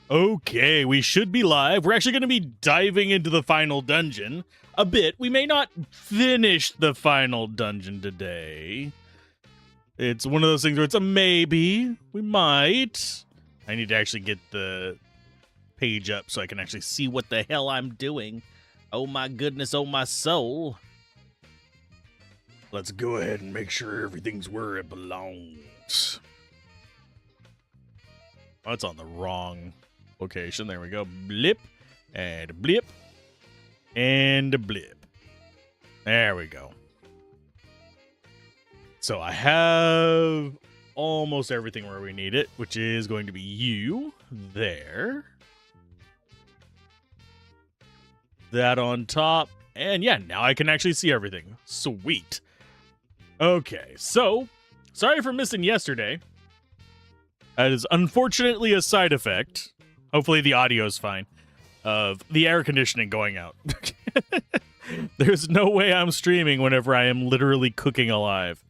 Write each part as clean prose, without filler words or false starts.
Okay, we should be live. We're actually going to be diving into the final dungeon a bit. We may not finish the final dungeon today. It's one of those things where it's a maybe. We might. I need to actually get the page up so I can actually see what the hell I'm doing. Oh my goodness, oh my soul. Let's go ahead and make sure everything's where it belongs. Oh, it's on the wrong location. There we go. Blip. And a blip. And a blip. There we go. So I have almost everything where we need it, which is going to be you there. That on top. And yeah, now I can actually see everything. Sweet. Okay, so sorry for missing yesterday. That is unfortunately a side effect. Hopefully the audio is fine. Of the air conditioning going out. There's no way I'm streaming whenever I am literally cooking alive.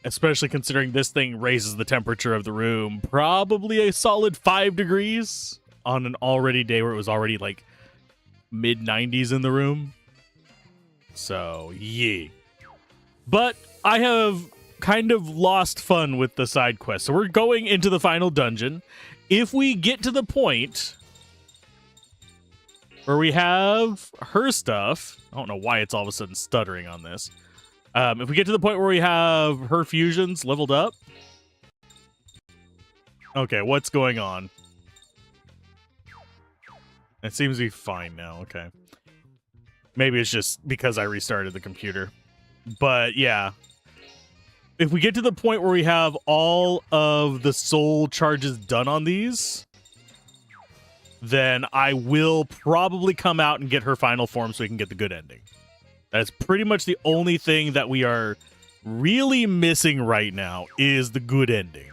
Especially considering this thing raises the temperature of the room probably a solid 5 degrees on an already day where it was already like mid-90s in the room. So, yeah. But I have kind of lost fun with the side quest. So we're going into the final dungeon. If we get to the point where we have her stuff, I don't know why it's all of a sudden stuttering on this. If we get to the point where we have her fusions leveled up. Okay, what's going on? It seems to be fine now, okay. Maybe it's just because I restarted the computer. But yeah, if we get to the point where we have all of the soul charges done on these, then I will probably come out and get her final form so we can get the good ending. That's pretty much the only thing that we are really missing right now is the good ending.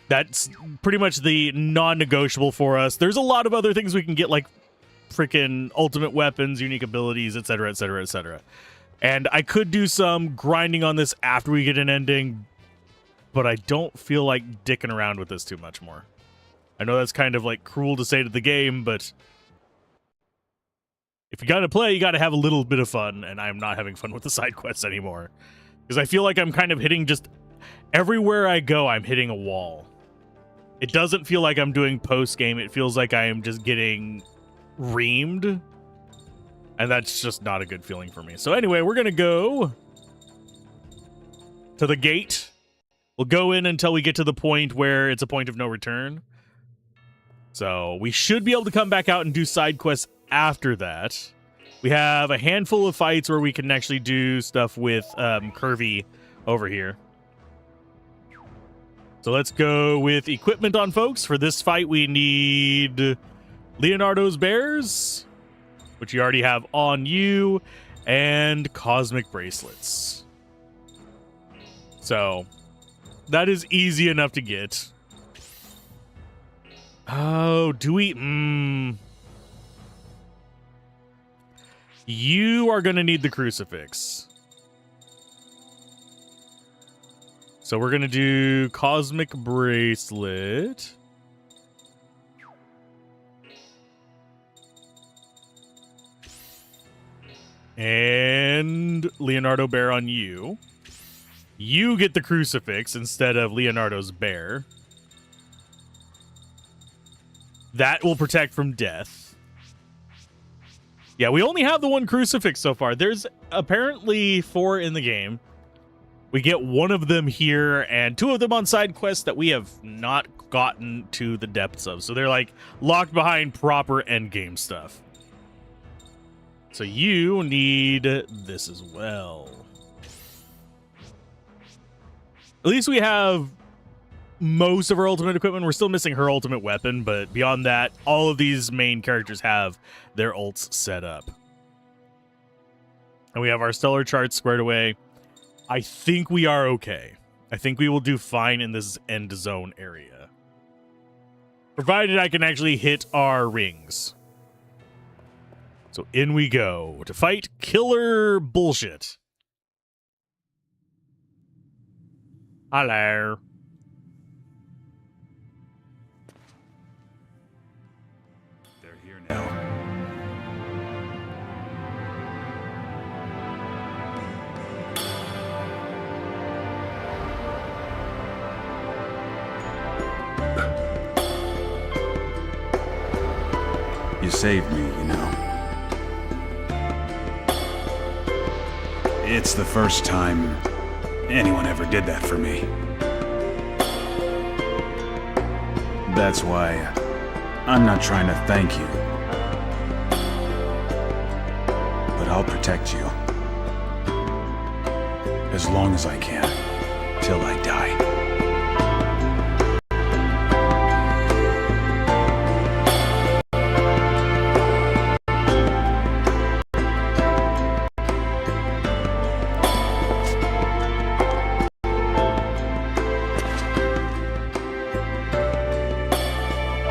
That's pretty much the non-negotiable for us. There's a lot of other things we can get, like freaking ultimate weapons, unique abilities, etc., etc., etc. And I could do some grinding on this after we get an ending, but I don't feel like dicking around with this too much more. I know that's kind of like cruel to say to the game, but if you gotta play, you gotta have a little bit of fun, and I'm not having fun with the side quests anymore. Because I feel like I'm kind of hitting just... everywhere I go, I'm hitting a wall. It doesn't feel like I'm doing post-game, it feels like I am just getting reamed. And that's just not a good feeling for me. So anyway, we're gonna go to the gate. We'll go in until we get to the point where it's a point of no return. So we should be able to come back out and do side quests after that. We have a handful of fights where we can actually do stuff with Curvy over here. So let's go with equipment on folks. For this fight, we need Leonardo's Bears, which you already have on you, and Cosmic Bracelets. So that is easy enough to get. Oh, do we... You are going to need the crucifix. So we're going to do Cosmic Bracelet. And Leonardo Bear on you. You get the crucifix instead of Leonardo's bear. That will protect from death. Yeah, we only have the one crucifix so far. There's apparently 4 in the game. We get one of them here and 2 of them on side quests that we have not gotten to the depths of. So they're like locked behind proper endgame stuff. So you need this as well. At least we have most of our ultimate equipment. We're still missing her ultimate weapon, but beyond that, all of these main characters have their ults set up. And we have our stellar charts squared away. I think we are okay. I think we will do fine in this end zone area. Provided I can actually hit our rings. So in we go to fight killer bullshit. Hello. They're here now. You saved me, you know. It's the first time anyone ever did that for me. That's why I'm not trying to thank you. But I'll protect you. As long as I can. Till I die.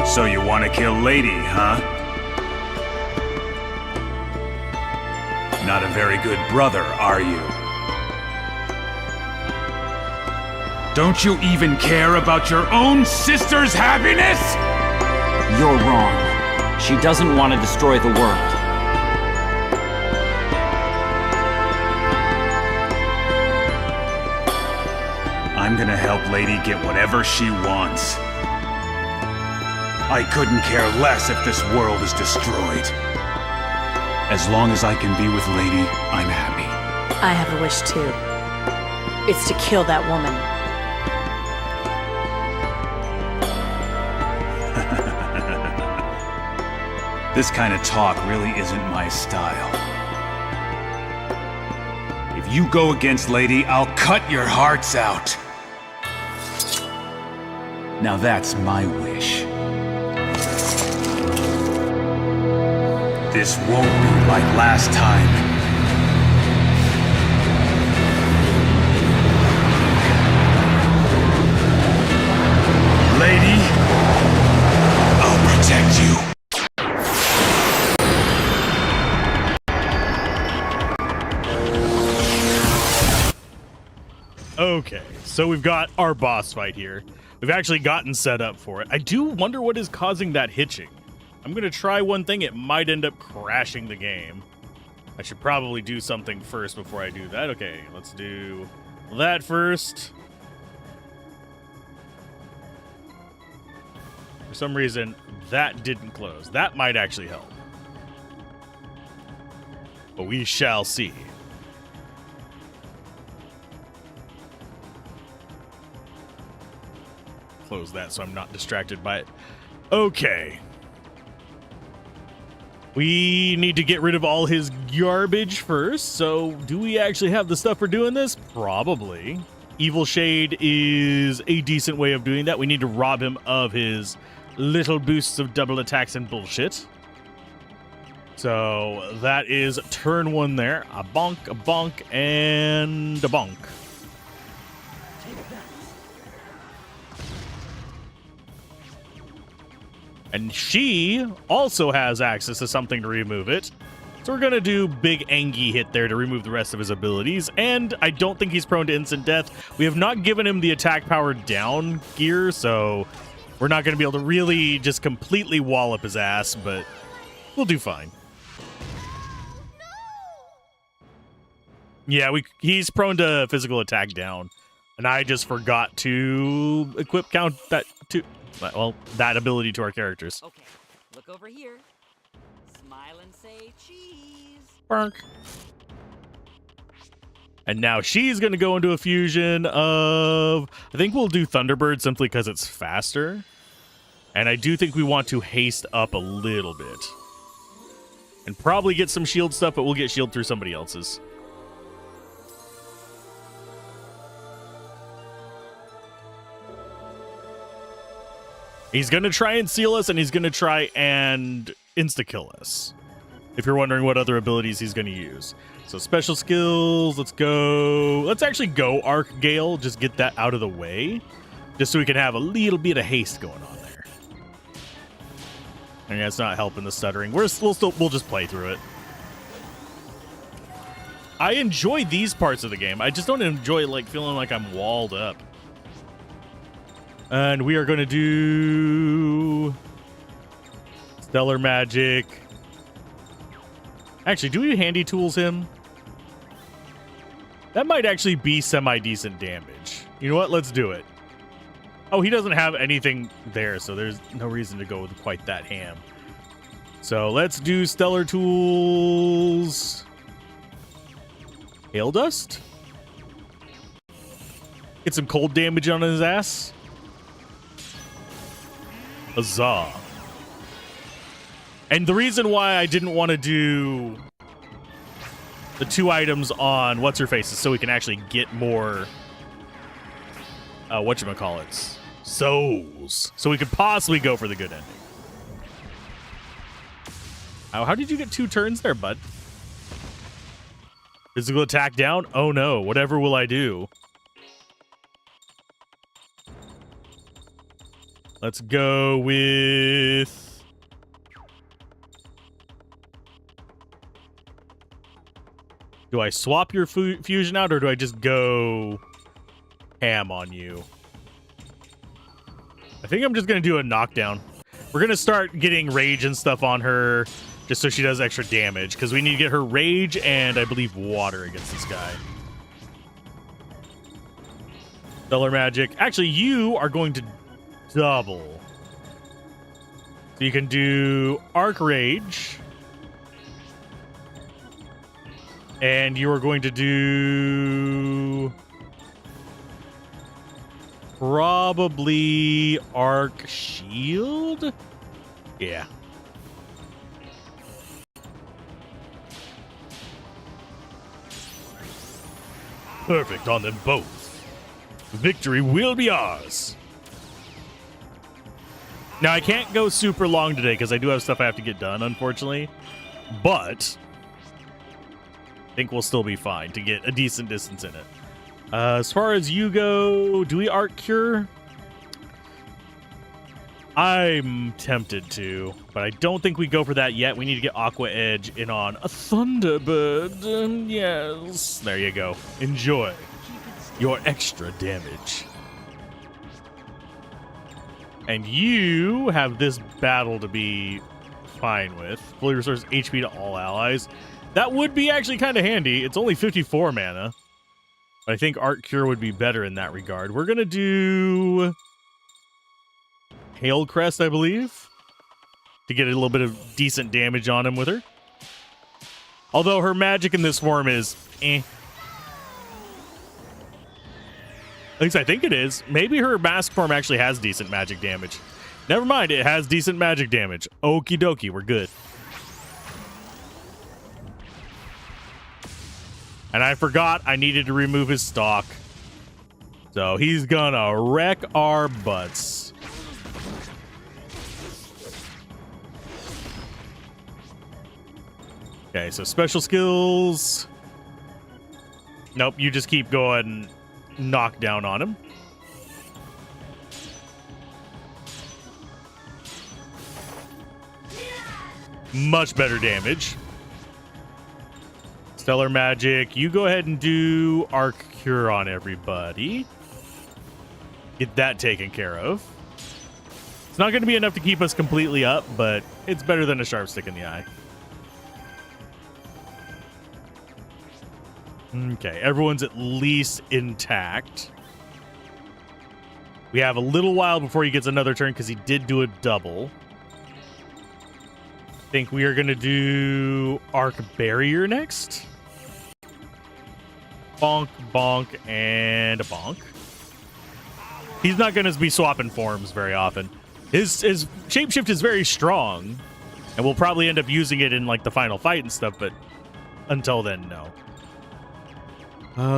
So you want to kill Lady, huh? Not a very good brother, are you? Don't you even care about your own sister's happiness? You're wrong. She doesn't want to destroy the world. I'm gonna help Lady get whatever she wants. I couldn't care less if this world is destroyed. As long as I can be with Lady, I'm happy. I have a wish too. It's to kill that woman. This kind of talk really isn't my style. If you go against Lady, I'll cut your hearts out. Now that's my wish. This won't be like last time. Lady, I'll protect you. Okay, so we've got our boss fight here. We've actually gotten set up for it. I do wonder what is causing that hitching. I'm going to try one thing. It might end up crashing the game. I should probably do something first before I do that. Okay, let's do that first. For some reason, that didn't close. That might actually help. But we shall see. Close that so I'm not distracted by it. Okay. We need to get rid of all his garbage first, so do we actually have the stuff for doing this? Probably. Evil Shade is a decent way of doing that. We need to rob him of his little boosts of double attacks and bullshit. So that is turn one there. A bonk, and a bonk. And she also has access to something to remove it. So we're going to do big Angie hit there to remove the rest of his abilities. And I don't think he's prone to instant death. We have not given him the attack power down gear, so we're not going to be able to really just completely wallop his ass, but we'll do fine. Yeah, he's prone to physical attack down. And I just forgot to equip count that to... Well, that ability to our characters. Okay, look over here. Smile and say cheese. Bark. And now she's going to go into a fusion of... I think we'll do Thunderbird simply because it's faster. And I do think we want to haste up a little bit. And probably get some shield stuff, but we'll get shield through somebody else's. He's going to try and seal us, and he's going to try and insta-kill us. If you're wondering what other abilities he's going to use. So special skills, let's go. Let's actually go Arc Gale, just get that out of the way. Just so we can have a little bit of haste going on there. And that's not helping the stuttering. We'll just play through it. I enjoy these parts of the game. I just don't enjoy like feeling like I'm walled up. And we are going to do Stellar magic. Actually, do we handy tools him? That might actually be semi-decent damage. You know what? Let's do it. Oh, he doesn't have anything there, so there's no reason to go with quite that ham. So let's do stellar tools. Hail dust. Get some cold damage on his ass. Huzzah. And the reason why I didn't want to do the 2 items on what's-her-face is so we can actually get more whatchamacallits, souls. So we could possibly go for the good ending. How did you get 2 turns there, bud? Physical attack down? Oh no, whatever will I do? Let's go with... Do I swap your fusion out, or do I just go ham on you? I think I'm just going to do a knockdown. We're going to start getting rage and stuff on her, just so she does extra damage, because we need to get her rage and, I believe, water against this guy. Stellar magic. Actually, you are going to double. So you can do arc rage. And you are going to do probably arc shield. Yeah. Perfect on them both. Victory will be ours. Now, I can't go super long today because I do have stuff I have to get done, unfortunately. But I think we'll still be fine to get a decent distance in it. As far as you go, do we arc cure? I'm tempted to, but I don't think we go for that yet. We need to get Aqua Edge in on a Thunderbird. Yes. There you go. Enjoy your extra damage. And you have this battle to be fine with. Fully restores HP to all allies. That would be actually kind of handy. It's only 54 mana. But I think Arc Cure would be better in that regard. We're going to do Hail Crest, I believe, to get a little bit of decent damage on him with her. Although her magic in this form is eh. At least I think it is. Maybe her mask form actually has decent magic damage. Never mind, it has decent magic damage. Okie dokie, we're good. And I forgot I needed to remove his stock. So he's gonna wreck our butts. Okay, so special skills. Nope, you just keep going and knock down on him. Much better damage. Stellar magic. You go ahead and do Arc Cure on everybody. Get that taken care of. It's not going to be enough to keep us completely up, but it's better than a sharp stick in the eye. Okay, everyone's at least intact. We have a little while before he gets another turn because he did do a double. I think we are going to do Arc Barrier next. Bonk, bonk, and a bonk. He's not going to be swapping forms very often. His shapeshift is very strong, and we'll probably end up using it in like the final fight and stuff, but until then, no.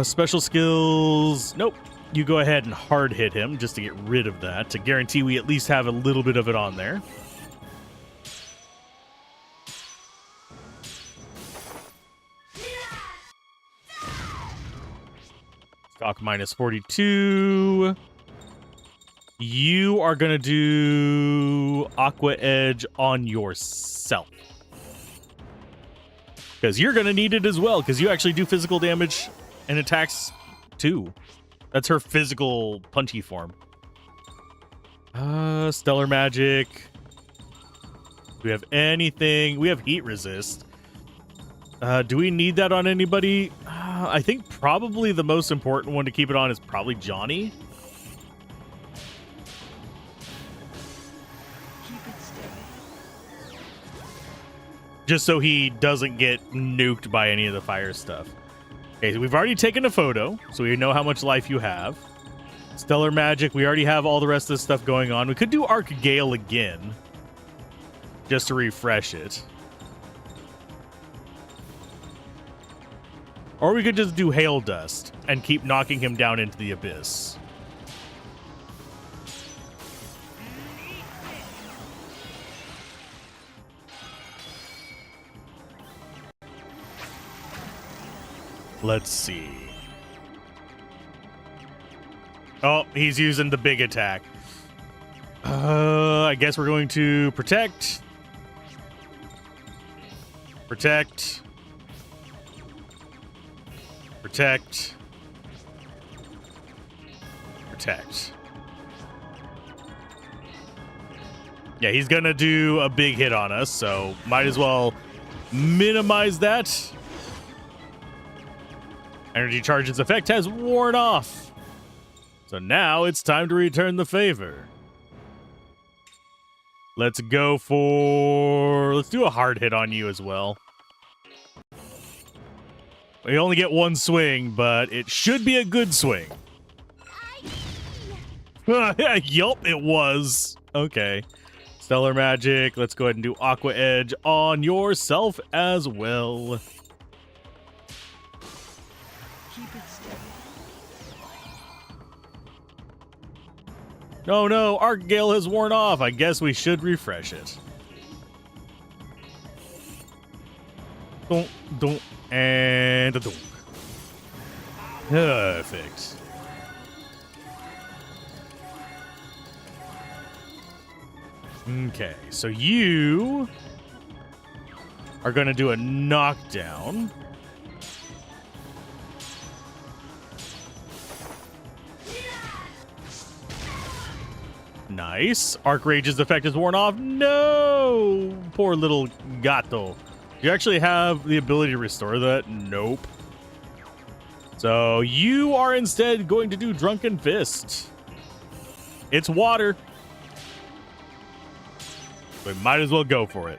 Special skills. Nope. You go ahead and hard hit him just to get rid of that, to guarantee we at least have a little bit of it on there. Stock minus 42. You are going to do Aqua Edge on yourself. Because you're going to need it as well, because you actually do physical damage and attacks too. That's her physical punchy form. Stellar magic. we have anything? We have heat resist. Do we need that on anybody? I think probably the most important one to keep it on is probably Johnny. Just so he doesn't get nuked by any of the fire stuff. Okay, so we've already taken a photo, so we know how much life you have. Stellar Magic, we already have all the rest of this stuff going on. We could do Arc Gale again, just to refresh it. Or we could just do Hail Dust and keep knocking him down into the abyss. Let's see. Oh, he's using the big attack. I guess we're going to protect. Protect. Protect. Protect. Yeah, he's gonna do a big hit on us, so might as well minimize that. Energy Charge's effect has worn off. So now it's time to return the favor. Let's go for... Let's do a hard hit on you as well. We only get one swing, but it should be a good swing. Yup, it was. Okay. Stellar Magic. Let's go ahead and do Aqua Edge on yourself as well. Oh no, Arc Gale has worn off. I guess we should refresh it. Don't, and don't. Perfect. Okay, so you are going to do a knockdown. Nice. Arc Rage's effect is worn off. No! Poor little gato. You actually have the ability to restore that? Nope. So you are instead going to do Drunken Fist. It's water. We might as well go for it.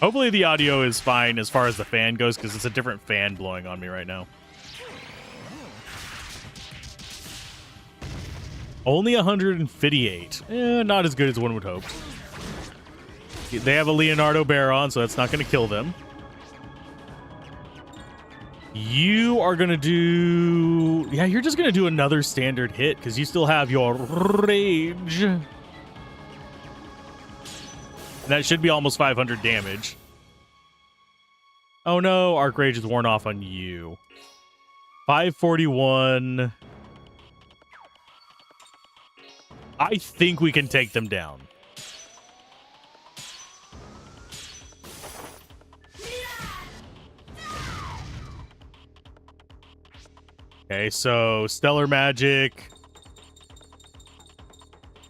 Hopefully the audio is fine as far as the fan goes, because it's a different fan blowing on me right now. Only 158. Not as good as one would hope. They have a Leonardo Baron, so that's not going to kill them. You are going to do... Yeah, you're just going to do another standard hit, because you still have your Rage. And that should be almost 500 damage. Oh no, Arc Rage is worn off on you. 541... I think we can take them down. Okay, so Stellar Magic.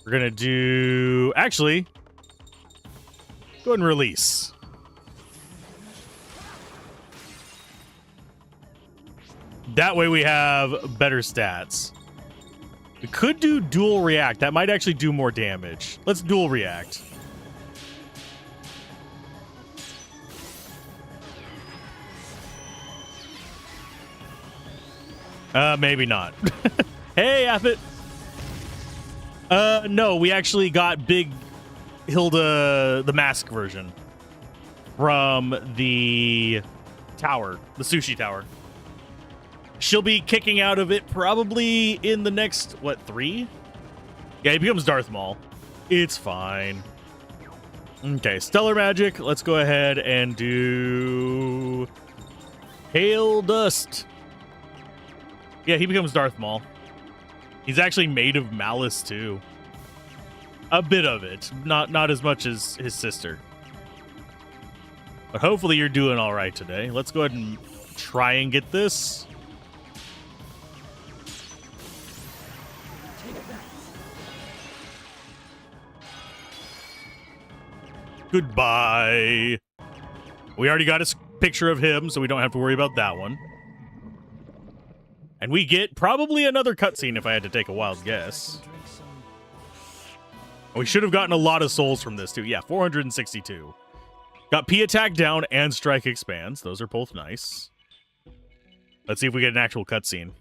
We're going to do... Actually, go ahead and release. That way we have better stats. We could do dual react. That might actually do more damage. Let's dual react. Maybe not. Hey, Affit. No, we actually got Big Hilda, the mask version, from the tower, the sushi tower. She'll be kicking out of it probably in the next, what, 3? Yeah, he becomes Darth Maul. It's fine. Okay, Stellar Magic. Let's go ahead and do Hail Dust. Yeah, he becomes Darth Maul. He's actually made of malice, too. A bit of it. Not as much as his sister. But hopefully you're doing all right today. Let's go ahead and try and get this. Goodbye. We already got a picture of him, so we don't have to worry about that one. And we get probably another cutscene if I had to take a wild guess. We should have gotten a lot of souls from this, too. Yeah, 462. Got P attack down and strike expands. Those are both nice. Let's see if we get an actual cutscene.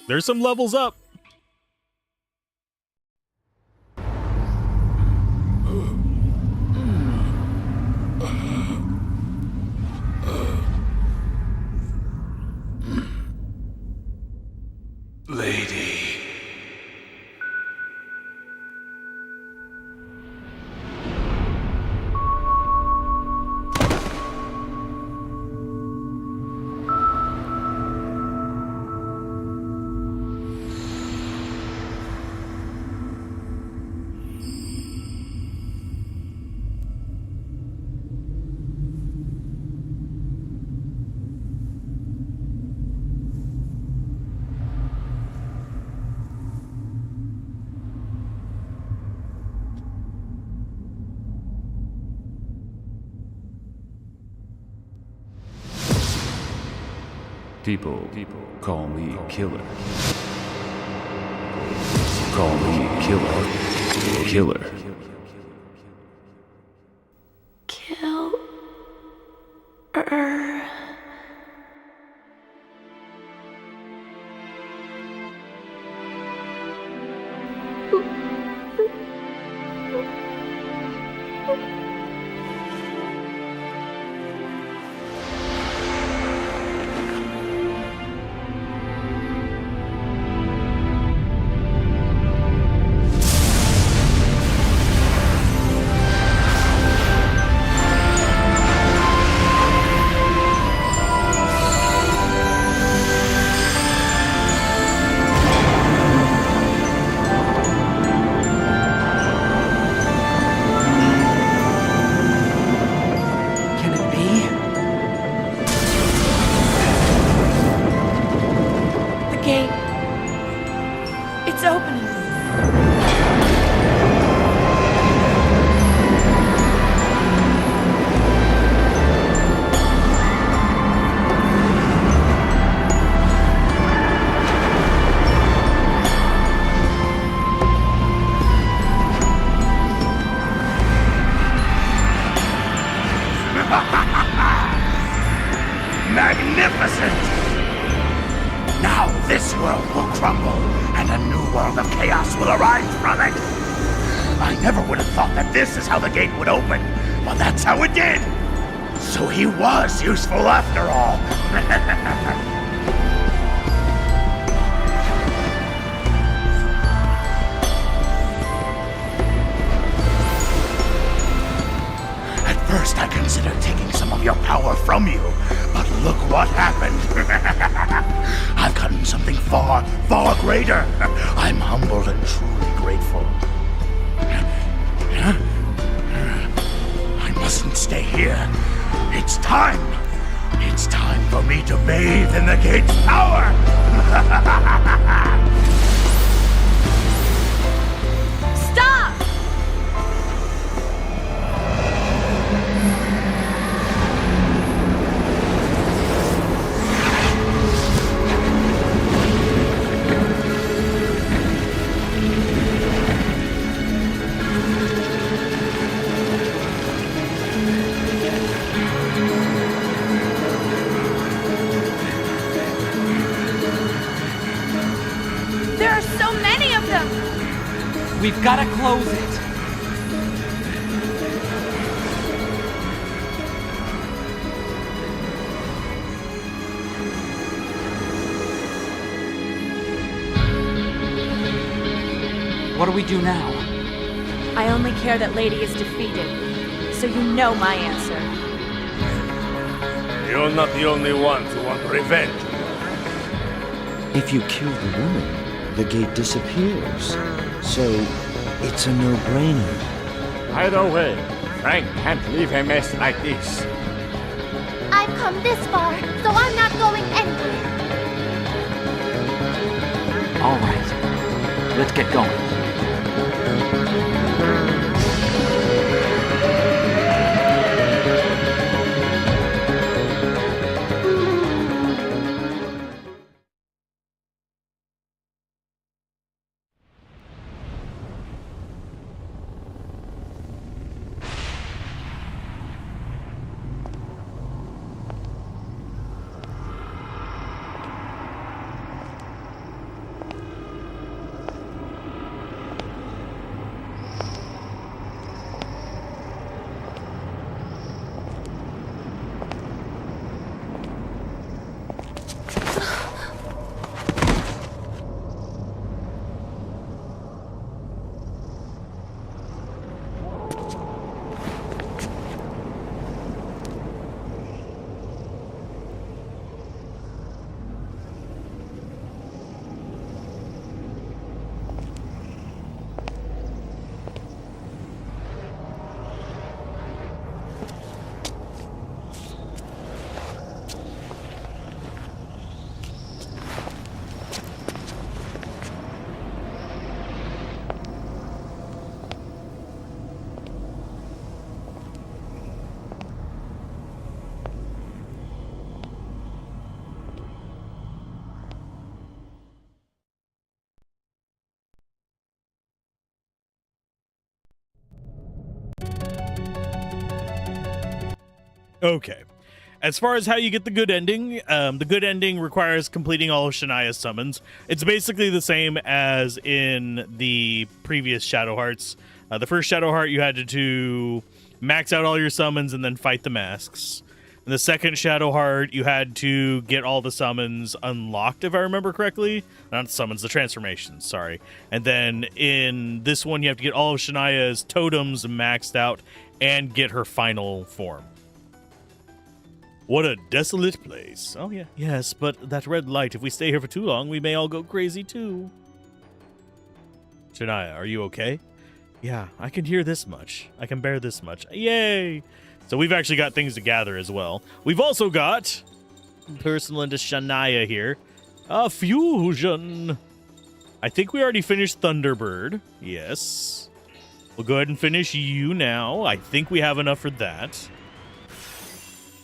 There's some levels up. Lady. People call me killer. Call me killer. Killer. Kill. Magnificent! Now this world will crumble, and a new world of chaos will arise from it! I never would have thought that this is how the gate would open, but that's how it did! So he was useful after all! First, I considered taking some of your power from you, but look what happened. I've gotten something far, far greater. I'm humbled and truly grateful. I mustn't stay here. It's time. It's time for me to bathe in the gate's power. Stop! We've got to close it. What do we do now? I only care that Lady is defeated, so you know my answer. You're not the only ones who want revenge. If you kill the woman, the gate disappears. So, it's a no-brainer. Either way, Frank can't leave a mess like this. I've come this far, so I'm not going anywhere. All right, let's get going. Okay. As far as how you get the good ending requires completing all of Shania's summons. It's basically the same as in the previous Shadow Hearts. The first Shadow Heart, you had to max out all your summons and then fight the masks. In the second Shadow Heart, you had to get all the summons unlocked, if I remember correctly. Not summons, the transformations, sorry. And then in this one, you have to get all of Shania's totems maxed out and get her final form. What a desolate place. Oh, yeah. Yes, but that red light, if we stay here for too long, we may all go crazy, too. Shania, are you okay? Yeah, I can hear this much. I can bear this much. Yay! So we've actually got things to gather as well. We've also got, personal into Shania here, a fusion. I think we already finished Thunderbird. Yes. We'll go ahead and finish you now. I think we have enough for that.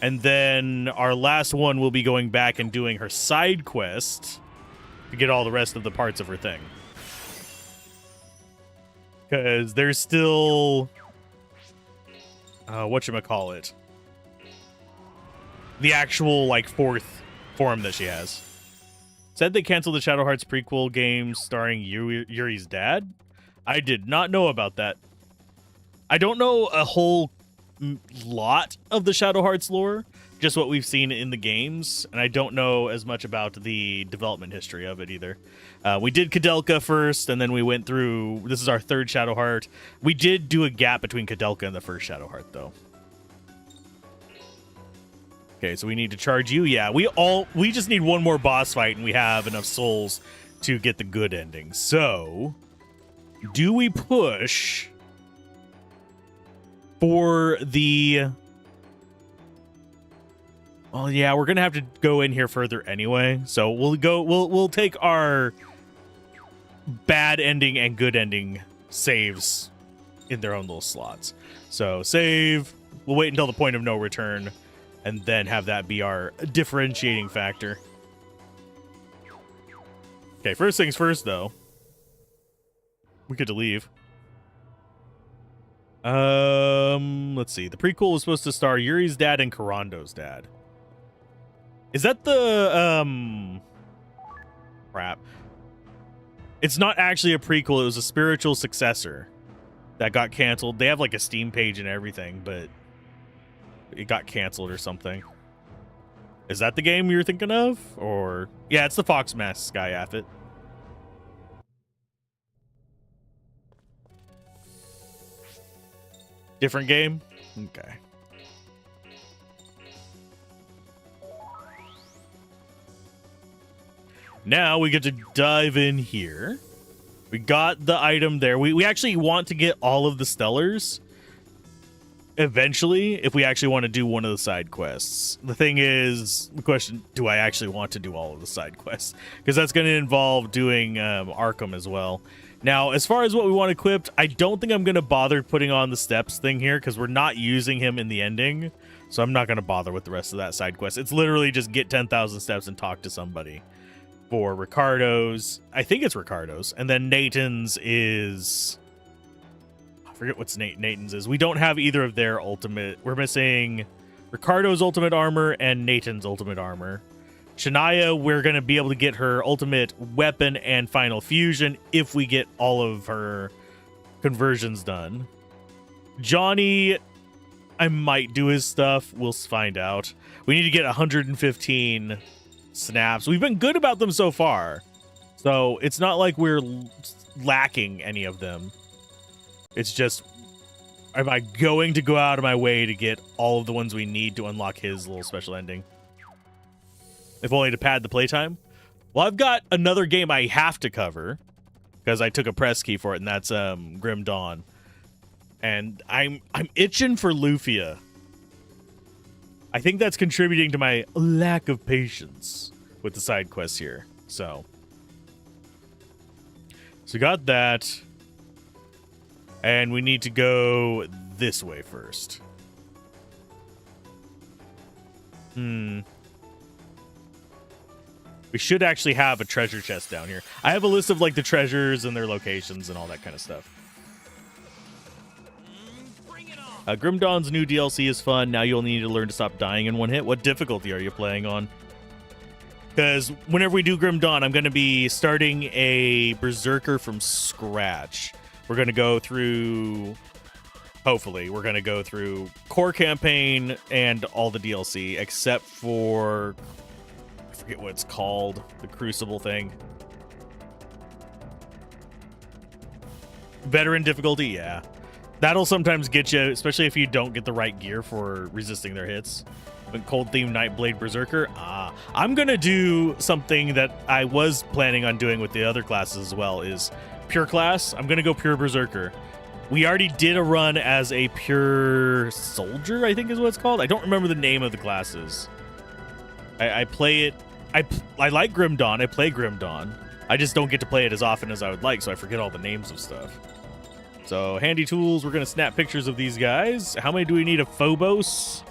And then our last one will be going back and doing her side quest to get all the rest of the parts of her thing. Because there's still... whatchamacallit? The actual, like, 4th form that she has. Said they canceled the Shadow Hearts prequel game starring Yuri's dad? I did not know about that. I don't know a whole lot of the Shadow Hearts lore, just what we've seen in the games, and I don't know as much about the development history of it either. We did Koudelka first, and then we went through... This is our 3rd Shadow Heart. We did do a gap between Koudelka and the 1st Shadow Heart, though. Okay, so we need to charge you. Yeah, we just need one more boss fight, and we have enough souls to get the good ending. So, do we push for the... Well, yeah, we're gonna have to go in here further anyway. So we'll take our bad ending and good ending saves in their own little slots. So save, we'll wait until the point of no return, and then have that be our differentiating factor. Okay, first things first, though. We get to leave. Let's see. The prequel was supposed to star Yuri's dad and Karando's dad. Is that the, crap. It's not actually a prequel. It was a spiritual successor that got canceled. They have, like, a Steam page and everything, but it got canceled or something. Is that the game you're thinking of? Or, yeah, it's the Fox Mask guy, Affit. Different game? Okay. Now we get to dive in here. We got the item there. We actually want to get all of the Stellars eventually if we actually want to do one of the side quests. The thing is, the question, do I actually want to do all of the side quests? Because that's going to involve doing Arkham as well. Now, as far as what we want equipped, I don't think I'm going to bother putting on the steps thing here because we're not using him in the ending. So I'm not going to bother with the rest of that side quest. It's literally just get 10,000 steps and talk to somebody. For Ricardo's, I think it's Ricardo's, and then Nathan's is... I forget what's Nathan's is. We don't have either of their ultimate. We're missing Ricardo's ultimate armor and Nathan's ultimate armor. Shania, we're going to be able to get her ultimate weapon and final fusion if we get all of her conversions done. Johnny, I might do his stuff. We'll find out. We need to get 115 snaps. We've been good about them so far. So it's not like we're lacking any of them. It's just, am I going to go out of my way to get all of the ones we need to unlock his little special ending? If only to pad the playtime. Well, I've got another game I have to cover because I took a press key for it, and that's Grim Dawn. And I'm itching for Lufia. I think that's contributing to my lack of patience with the side quests here. So we got that. And we need to go this way first. We should actually have a treasure chest down here. I have a list of, like, the treasures and their locations and all that kind of stuff. Grim Dawn's new DLC is fun. Now you'll need to learn to stop dying in one hit. What difficulty are you playing on? Because whenever we do Grim Dawn, I'm going to be starting a Berserker from scratch. We're going to go through... Hopefully, we're going to go through core campaign and all the DLC, except for... I forget what it's called. The Crucible thing. Veteran difficulty, yeah. That'll sometimes get you, especially if you don't get the right gear for resisting their hits. But Cold Theme Nightblade Berserker, I'm going to do something that I was planning on doing with the other classes as well, is Pure Class. I'm going to go Pure Berserker. We already did a run as a Pure Soldier, I think is what it's called. I don't remember the name of the classes. I play it. I like Grim Dawn. I play Grim Dawn. I just don't get to play it as often as I would like, so I forget all the names of stuff. So, handy tools. We're going to snap pictures of these guys. How many do we need of Phobos?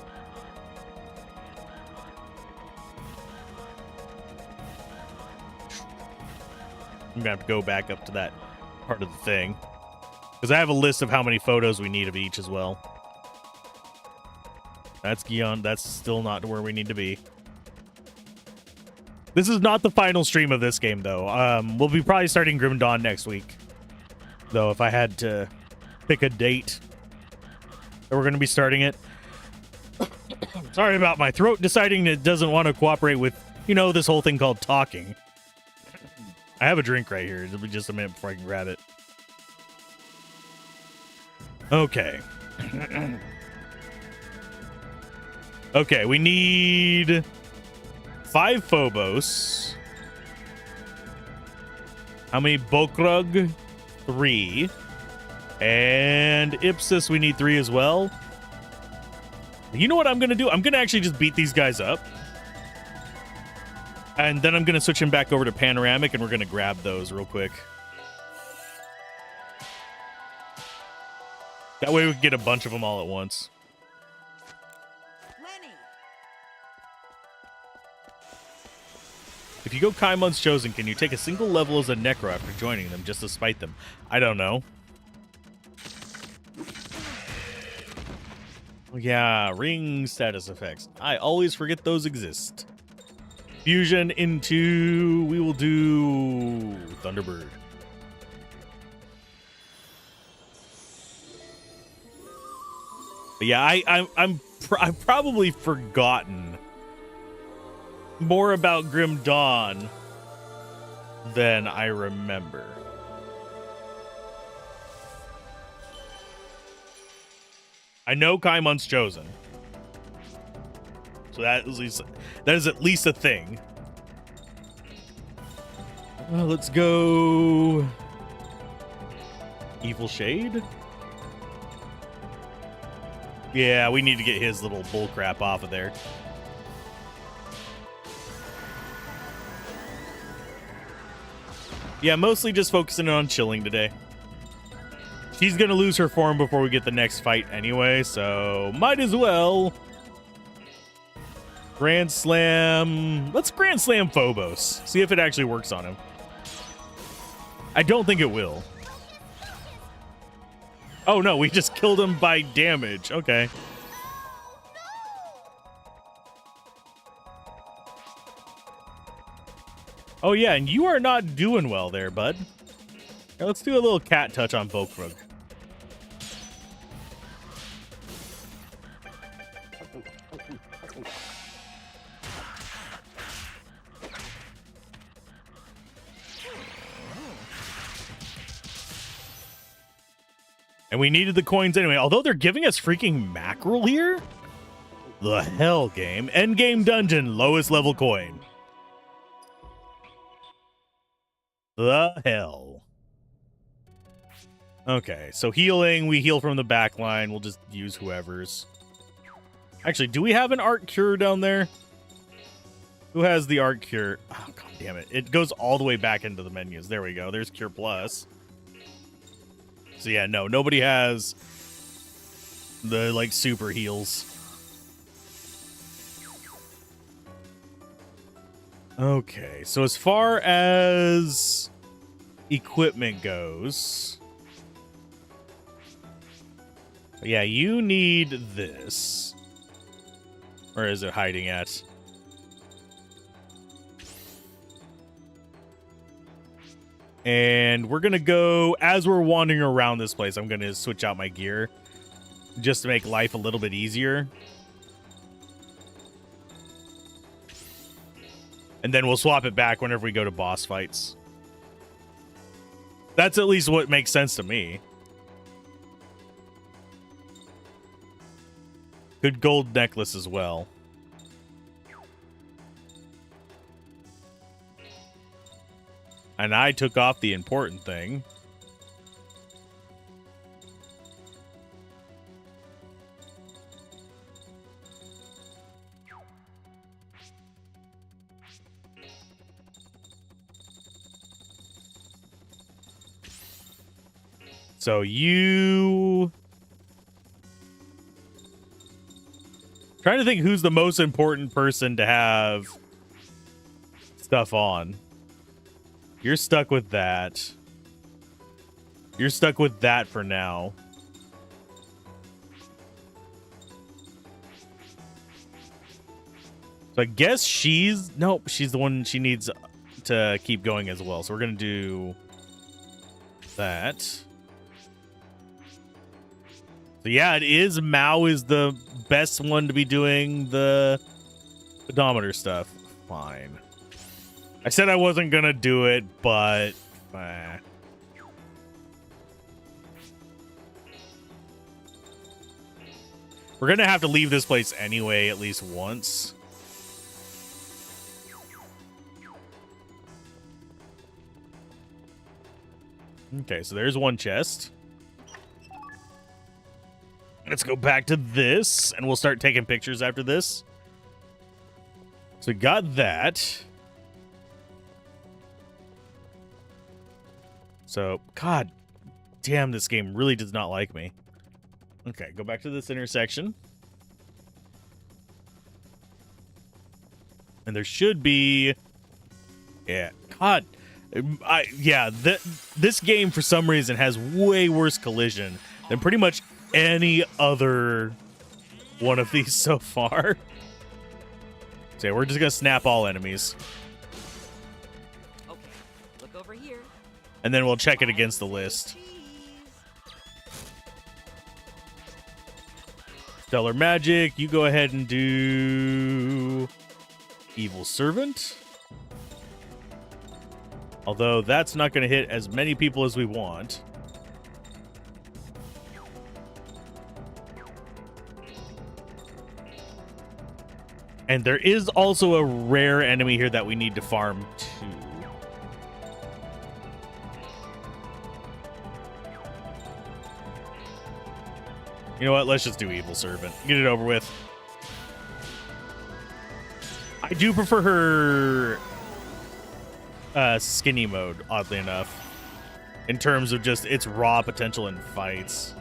I'm going to have to go back up to that part of the thing. Because I have a list of how many photos we need of each as well. That's Gion. That's still not where we need to be. This is not the final stream of this game, though. We'll be probably starting Grim Dawn next week. Though, if I had to pick a date that we're going to be starting it. Sorry about my throat deciding it doesn't want to cooperate with, you know, this whole thing called talking. I have a drink right here. It'll be just a minute before I can grab it. Okay. Okay, we need 5 Phobos. How many Bokrug? 3. And Ipsis, we need 3 as well. You know what I'm going to do? I'm going to actually just beat these guys up. And then I'm going to switch him back over to Panoramic, and we're going to grab those real quick. That way we can get a bunch of them all at once. Lenny. If you go Kaimon's Chosen, can you take a single level as a Necro after joining them just to spite them? I don't know. Yeah, ring status effects. I always forget those exist. Fusion into... We will do... Thunderbird. But yeah, I've probably forgotten more about Grim Dawn than I remember. I know Kaimon's Chosen, so that is at least a thing. Well, let's go. Evil Shade. Yeah, we need to get his little bullcrap off of there. Yeah, mostly just focusing on chilling today. She's going to lose her form before we get the next fight anyway, so might as well. Grand Slam. Let's Grand Slam Phobos. See if it actually works on him. I don't think it will. Oh, no, we just killed him by damage. Okay. Oh, yeah, and you are not doing well there, bud. Now, let's do a little cat touch on Bokrug. And we needed the coins anyway. Although they're giving us freaking mackerel here? The hell game. Endgame dungeon. Lowest level coin. The hell. Okay, so healing. We heal from the back line. We'll just use whoever's. Actually, do we have an art cure down there? Who has the art cure? Oh, god damn it. It goes all the way back into the menus. There we go. There's Cure Plus. So yeah, no, nobody has the, like, super heals. Okay, so as far as equipment goes, Yeah, you need this. Where is it hiding at? And we're going to go, as we're wandering around this place, I'm going to switch out my gear just to make life a little bit easier. And then we'll swap it back whenever we go to boss fights. That's at least what makes sense to me. Good gold necklace as well. And I took off the important thing. So you... Trying to think who's the most important person to have stuff on. You're stuck with that. You're stuck with that for now. So I guess she's... Nope, she's the one she needs to keep going as well. So we're going to do that. So yeah, it is Mao is the best one to be doing the odometer stuff. Fine. I said I wasn't gonna do it, but we're gonna have to leave this place anyway, at least once. Okay, so there's one chest. Let's go back to this, and we'll start taking pictures after this. So we got that. So, god damn, this game really does not like me. Okay, go back to this intersection. And there should be... Yeah, god. This game, for some reason, has way worse collision than pretty much any other one of these so far. So yeah, we're just gonna snap all enemies. Okay, look over here. And then we'll check it against the list. Stellar Magic, you go ahead and do Evil Servant. Although that's not going to hit as many people as we want. And there is also a rare enemy here that we need to farm too. You know what? Let's just do Evil Servant. Get it over with. I do prefer her skinny mode, oddly enough, in terms of just its raw potential in fights.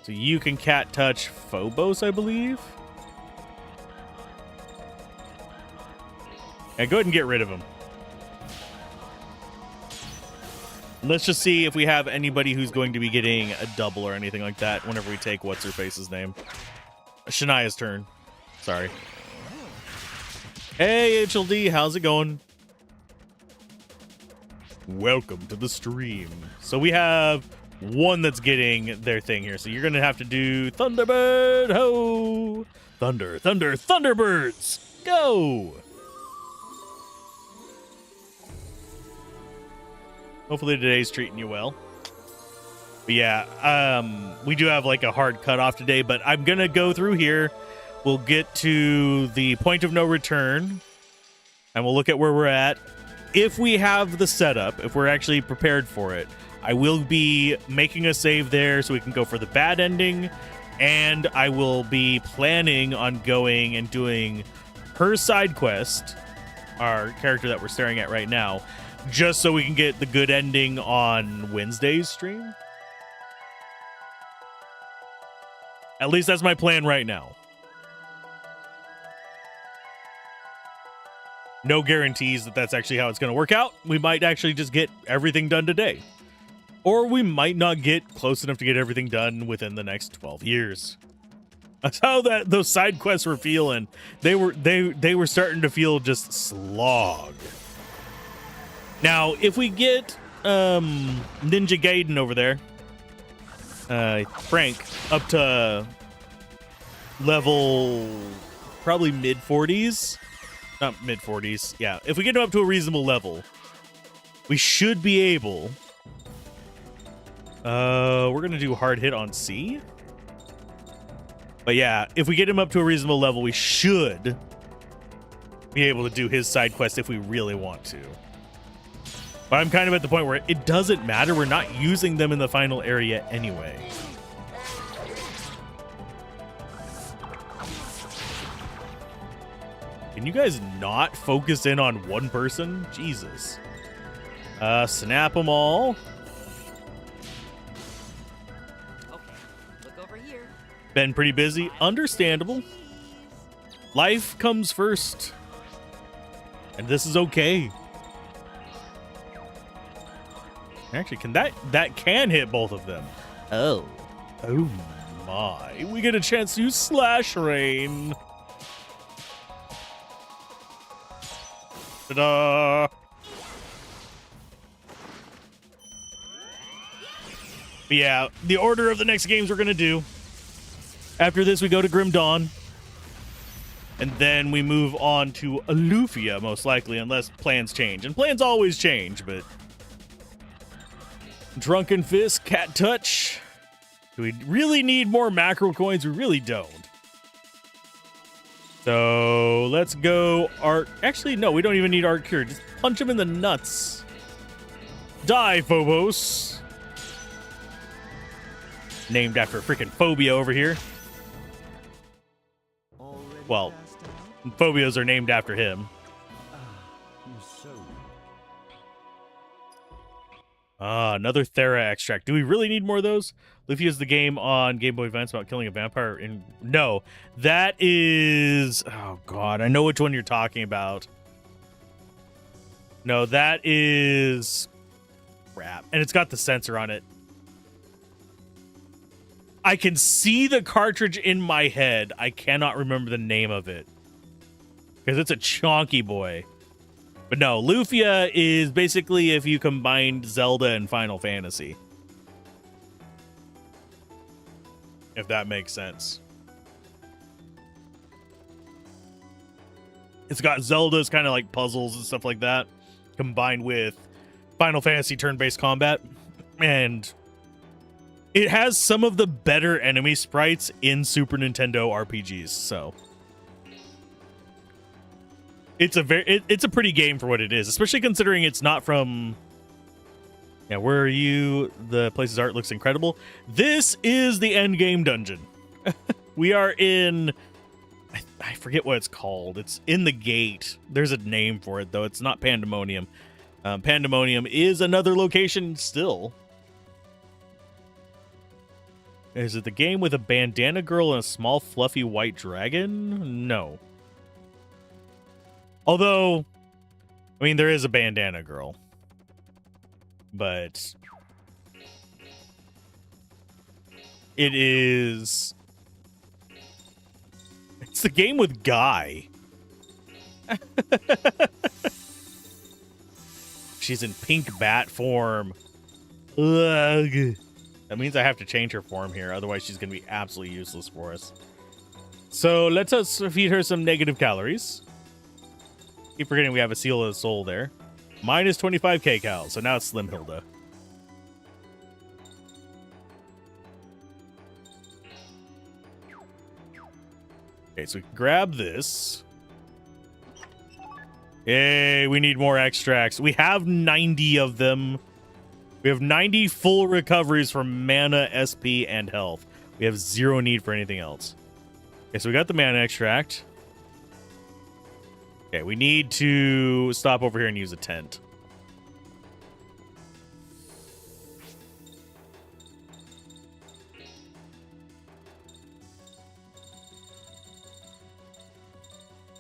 So you can cat touch Phobos, I believe. And go ahead and get rid of him. Let's just see if we have anybody who's going to be getting a double or anything like that whenever we take what's-her-face's name. Shania's turn. Sorry. Hey, HLD, how's it going? Welcome to the stream. So we have one that's getting their thing here. So you're going to have to do Thunderbird. Ho! Thunder, thunder, Thunderbirds! Go! Hopefully today's treating you well. But yeah, we do have like a hard cutoff today, but I'm going to go through here. We'll get to the point of no return, and we'll look at where we're at. If we have the setup, if we're actually prepared for it, I will be making a save there so we can go for the bad ending, and I will be planning on going and doing her side quest, our character that we're staring at right now, just so we can get the good ending on Wednesday's stream. At least that's my plan right now. No guarantees that that's actually how it's going to work out. We might actually just get everything done today. Or we might not get close enough to get everything done within the next 12 years. That's how those side quests were feeling. They were starting to feel just slog. Now, if we get Ninja Gaiden over there, Frank, up to level probably mid 40s, not mid 40s. Yeah, if we get him up to a reasonable level, we should be able. We're gonna do hard hit on C. But yeah, if we get him up to a reasonable level, we should be able to do his side quest if we really want to. But I'm kind of at the point where it doesn't matter. We're not using them in the final area anyway. Can you guys not focus in on one person? Jesus. Snap them all. Been pretty busy. Understandable. Life comes first. And this is okay. Actually, that can hit both of them. Oh my. We get a chance to use Slash Rain. Ta-da! But yeah, the order of the next games we're gonna do. After this, we go to Grim Dawn. And then we move on to Alufia, most likely, unless plans change. And plans always change, but... Drunken Fist, Cat Touch. Do we really need more macro coins? We really don't. So, let's go Art... Actually, no, we don't even need Art Cure. Just punch him in the nuts. Die, Phobos. Named after a freaking phobia over here. Well, phobias are named after him. Another Thera extract. Do we really need more of those? Luffy is the game on Game Boy Advance about killing a vampire. No, that is... Oh, God. I know which one you're talking about. No, that is... Crap. And it's got the sensor on it. I can see the cartridge in my head. I cannot remember the name of it. Because it's a chonky boy. But no, Lufia is basically if you combined Zelda and Final Fantasy. If that makes sense. It's got Zelda's kind of like puzzles and stuff like that. Combined with Final Fantasy turn-based combat. And... it has some of the better enemy sprites in Super Nintendo RPGs, so it's a pretty game for what it is, especially considering it's not from. Yeah, where are you? The place's art looks incredible. This is the end game dungeon. We are in. I forget what it's called. It's in the gate. There's a name for it though. It's not Pandemonium. Pandemonium is another location still. Is it the game with a bandana girl and a small fluffy white dragon? No. Although, I mean, there is a bandana girl. But it is... It's the game with Guy. She's in pink bat form. Ugh. That means I have to change her form here. Otherwise, she's going to be absolutely useless for us. So, let us feed her some negative calories. Keep forgetting we have a Seal of the Soul there. Minus 25k cal. So now it's Slim Hilda. Okay, so we grab this. Yay, we need more extracts. We have 90 of them. We have 90 full recoveries from mana, SP, and health. We have zero need for anything else. Okay, so we got the mana extract. Okay, we need to stop over here and use a tent.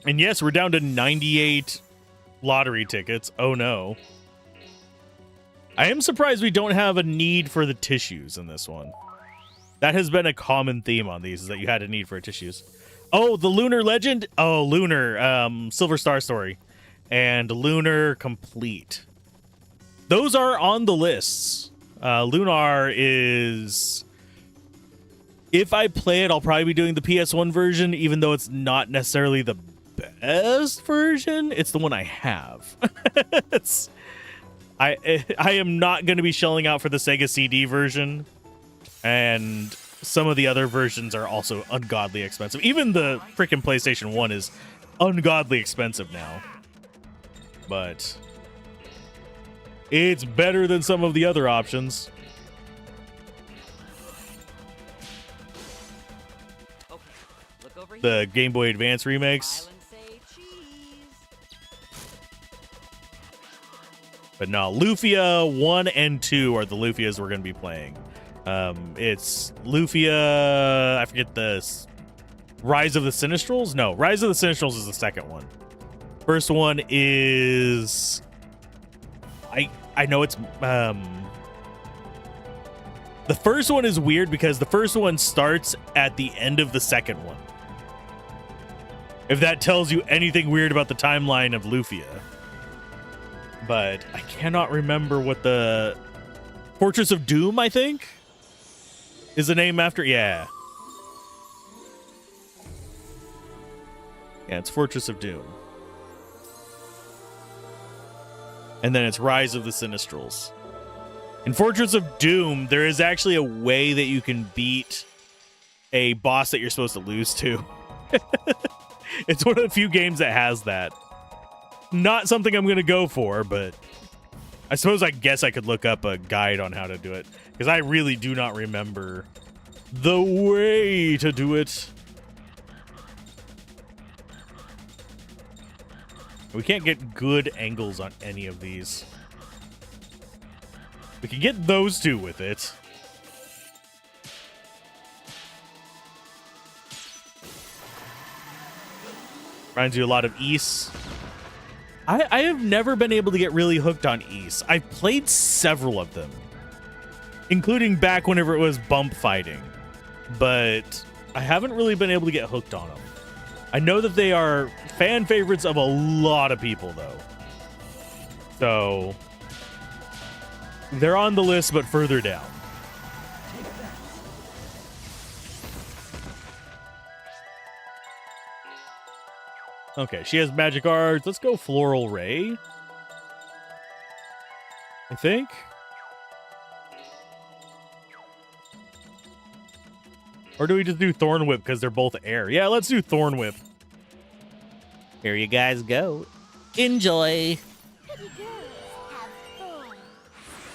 And yes, we're down to 98 lottery tickets. Oh no. I am surprised we don't have a need for the tissues in this one. That has been a common theme on these, is that you had a need for tissues. Oh, the Lunar Legend? Oh, Lunar, Silver Star Story. And Lunar Complete. Those are on the lists. Lunar is... If I play it, I'll probably be doing the PS1 version, even though it's not necessarily the best version. It's the one I have. I am not going to be shelling out for the Sega CD version, and some of the other versions are also ungodly expensive. Even the freaking PlayStation 1 is ungodly expensive now, but it's better than some of the other options. The Game Boy Advance remakes. But no, Lufia 1 and 2 are the Lufias we're going to be playing. It's Lufia, I forget this. Rise of the Sinistrals? No, Rise of the Sinistrals is the second one. First one is... I know it's... The first one is weird because the first one starts at the end of the second one. If that tells you anything weird about the timeline of Lufia. But I cannot remember what the... Fortress of Doom, I think? Is the name after... Yeah. Yeah, it's Fortress of Doom. And then it's Rise of the Sinistrals. In Fortress of Doom, there is actually a way that you can beat a boss that you're supposed to lose to. It's one of the few games that has that. Not something I'm going to go for, but I suppose I guess I could look up a guide on how to do it, because I really do not remember the way to do it. We can't get good angles on any of these. We can get those two with it. Reminds you a lot of Ys. I have never been able to get really hooked on Ys. I've played several of them, including back whenever it was bump fighting, but I haven't really been able to get hooked on them. I know that they are fan favorites of a lot of people, though. So they're on the list, but further down. Okay, she has magic arts. Let's go Floral Ray, I think. Or do we just do Thorn Whip because they're both air? Yeah, let's do Thorn Whip. Here you guys go. Enjoy. Pretty girls have thorns.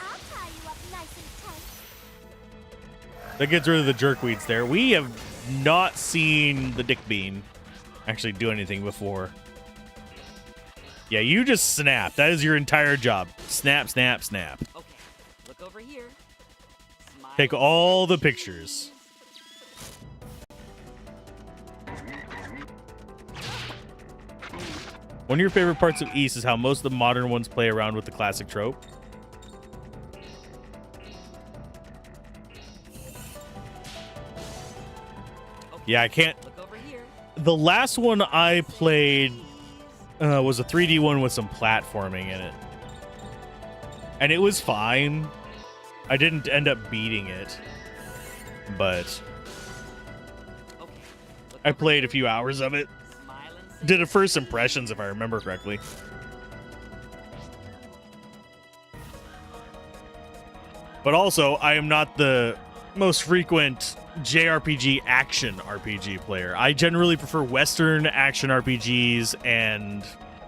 I'll tie you up nice and tight. That gets rid of the jerkweeds there. We have not seen the Dick Bean actually do anything before. Yeah, you just snap. That is your entire job. Snap, snap, snap. Okay, look over here. Smile. Take all the pictures. One of your favorite parts of Ys is how most of the modern ones play around with the classic trope. Yeah, I can't. Look over here. The last one I played was a 3D one with some platforming in it. And it was fine. I didn't end up beating it. But Okay. Look I over played a here. few hours of it. Smile and say Did a first impressions, if I remember correctly. But also, I am not the most frequent JRPG action RPG player. I generally prefer Western action RPGs and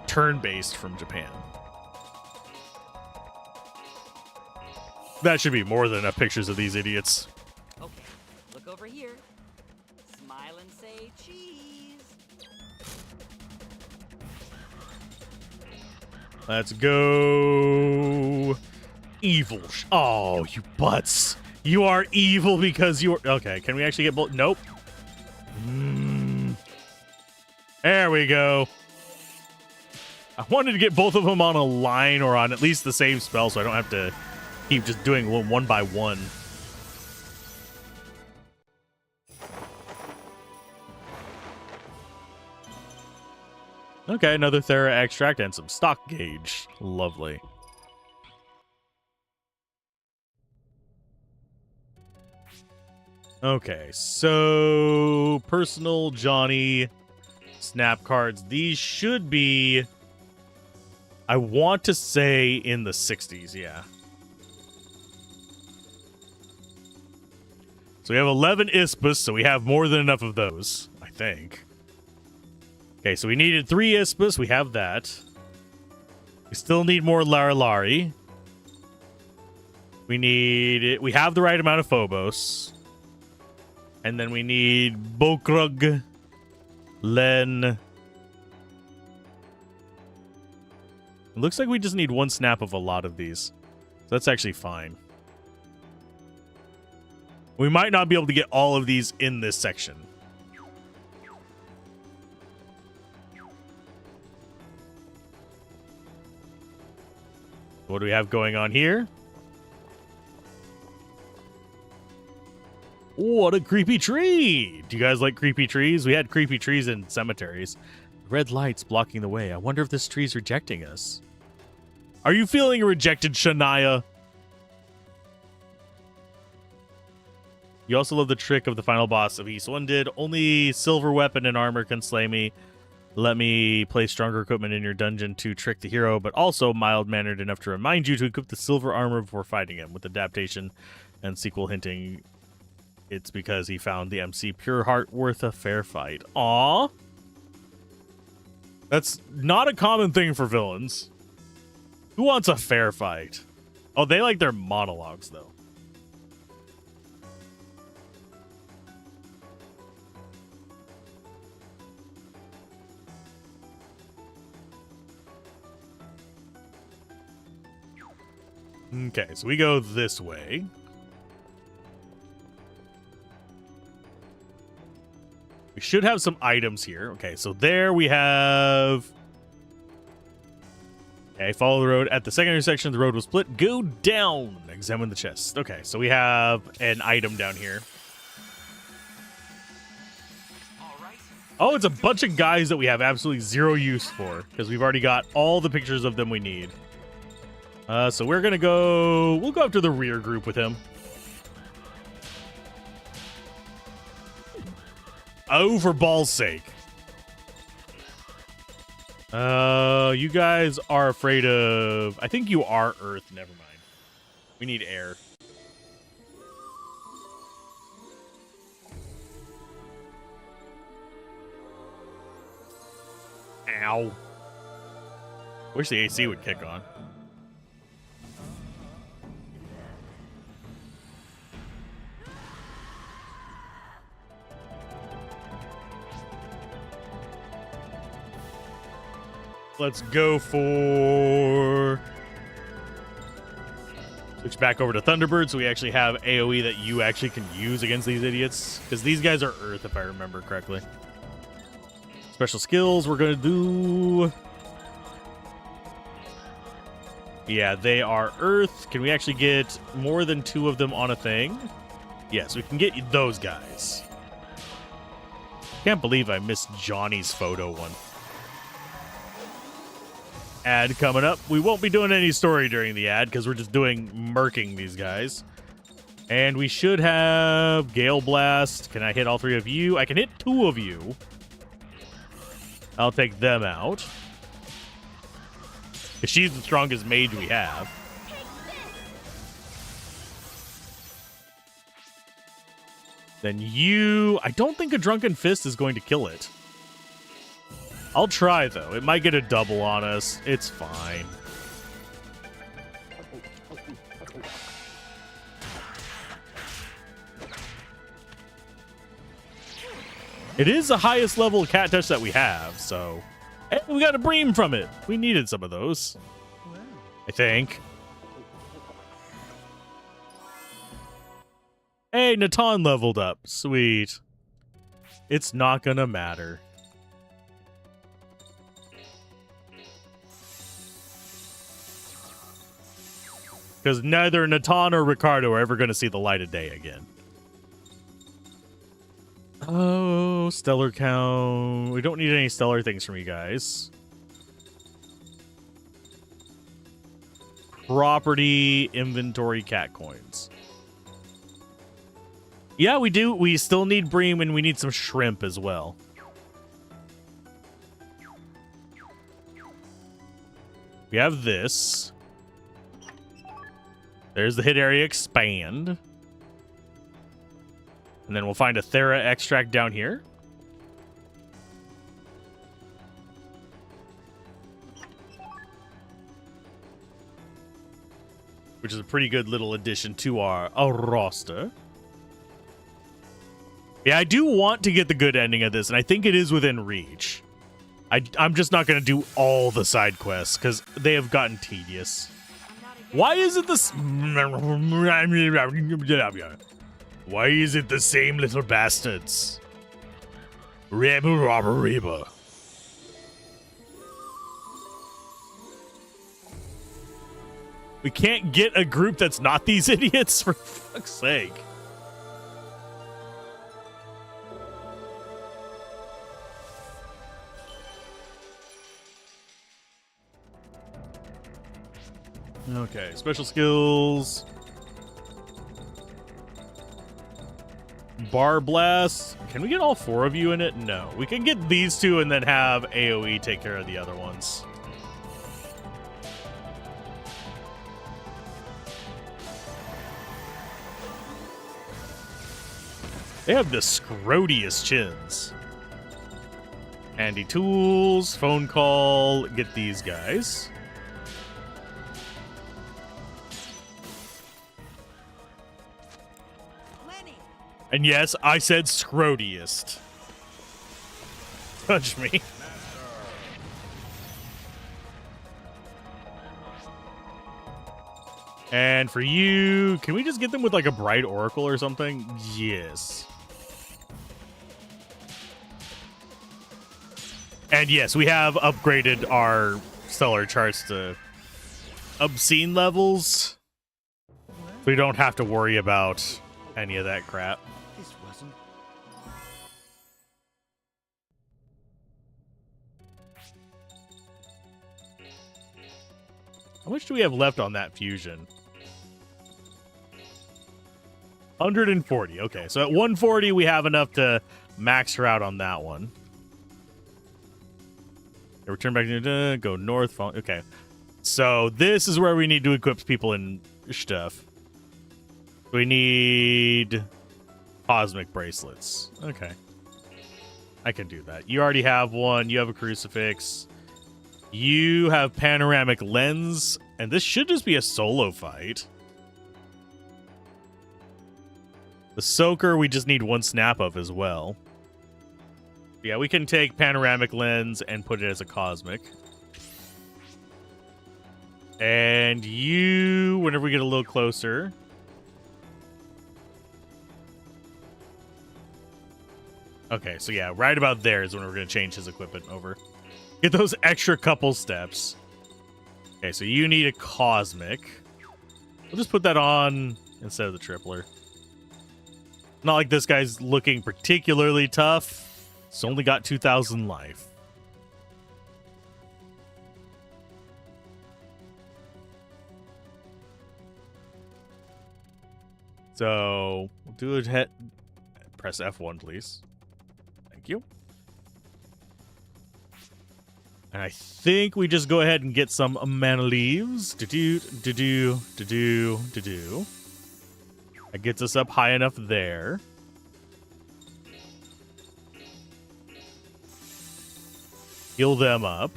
turn-based from Japan. That should be more than enough pictures of these idiots. Okay, look over here. Smile and say cheese. Let's go. Evil. Oh, you butts. You are evil because you are... Okay, can we actually get both? Nope. There we go. I wanted to get both of them on a line or on at least the same spell so I don't have to keep just doing one by one. Okay, another Thera extract and some stock gauge. Lovely. Okay, so personal Johnny snap cards. These should be, I want to say, in the 60s, yeah. So we have 11 Ispus, so we have more than enough of those, I think. Okay, so we needed 3 Ispus. We have that. We still need more Laralari. We have the right amount of Phobos. And then we need Bokrug, Len. It looks like we just need 1 snap of a lot of these. So that's actually fine. We might not be able to get all of these in this section. What do we have going on here? What a creepy tree! Do you guys like creepy trees? We had creepy trees in cemeteries. Red lights blocking the way. I wonder if this tree's rejecting us. Are you feeling rejected, Shania? You also love the trick of the final boss of East 1 did. Only silver weapon and armor can slay me. Let me place stronger equipment in your dungeon to trick the hero, but also mild-mannered enough to remind you to equip the silver armor before fighting him. With adaptation and sequel hinting, it's because he found the MC Pure Heart worth a fair fight. Aww. That's not a common thing for villains. Who wants a fair fight? Oh, they like their monologues, though. Okay, so we go this way. We should have some items here. Okay, so there we have... Okay, follow the road. At the second intersection, the road was split. Go down. Examine the chest. Okay, so we have an item down here. Oh, it's a bunch of guys that we have absolutely zero use for, because we've already got all the pictures of them we need. So we'll go up to the rear group with him. Oh, for ball's sake. You guys are afraid of... I think you are Earth. Never mind. We need air. Ow. Wish the AC would kick on. Let's go for... Switch back over to Thunderbird so we actually have AoE that you actually can use against these idiots. Because these guys are Earth, if I remember correctly. Special skills we're going to do... Yeah, they are Earth. Can we actually get more than 2 of them on a thing? Yes, we can get those guys. Can't believe I missed Johnny's photo one. Ad coming up. We won't be doing any story during the ad because we're just doing murking these guys. And we should have Gale Blast. Can I hit all 3 of you? I can hit 2 of you. I'll take them out. She's the strongest mage we have. Then you... I don't think a Drunken Fist is going to kill it. I'll try, though. It might get a double on us. It's fine. It is the highest level cat touch that we have, so... Hey, we got a bream from it. We needed some of those. I think. Hey, Natan leveled up. Sweet. It's not gonna matter. Because neither Natan or Ricardo are ever going to see the light of day again. Oh, stellar count. We don't need any stellar things from you guys. Property, inventory, cat coins. Yeah, we do. We still need bream and we need some shrimp as well. We have this. There's the hit area expand. And then we'll find a Thera extract down here. Which is a pretty good little addition to our roster. Yeah, I do want to get the good ending of this, and I think it is within reach. I'm just not going to do all the side quests, because they have gotten tedious. Why is it this? Why is it the same little bastards? Rebel, robber, reba. We can't get a group that's not these idiots, for fuck's sake. Okay, special skills. Bar Blast. Can we get all 4 of you in it? No. We can get these 2 and then have AoE take care of the other ones. They have the scrotiest chins. Handy tools, phone call, get these guys. And yes, I said scrotiest. Touch me. And for you, can we just get them with like a bright oracle or something? Yes. And yes, we have upgraded our stellar charts to obscene levels. We don't have to worry about any of that crap. How much do we have left on that fusion? 140. Okay, so at 140, we have enough to max her out on that one. Return back to go north. Okay, so this is where we need to equip people and stuff. We need cosmic bracelets. Okay, I can do that. You already have one. You have a crucifix. You have panoramic lens, and this should just be a solo fight. The soaker, we just need 1 snap of as well. Yeah, we can take panoramic lens and put it as a cosmic. And you, whenever we get a little closer. Okay, so yeah, right about there is when we're going to change his equipment over. Get those extra couple steps. Okay, so you need a cosmic. We'll just put that on instead of the tripler. Not like this guy's looking particularly tough. It's only got 2,000 life. So we'll do a hit. Press F1, please. Thank you. And I think we just go ahead and get some mana leaves. That gets us up high enough there. Heal them up.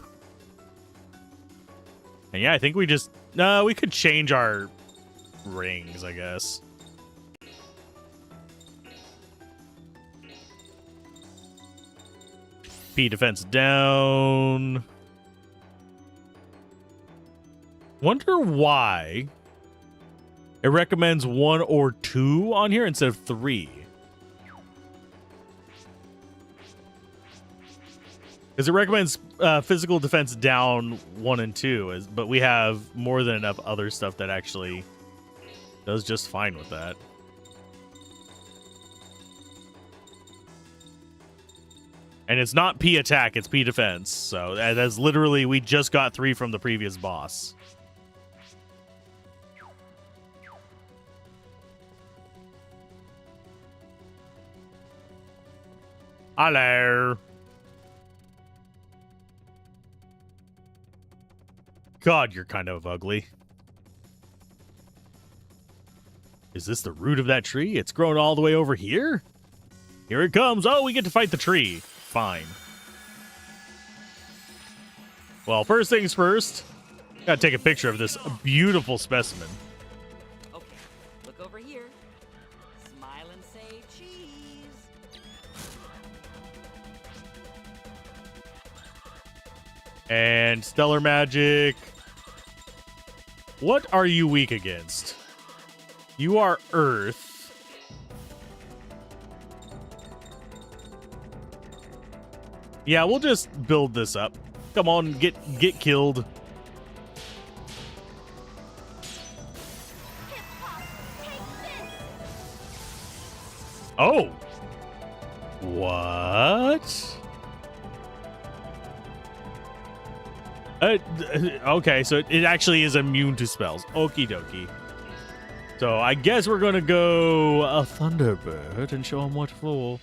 And yeah, I think we just... we could change our rings, I guess. P defense down. Wonder why it recommends 1 or 2 on here instead of 3. Because it recommends physical defense down 1 and 2, but we have more than enough other stuff that actually Does just fine with that. And it's not P attack, it's P defense. So that's literally, we just got 3 from the previous boss. Hello. God, you're kind of ugly. Is this the root of that tree? It's grown all the way over here? Here it comes. Oh, we get to fight the tree. Fine. Well, first things first. Gotta take a picture of this beautiful specimen. Okay, look over here. Smile and say cheese. And stellar magic. What are you weak against? You are earth. Yeah, we'll just build this up. Come on, get killed. Oh. What? Okay, so it actually is immune to spells. Okie dokie. So I guess we're gonna go a Thunderbird and show him what for.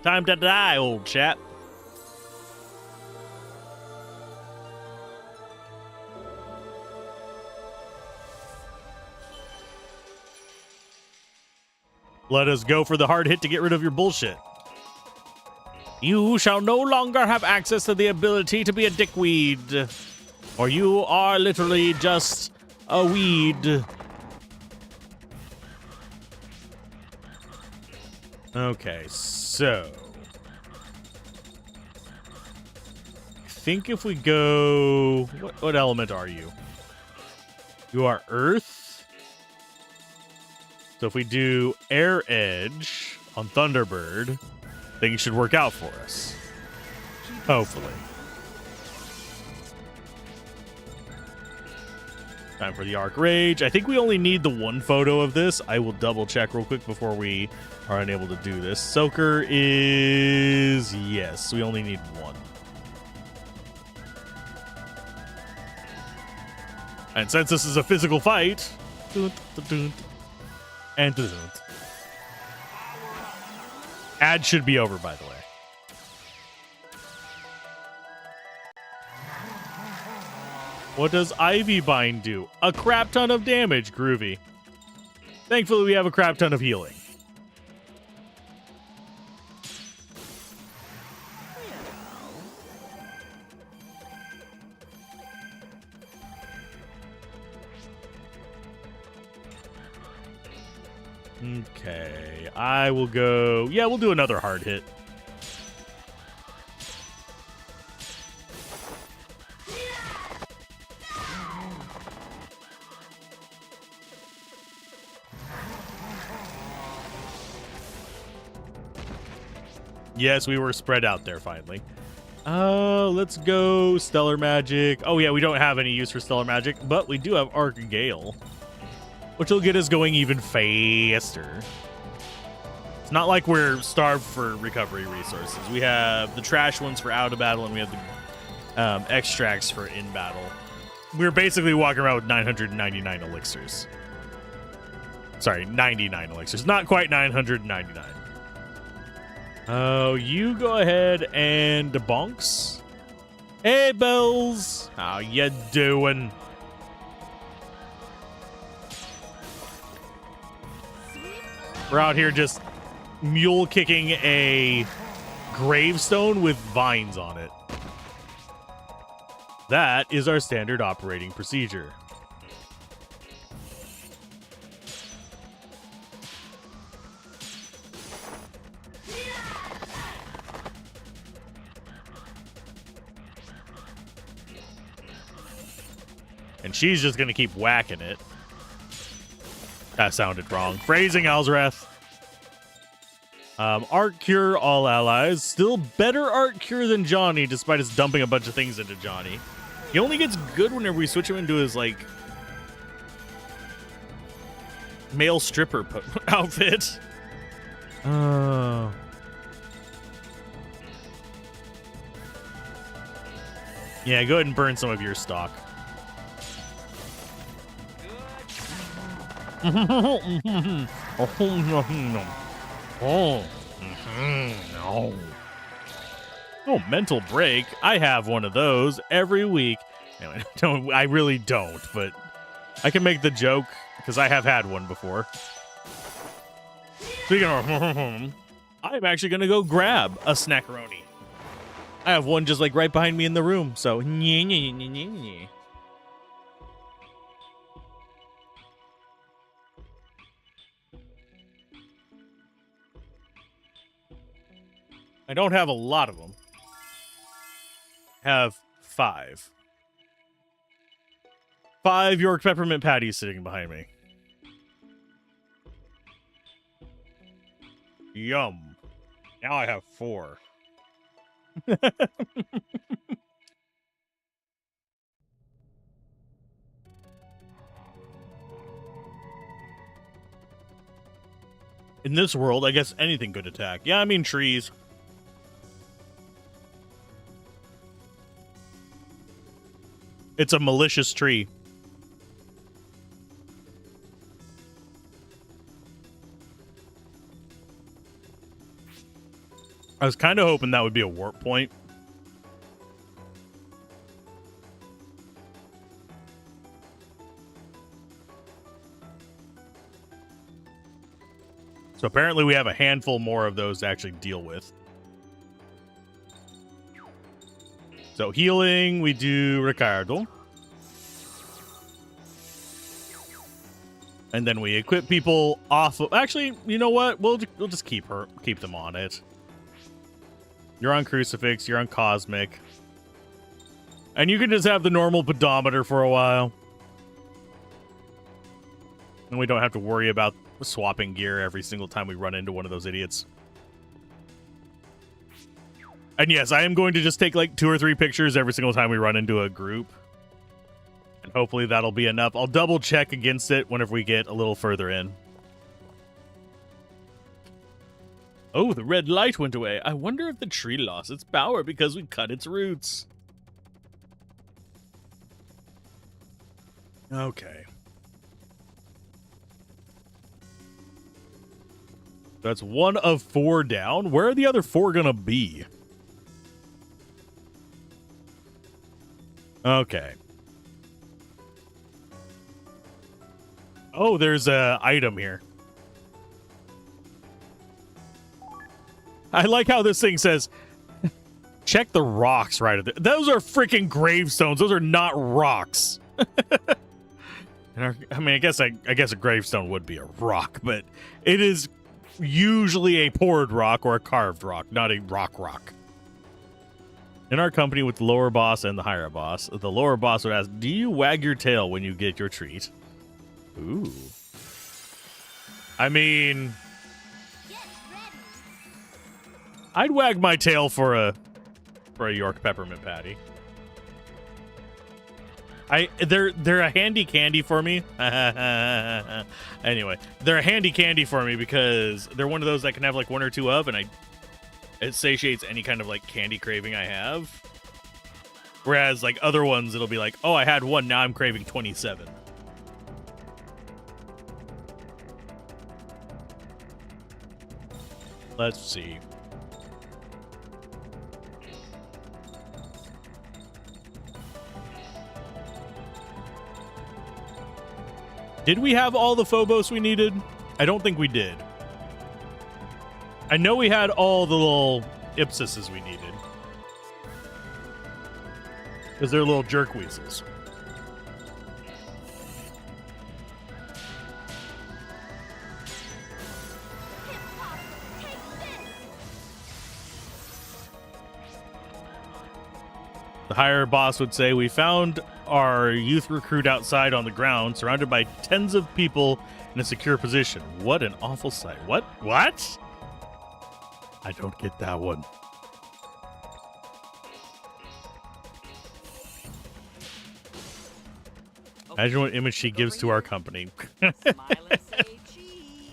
Time to die, old chap. Let us go for the hard hit to get rid of your bullshit. You shall no longer have access to the ability to be a dickweed. Or you are literally just a weed. Okay, so... I think if we go... What element are you? You are Earth? So if we do Air Edge on Thunderbird... things should work out for us. Hopefully. Time for the Arc Rage. I think we only need the 1 photo of this. I will double check real quick before we are unable to do this. Soaker is... yes, we only need 1. And since this is a physical fight... and... ad should be over, by the way. What does Ivy Bind do? A crap ton of damage. Groovy. Thankfully, we have a crap ton of healing. Okay, I will go... yeah, we'll do another hard hit. Yes, we were spread out there finally. Let's go Stellar Magic. Oh yeah, we don't have any use for Stellar Magic, but we do have Arc Gale, which will get us going even faster. It's not like we're starved for recovery resources. We have the trash ones for out of battle, and we have the extracts for in battle. We're basically walking around with 999 elixirs. Sorry, 99 elixirs. Not quite 999. Oh, you go ahead and bonks. Hey, Bells. How you doing? We're out here just mule kicking a gravestone with vines on it. That is our standard operating procedure. And she's just going to keep whacking it. That sounded wrong. Phrasing, Alzorath. Art cure all allies. Still better art cure than Johnny, despite us dumping a bunch of things into Johnny. He only gets good whenever we switch him into his, like, male stripper outfit. Yeah, go ahead and burn some of your stock. Oh, mental break. I have one of those every week. Anyway, no, I really don't, but I can make the joke because I have had one before. Speaking of, I'm actually going to go grab a snackaroni. I have one just like right behind me in the room, so I don't have a lot of them. I have 5. 5 York peppermint patties sitting behind me. Yum. Now I have 4. In this world, I guess anything could attack. Yeah, I mean trees. It's a malicious tree. I was kind of hoping that would be a warp point. So apparently we have a handful more of those to actually deal with. So healing, we do Ricardo. And then we equip people off of... Actually, you know what? We'll just keep them on it. You're on Crucifix, you're on Cosmic. And you can just have the normal pedometer for a while. And we don't have to worry about swapping gear every single time we run into one of those idiots. And yes, I am going to just take like 2 or 3 pictures every single time we run into a group. And hopefully that'll be enough. I'll double check against it whenever we get a little further in. Oh, the red light went away. I wonder if the tree lost its power because we cut its roots. Okay. That's 1 of 4 down. Where are the other 4 gonna be? Okay. Oh, there's a item here. I like how this thing says, check the rocks right at those are freaking gravestones. Those are not rocks. I mean, I guess a gravestone would be a rock, but it is usually a poured rock or a carved rock, not a rock. In our company with the lower boss and the higher boss, the lower boss would ask, do you wag your tail when you get your treat? Ooh. I mean, I'd wag my tail for a York peppermint patty. They're a handy candy for me. Anyway, they're a handy candy for me because they're one of those I can have like 1 or 2 of, and it satiates any kind of like candy craving I have. Whereas like other ones, it'll be like, oh, I had 1, now I'm craving 27. Let's see. Did we have all the Phobos we needed? I don't think we did. I know we had all the little Ipsises we needed. Because they're little jerk weasels. The higher boss would say, we found our youth recruit outside on the ground, surrounded by tens of people in a secure position. What an awful sight. What? I don't get that one. Imagine what image she gives to our company. Smile and say cheese.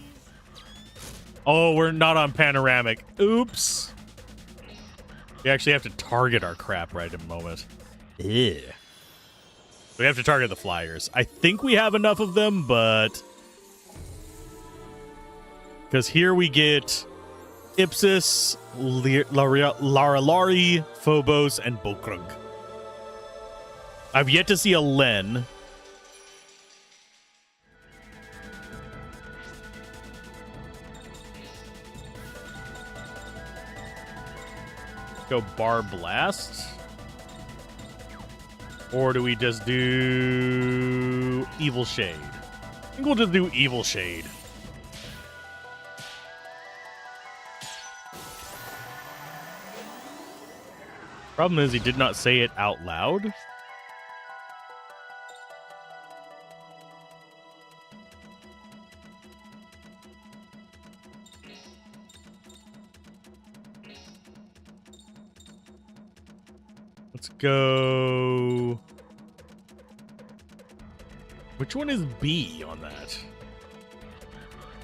Oh, we're not on panoramic. Oops. We actually have to target our crap right in a moment. Yeah. We have to target the flyers. I think we have enough of them, but... Because here we get Ipsis, Laralari, Phobos, and Bokrug. I've yet to see a Len. Go Bar Blast? Or do we just do Evil Shade? I think we'll just do Evil Shade. Problem is he did not say it out loud. Let's go. Which one is B on that?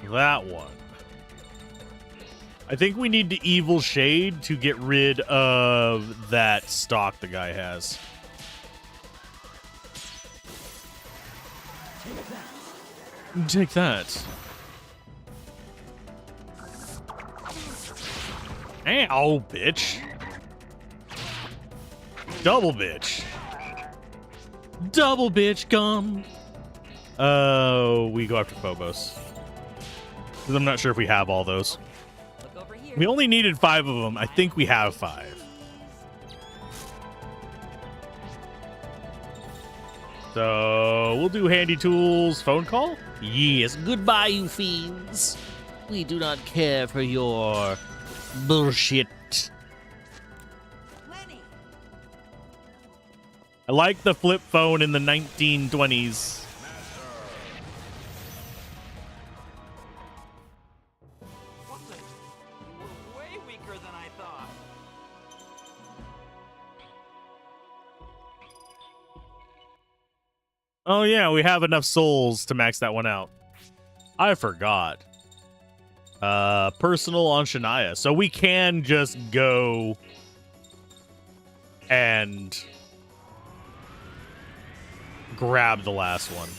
That one. I think we need to Evil Shade to get rid of that stock the guy has. Take that. Ow, bitch. Double bitch. Double bitch gum. Oh, we go after Phobos. Because I'm not sure if we have all those. Look over here. We only needed 5 of them. I think we have 5. So we'll do handy tools phone call. Yes, goodbye, you fiends. We do not care for your bullshit. Lenny. I like the flip phone in the 1920s. What the? You were way weaker than I thought. Oh yeah, we have enough souls to max that one out. I forgot. Personal on Shania. So we can just go and grab the last one.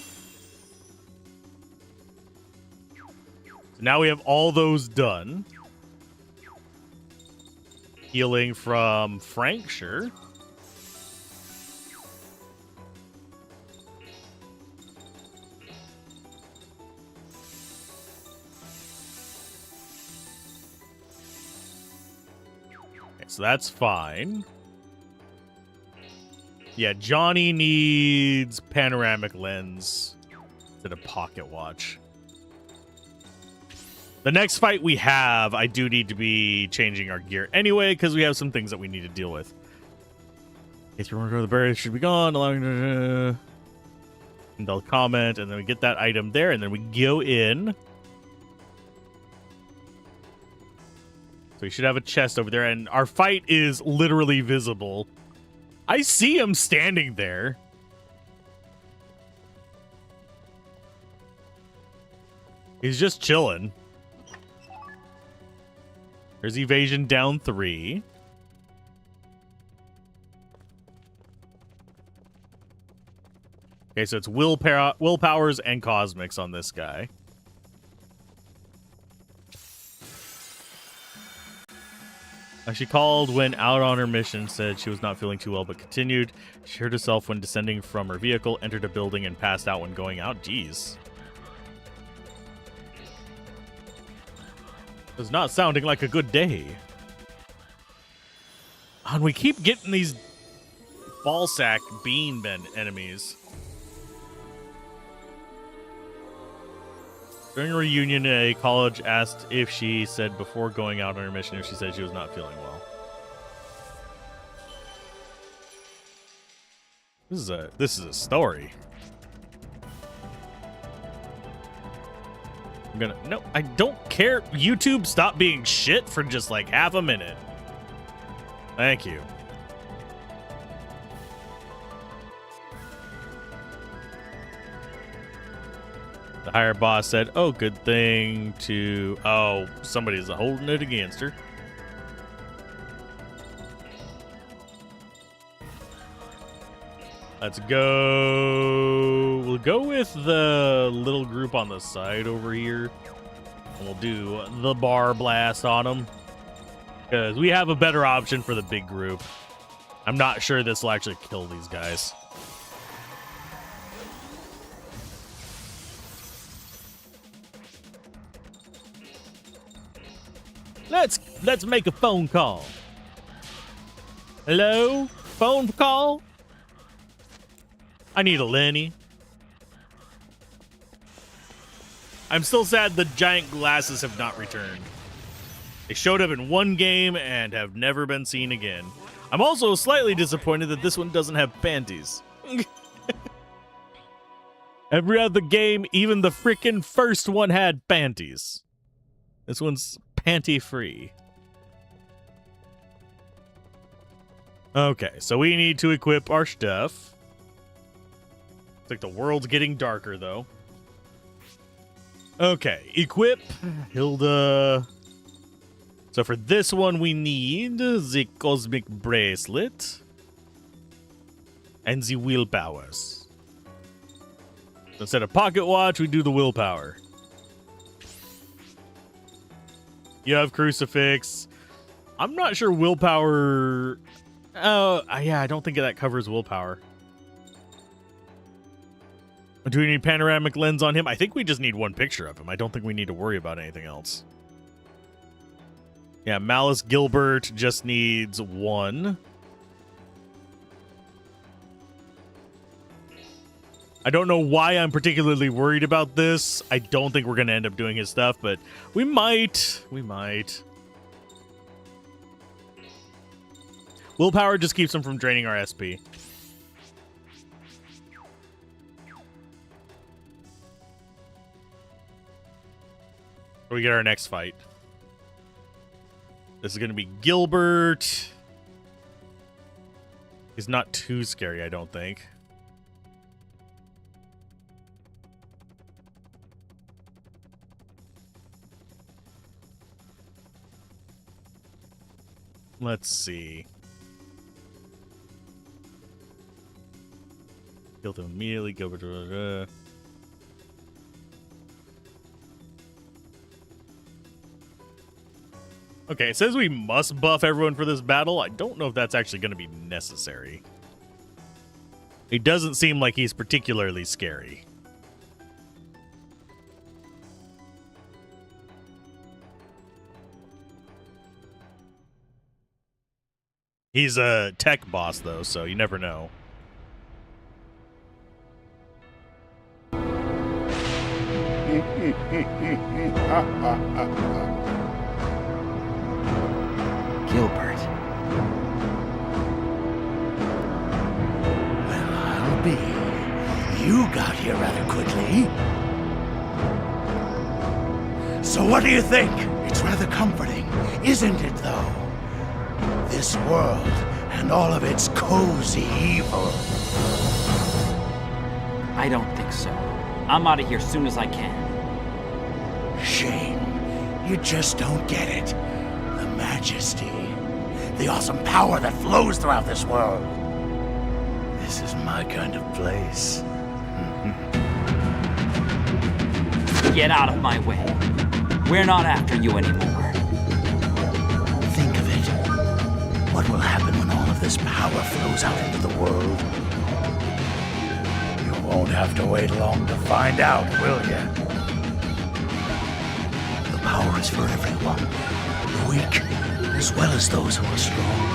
So now we have all those done. Healing from Frank, sure. So that's fine. Yeah, Johnny needs panoramic lens instead of pocket watch. The next fight we have, I do need to be changing our gear anyway, because we have some things that we need to deal with. In case we want to go, the barrier should be gone. Allowing and they'll comment, and then we get that item there, and then we go in. So we should have a chest over there, and our fight is literally visible. I see him standing there. He's just chilling. There's evasion down 3. Okay, so it's willpowers and cosmics on this guy. She called when out on her mission, said she was not feeling too well, but continued. She hurt herself when descending from her vehicle, entered a building, and passed out when going out. Jeez. It's not sounding like a good day. And we keep getting these ballsack bean men enemies. During a reunion, a college asked if she said before going out on her mission if she said she was not feeling well. This is a story. No, I don't care. YouTube, stop being shit for just like half a minute. Thank you. The higher boss said, oh, good thing to... Oh, somebody's holding it against her. Let's go. We'll go with the little group on the side over here. And we'll do the bar blast on them. Because we have a better option for the big group. I'm not sure this will actually kill these guys. Let's make a phone call. Hello? Phone call? I need a Lenny. I'm still sad the giant glasses have not returned. They showed up in one game and have never been seen again. I'm also slightly disappointed that this one doesn't have panties. Every other game, even the frickin' first one had panties. This one's panty-free. Okay, so we need to equip our stuff. Looks like the world's getting darker, though. Okay, equip Hilda. So for this one, we need the Cosmic Bracelet and the Willpowers. Instead of Pocket Watch, we do the Willpower. You have Crucifix. I'm not sure Willpower... Oh, yeah, I don't think that covers Willpower. Do we need panoramic lens on him? I think we just need one picture of him. I don't think we need to worry about anything else. Yeah, Malice Gilbert just needs one. I don't know why I'm particularly worried about this. I don't think we're going to end up doing his stuff, but we might. We might. Willpower just keeps him from draining our SP. We get our next fight. This is going to be Gilbert. He's not too scary, I don't think. Let's see. Killed him immediately. Gilbert. Okay, it says we must buff everyone for this battle. I don't know if that's actually going to be necessary. It doesn't seem like he's particularly scary. He's a tech boss, though, so you never know. Gilbert. Well, I'll be. You got here rather quickly. So what do you think? It's rather comforting, isn't it, though? This world and all of its cozy evil. I don't think so. I'm out of here soon as I can. Shame. You just don't get it. The majesty. The awesome power that flows throughout this world. This is my kind of place. Get out of my way. We're not after you anymore. Think of it. What will happen when all of this power flows out into the world? You won't have to wait long to find out, will you? The power is for everyone. The weak, as well as those who are strong.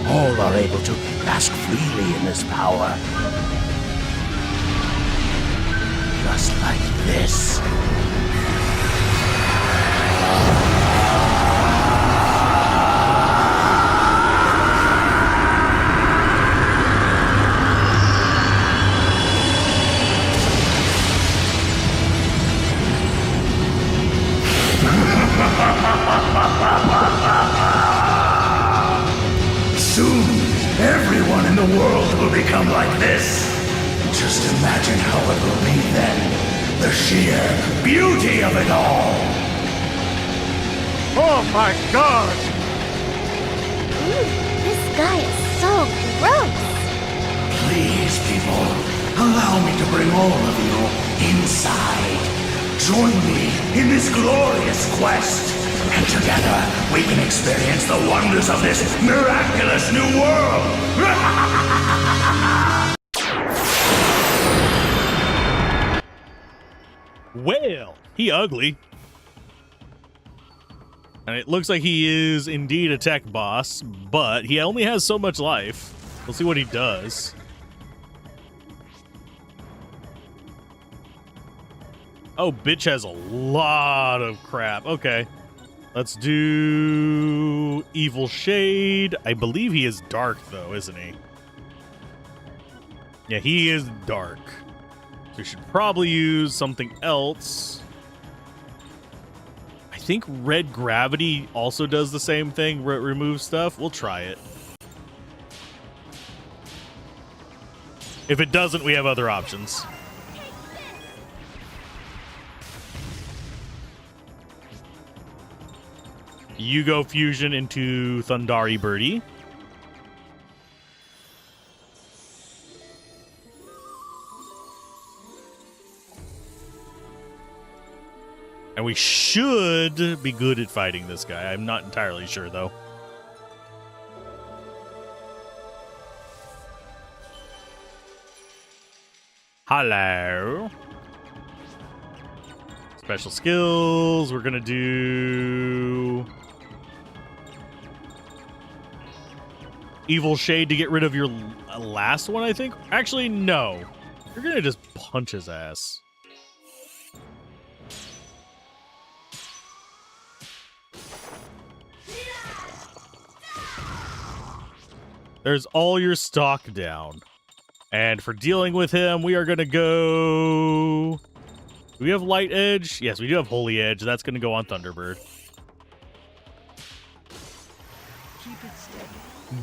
All are able to bask freely in this power. Just like this. Just imagine how it will be then. The sheer beauty of it all. Oh my god! This guy is so gross. Please, people, allow me to bring all of you inside. Join me in this glorious quest. And together, we can experience the wonders of this miraculous new world. Well, he ugly. And it looks like he is indeed a tech boss, but he only has so much life. We'll see what he does. Oh, bitch has a lot of crap. Okay. Let's do Evil Shade. I believe he is dark, though, isn't he? Yeah, he is dark. So we should probably use something else. I think Red Gravity also does the same thing, where it removes stuff. We'll try it. If it doesn't, we have other options. You go fusion into Thundari Birdie. And we should be good at fighting this guy. I'm not entirely sure, though. Hello. Special skills. We're going to do Evil Shade to get rid of your last one, I think. Actually, no. You're going to just punch his ass. There's all your stock down. And for dealing with him, we are going to go... Do we have Light Edge? Yes, we do have Holy Edge. That's going to go on Thunderbird.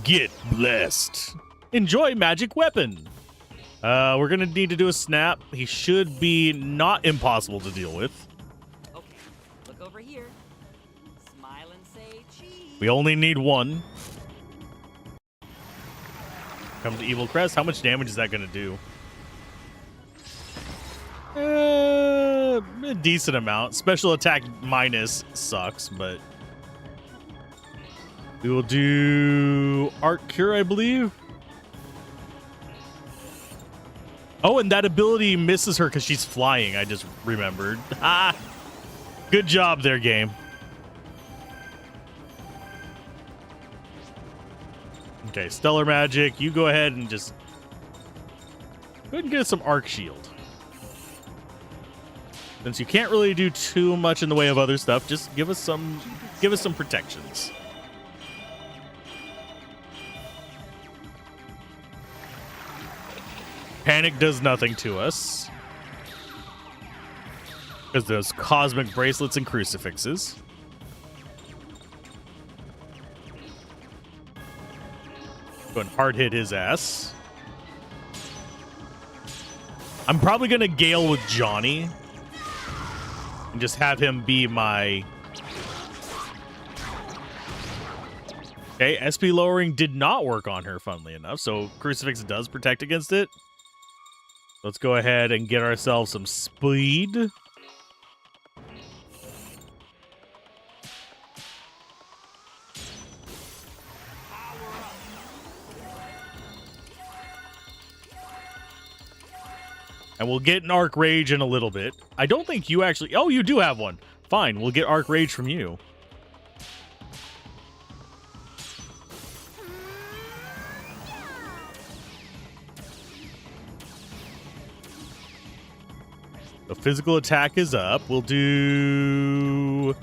Get blessed. Enjoy Magic Weapon. We're going to need to do a snap. He should be not impossible to deal with. Okay, look over here. Smile and say cheese. We only need one. Come to Evil Crest. How much damage is that going to do? A decent amount. Special attack minus sucks, but we will do Art Cure, I believe. Oh, and that ability misses her because she's flying. I just remembered. Ah, good job there, game. Okay, Stellar Magic. You go ahead and just go ahead and get us some Arc Shield. Since you can't really do too much in the way of other stuff, just give us some protections. Panic does nothing to us because those cosmic bracelets and crucifixes. Go and hard hit his ass. I'm probably gonna Gale with Johnny and just have him be my... Okay, SP lowering did not work on her, funnily enough, so Crucifix does protect against it. Let's go ahead and get ourselves some speed. And we'll get an Arc Rage in a little bit. I don't think you actually... Oh, you do have one. Fine, we'll get Arc Rage from you. The physical attack is up. We'll do...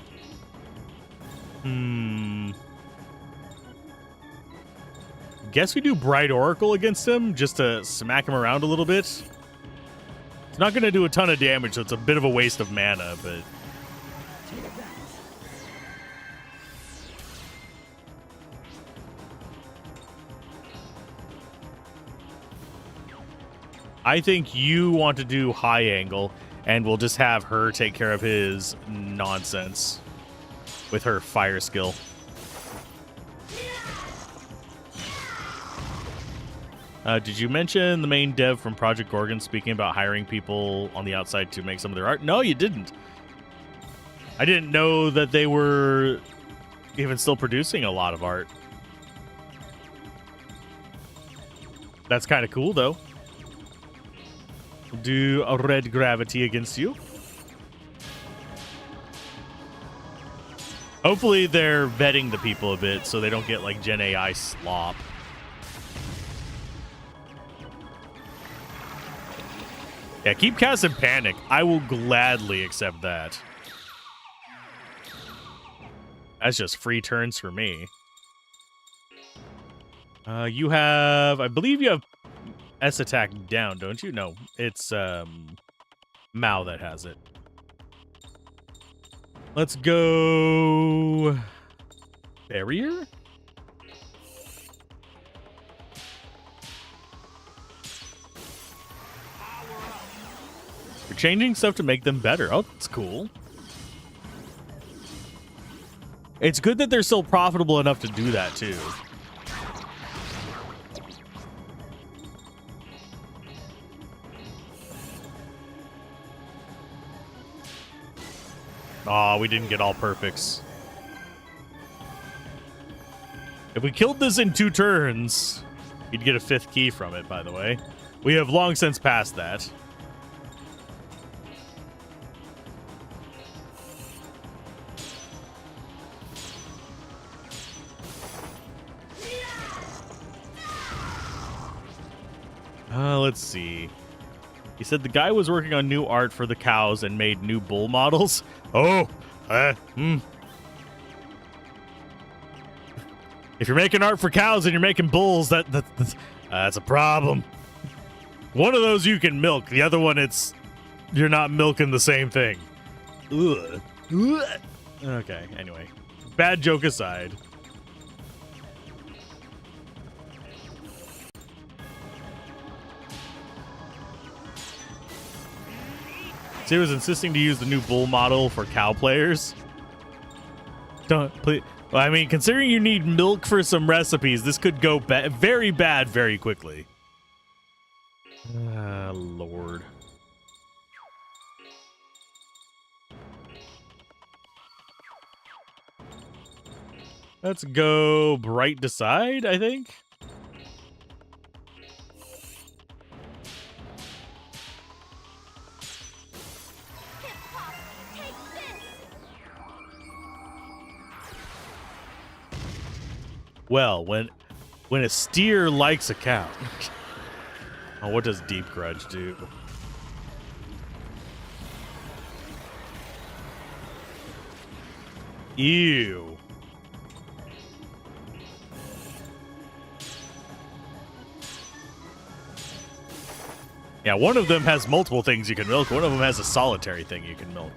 Guess we do Bright Oracle against him, just to smack him around a little bit. It's not going to do a ton of damage, so it's a bit of a waste of mana, but... I think you want to do high angle, and we'll just have her take care of his nonsense with her fire skill. Did you mention the main dev from Project Gorgon speaking about hiring people on the outside to make some of their art? No, you didn't. I didn't know that they were even still producing a lot of art. That's kind of cool, though. Do a red gravity against you. Hopefully they're vetting the people a bit so they don't get like Gen AI slop. Yeah, keep casting Panic. I will gladly accept that. That's just free turns for me. You have... I believe you have S attack down, don't you? No, it's Mao that has it. Let's go... Barrier? You're changing stuff to make them better. Oh, that's cool. It's good that they're still profitable enough to do that, too. Aw, we didn't get all perfects. If we killed this in 2 turns, you'd get a 5th key from it, by the way. We have long since passed that. Let's see. He said the guy was working on new art for the cows and made new bull models. Oh, If you're making art for cows and you're making bulls, that's a problem. One of those you can milk. The other one, you're not milking the same thing. Ugh. Okay, anyway. Bad joke aside. So he was insisting to use the new bull model for cow players. Don't please. Well, I mean, considering you need milk for some recipes, this could go very bad very quickly. Lord. Let's go Bright Decide, I think. Well, when a steer likes a cow. Oh, what does Deep Grudge do? Ew. Yeah, one of them has multiple things you can milk. One of them has a solitary thing you can milk.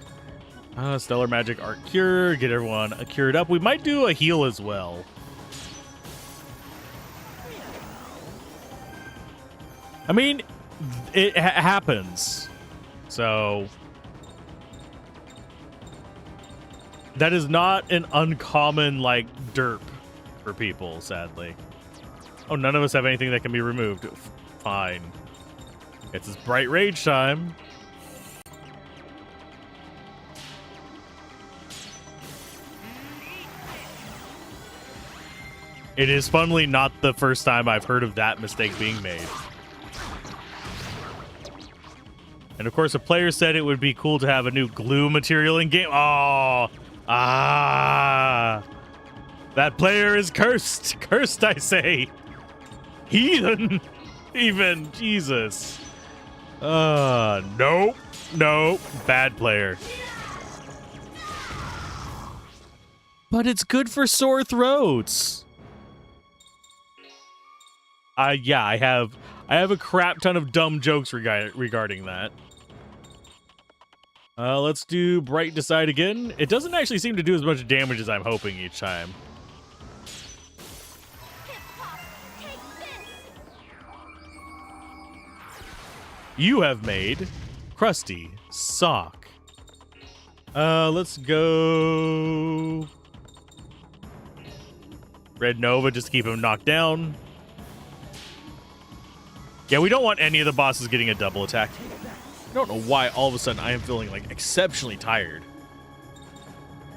Stellar Magic Art Cure. Get everyone cured up. We might do a heal as well. I mean, it happens. So that is not an uncommon, like, derp for people, sadly. Oh, none of us have anything that can be removed. Fine. It's this Bright Rage time. It is funnily not the first time I've heard of that mistake being made. And of course, a player said it would be cool to have a new glue material in game. Oh, that player is cursed. Cursed, I say. Heathen, even. Jesus. Nope. Bad player. But it's good for sore throats. Yeah, I have a crap ton of dumb jokes regarding that. Let's do Bright Decide again. It doesn't actually seem to do as much damage as I'm hoping each time. You have made Krusty Sock. Let's go Red Nova, just to keep him knocked down. Yeah, we don't want any of the bosses getting a double attack. I don't know why all of a sudden I am feeling like exceptionally tired.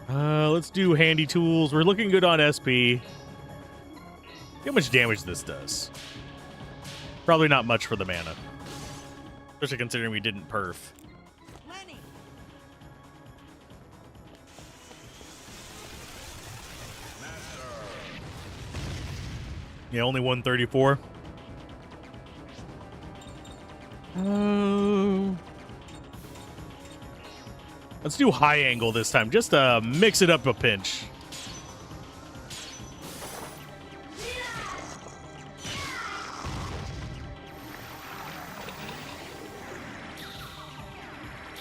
Let's do handy tools. We're looking good on SP. See how much damage this does. Probably not much for the mana. Especially considering we didn't perf. Lenny. Yeah, only 134. Let's do high angle this time, just to mix it up a pinch.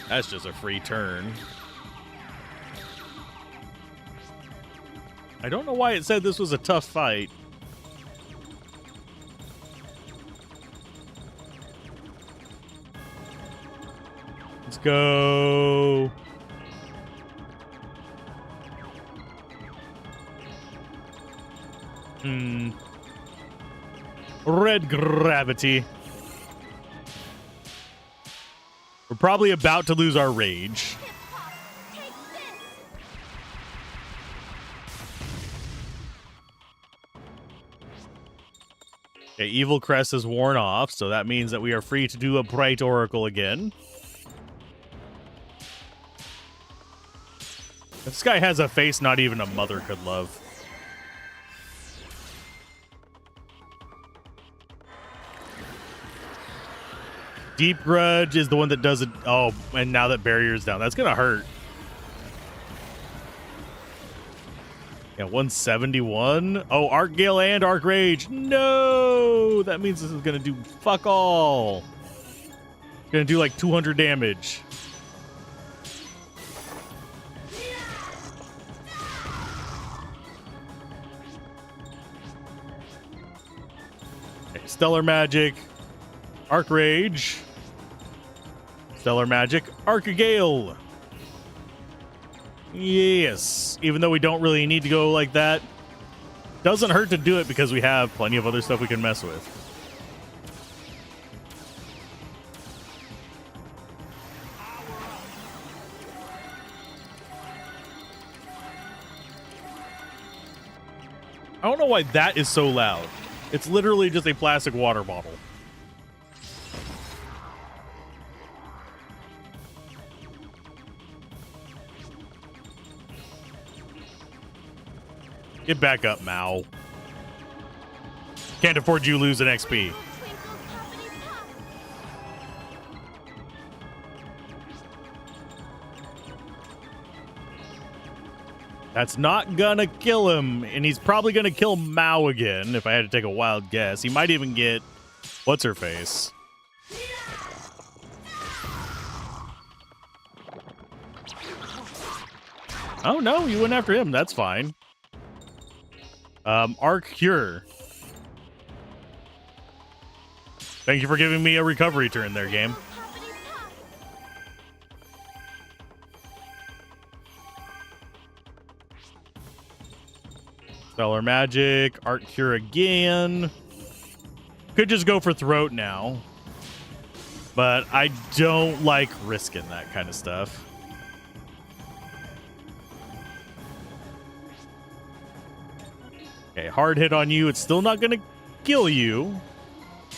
That's just a free turn. I don't know why it said this was a tough fight. Let's go. Red gravity. We're probably about to lose our rage. Okay, Evil Crest is worn off, so that means that we are free to do a Bright Oracle again. This guy has a face not even a mother could love. Deep Grudge is the one that does it. Oh, and now that barrier's down, that's gonna hurt. Yeah, 171. Oh, Arc Gale and Arc Rage. No, that means this is gonna do fuck all. It's gonna do like 200 damage. Okay, Stellar Magic, Arc Rage. Stellar Magic, Arc Gale. Yes. Even though we don't really need to go like that. Doesn't hurt to do it because we have plenty of other stuff we can mess with. I don't know why that is so loud. It's literally just a plastic water bottle. Get back up, Mao. Can't afford you losing XP. That's not gonna kill him, and he's probably gonna kill Mao again, if I had to take a wild guess. He might even get... What's-her-face? Oh, no, you went after him. That's fine. Arc Cure. Thank you for giving me a recovery turn there, game. Stellar Magic, Arc Cure again. Could just go for Throat now. But I don't like risking that kind of stuff. Okay, hard hit on you. It's still not going to kill you.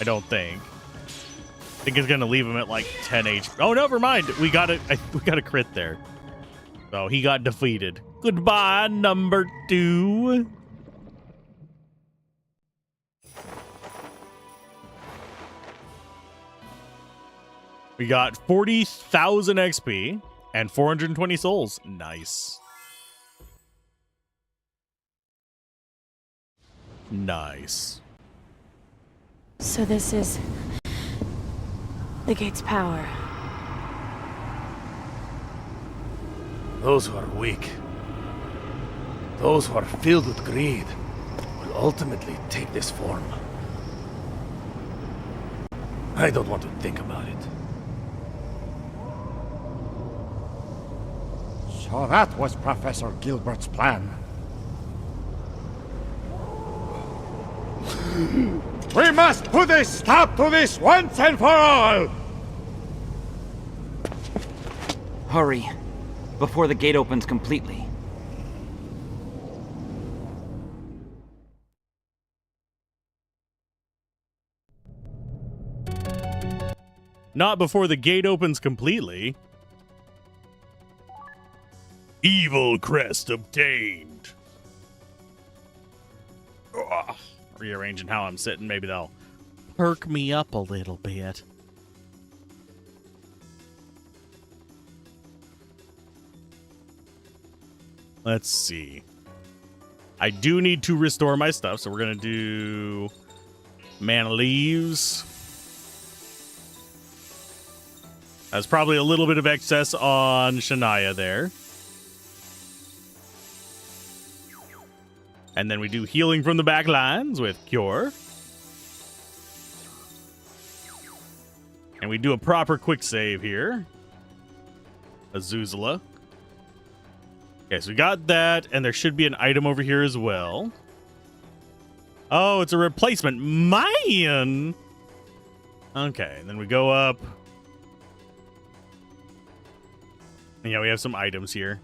I don't think. I think it's going to leave him at like 10 HP. Oh, never mind. We got a crit there. So he got defeated. Goodbye, number 2. We got 40,000 XP and 420 souls. Nice. Nice. So this is the gate's power. Those who are weak, those who are filled with greed, will ultimately take this form. I don't want to think about it. So that was Professor Gilbert's plan. We must put a stop to this once and for all! Hurry, before the gate opens completely. Not before the gate opens completely. Evil crest obtained. Ugh. Rearranging how I'm sitting, maybe that'll perk me up a little bit. Let's see. I do need to restore my stuff, so we're gonna do Mana Leaves. That's probably a little bit of excess on Shania there. And then we do Healing from the back lines with Cure. And we do a proper quick save here. Azuzula. Okay, so we got that, and there should be an item over here as well. Oh, it's a replacement. Man! Okay, and then we go up. And yeah, we have some items here.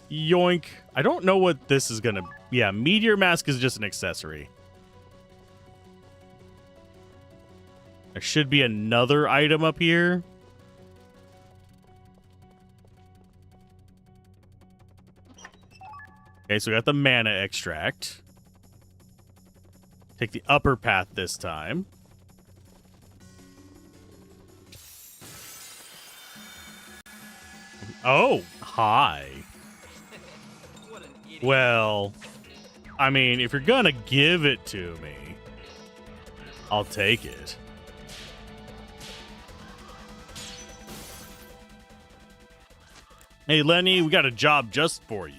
Yoink. I don't know what this is gonna... Yeah, Meteor Mask is just an accessory. There should be another item up here. Okay, so we got the Mana Extract. Take the upper path this time. Oh, hi. Well, I mean, if you're gonna give it to me, I'll take it. Hey, Lenny, we got a job just for you.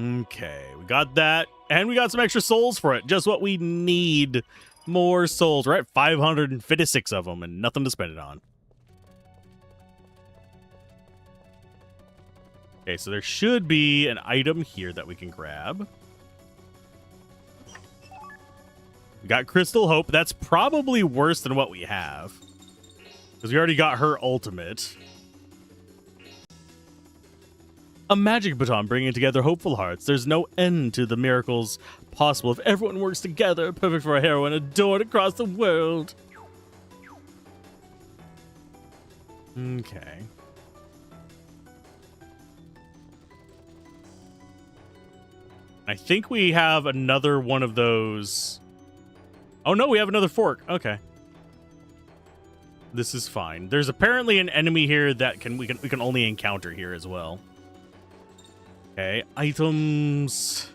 Okay, we got that, and we got some extra souls for it. Just what we need. More souls. We're at 556 of them, and nothing to spend it on. Okay, so there should be an item here that we can grab. We got Crystal Hope. That's probably worse than what we have, because we already got her ultimate. A magic baton bringing together hopeful hearts. There's no end to the miracles possible if everyone works together. Perfect for a heroine adored across the world. Okay. I think we have another one of those. Oh no, we have another fork. Okay. This is fine. There's apparently an enemy here that we can only encounter here as well. Okay, items.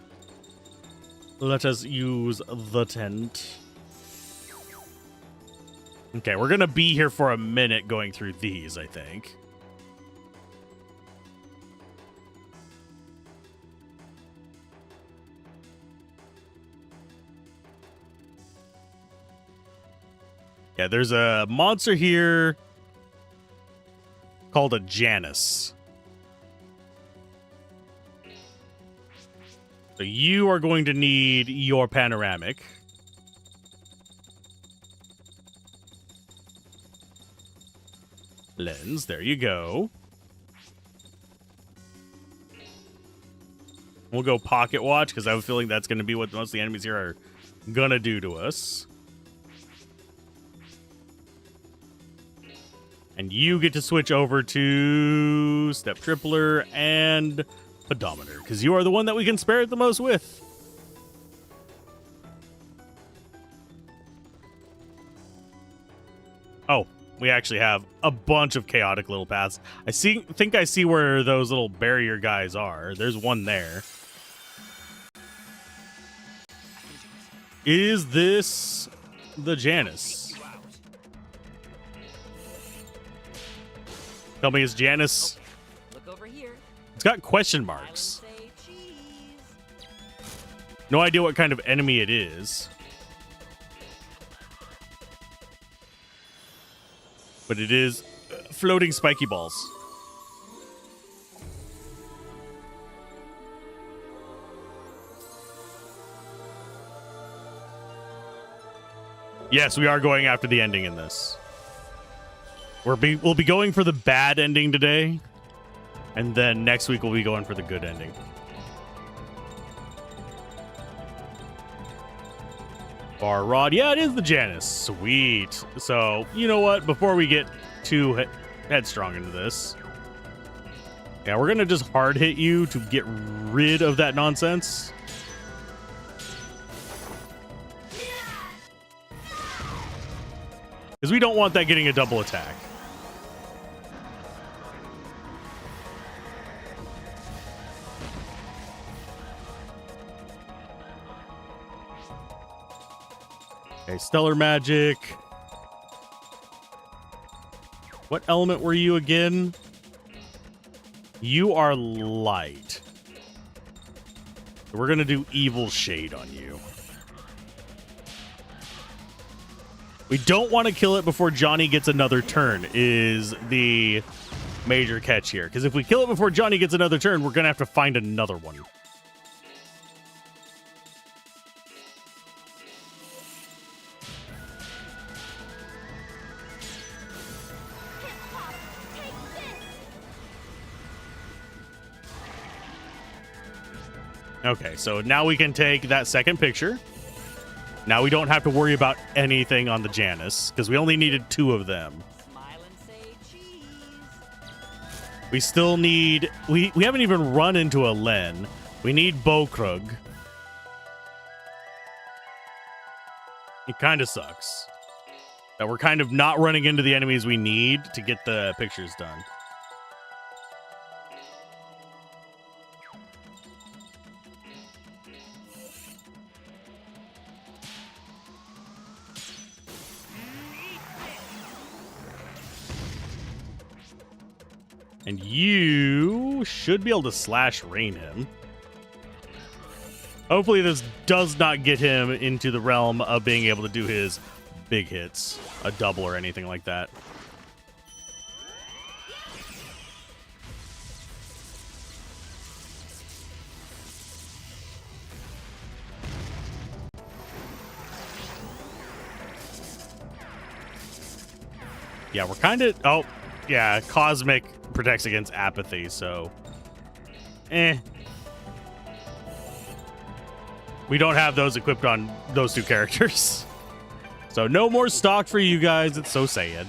Let us use the tent. Okay, we're gonna be here for a minute going through these, I think. Yeah, there's a monster here called a Janus. So you are going to need your panoramic. Lens, there you go. We'll go pocket watch, because I have a feeling that's going to be what most of the enemies here are going to do to us. And you get to switch over to Step Tripler and Pedometer, because you are the one that we can spare it the most with. Oh, we actually have a bunch of chaotic little paths. I think I see where those little barrier guys are. There's one there. Is this the Janus. Tell me, is Janus... Look over here. It's got question marks. No idea what kind of enemy it is. But it is floating spiky balls. Yes, we are going after the ending in this. We'll be going for the bad ending today. And then next week we'll be going for the good ending. Bar Rod. Yeah, it is the Janus. Sweet. So, you know what? Before we get too headstrong into this. Yeah, we're going to just hard hit you to get rid of that nonsense. Because we don't want that getting a double attack. Okay, Stellar Magic. What element were you again? You are light. We're going to do Evil Shade on you. We don't want to kill it before Johnny gets another turn, is the major catch here. Because if we kill it before Johnny gets another turn, we're going to have to find another one. Okay, so now we can take that second picture. Now we don't have to worry about anything on the Janus, because we only needed 2 of them. We still need... We haven't even run into a Len. We need Bokrug. It kind of sucks that we're kind of not running into the enemies we need to get the pictures done. And you should be able to slash rain him. Hopefully this does not get him into the realm of being able to do his big hits, a double or anything like that. Yeah, we're kind of... Oh, yeah, Cosmic protects against apathy, so... We don't have those equipped on those 2 characters. So no more stock for you guys. It's so sad.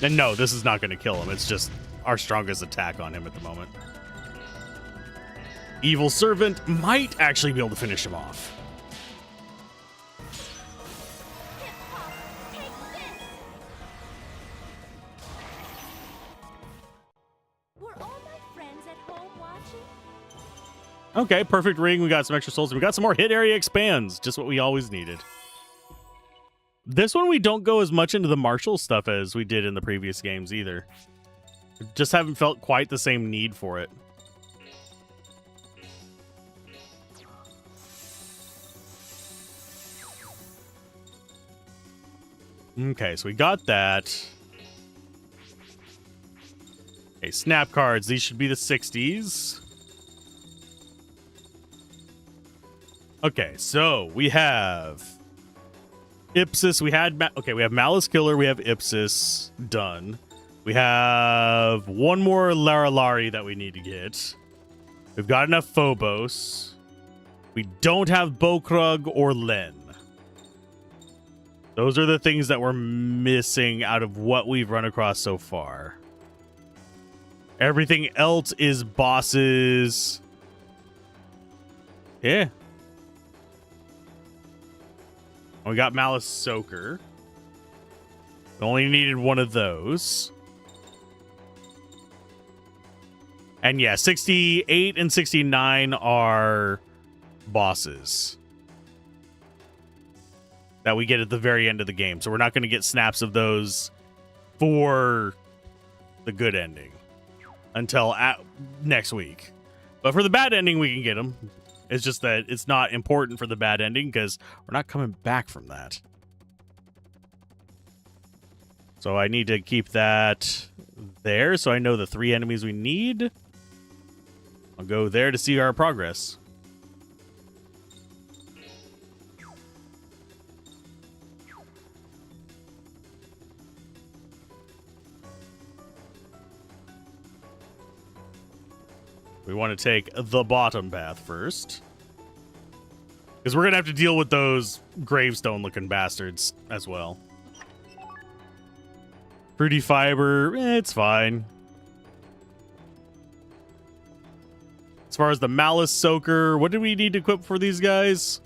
And no, this is not going to kill him. It's just our strongest attack on him at the moment. Evil Servant might actually be able to finish him off. Okay, perfect ring. We got some extra souls. We got some more hit area expands. Just what we always needed. This one, we don't go as much into the martial stuff as we did in the previous games either. Just haven't felt quite the same need for it. Okay, so we got that. Okay, snap cards. These should be the 60s. Okay, so we have Ipsis. We had we have Malice Killer. We have Ipsis done. We have one more Laralari that we need to get. We've got enough Phobos. We don't have Bokrug or Len. Those are the things that we're missing out of what we've run across so far. Everything else is bosses. Yeah. We got Malice Soaker. We only needed one of those. And yeah, 68 and 69 are bosses that we get at the very end of the game. So we're not going to get snaps of those for the good ending until next week. But for the bad ending, we can get them. It's just that it's not important for the bad ending because we're not coming back from that. So I need to keep that there so I know the 3 enemies we need. I'll go there to see our progress. We want to take the bottom path first. Because we're going to have to deal with those gravestone-looking bastards as well. Fruity fiber, it's fine. As far as the malice soaker, what do we need to equip for these guys?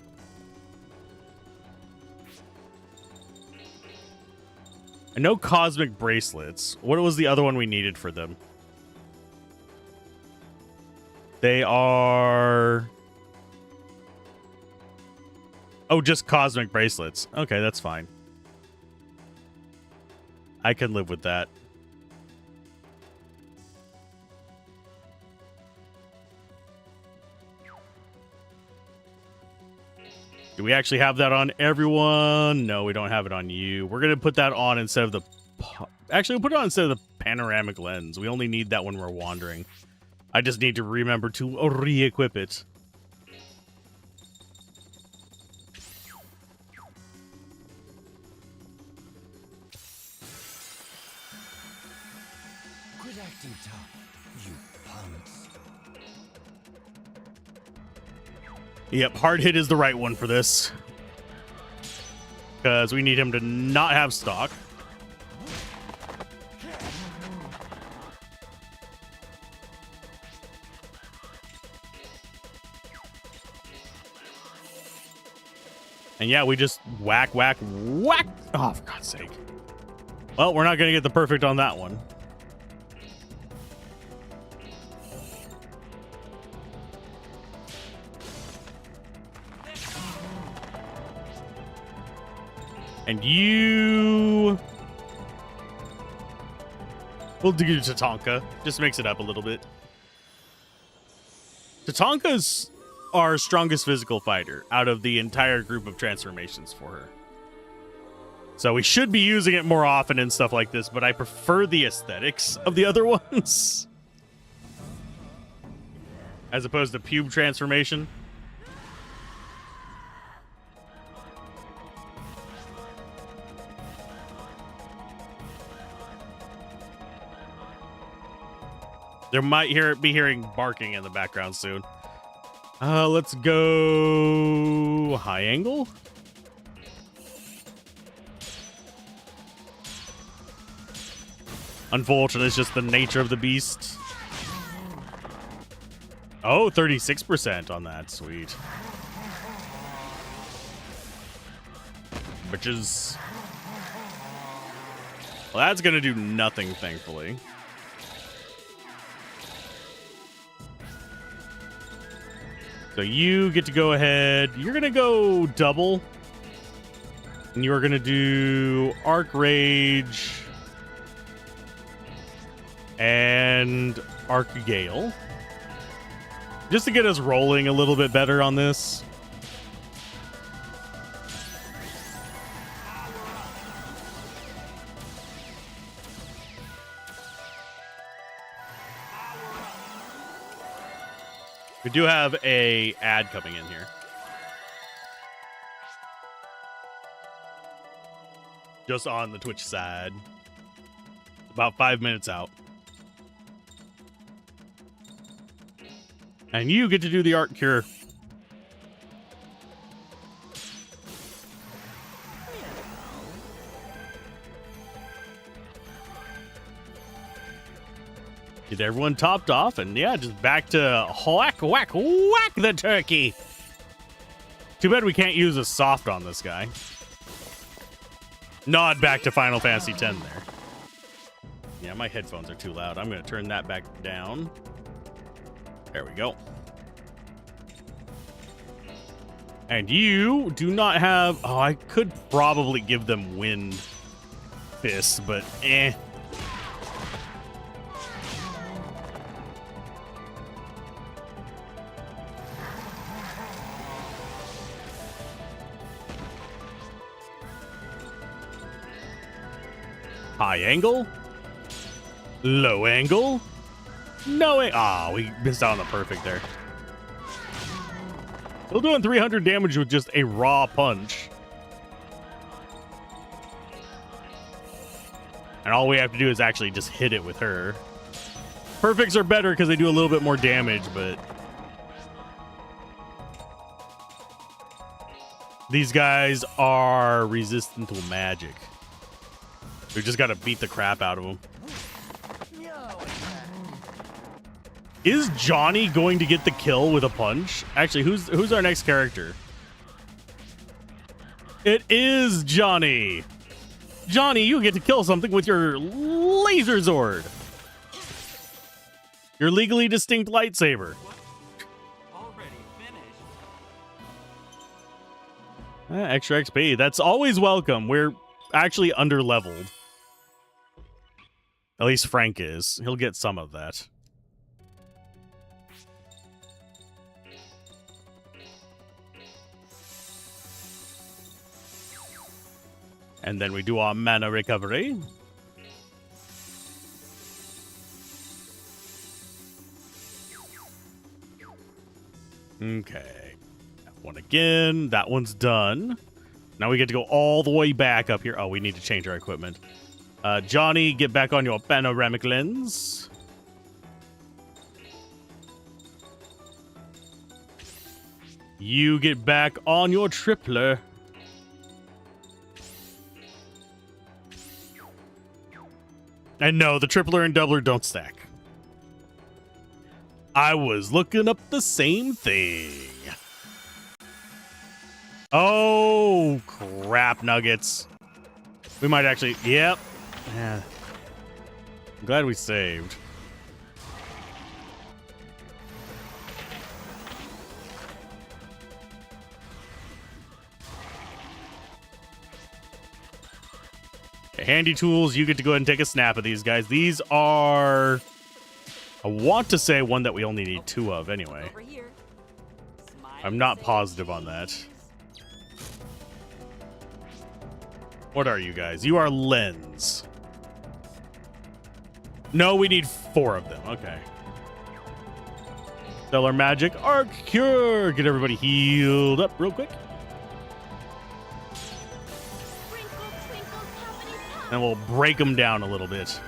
I know cosmic bracelets. What was the other one we needed for them? They are... Oh, just cosmic bracelets. Okay, that's fine. I can live with that. Do we actually have that on everyone? No, we don't have it on you. We're going to put that on instead of the... Actually, we'll put it on instead of the panoramic lens. We only need that when we're wandering. I just need to remember to re-equip it. Quit acting tough, you punks. Yep, hard hit is the right one for this. Because we need him to not have stock. And yeah, we just whack, whack, whack. Oh, for God's sake. Well, we're not going to get the perfect on that one. And you... We'll do Tatanka. Just mix it up a little bit. Tatanka's our strongest physical fighter out of the entire group of transformations for her. So we should be using it more often and stuff like this, but I prefer the aesthetics of the other ones. As opposed to pube transformation. There might be hearing barking in the background soon. Let's go high angle. Unfortunately, it's just the nature of the beast. Oh, 36% on that. Sweet. Which is... Well, that's going to do nothing, thankfully. So you get to go ahead. You're going to go double. And you're going to do Arc Rage and Arc Gale. Just to get us rolling a little bit better on this. We do have a ad coming in here. Just on the Twitch side. About 5 minutes out. And you get to do the Art Cure. Get everyone topped off, and yeah, just back to whack, whack, whack the turkey. Too bad we can't use a soft on this guy. Nod back to Final Fantasy X there. Yeah, my headphones are too loud. I'm going to turn that back down. There we go. And you do not have... Oh, I could probably give them wind fists, but eh. High angle? Low angle? No way. Ah, we missed out on the perfect there. Still doing 300 damage with just a raw punch. And all we have to do is actually just hit it with her. Perfects are better because they do a little bit more damage, but... these guys are resistant to magic. We just got to beat the crap out of them. Is Johnny going to get the kill with a punch? Actually, who's our next character? It is Johnny. Johnny, you get to kill something with your laser Zord. Your legally distinct lightsaber. Already finished. Extra XP. That's always welcome. We're actually under-leveled. At least Frank is. He'll get some of that. And then we do our mana recovery. Okay. That one again. That one's done. Now we get to go all the way back up here. Oh, we need to change our equipment. Johnny, get back on your panoramic lens. You get back on your tripler. And no, the tripler and doubler don't stack. I was looking up the same thing. Oh, crap nuggets. We might actually... Yep. Yeah. I'm glad we saved. Okay, handy tools, you get to go ahead and take a snap of these guys. These are... I want to say one that we only need 2 of anyway. I'm not positive on that. What are you guys? You are lens. No, we need 4 of them. Okay. Stellar Magic, Arc Cure. Get everybody healed up real quick. And we'll break them down a little bit.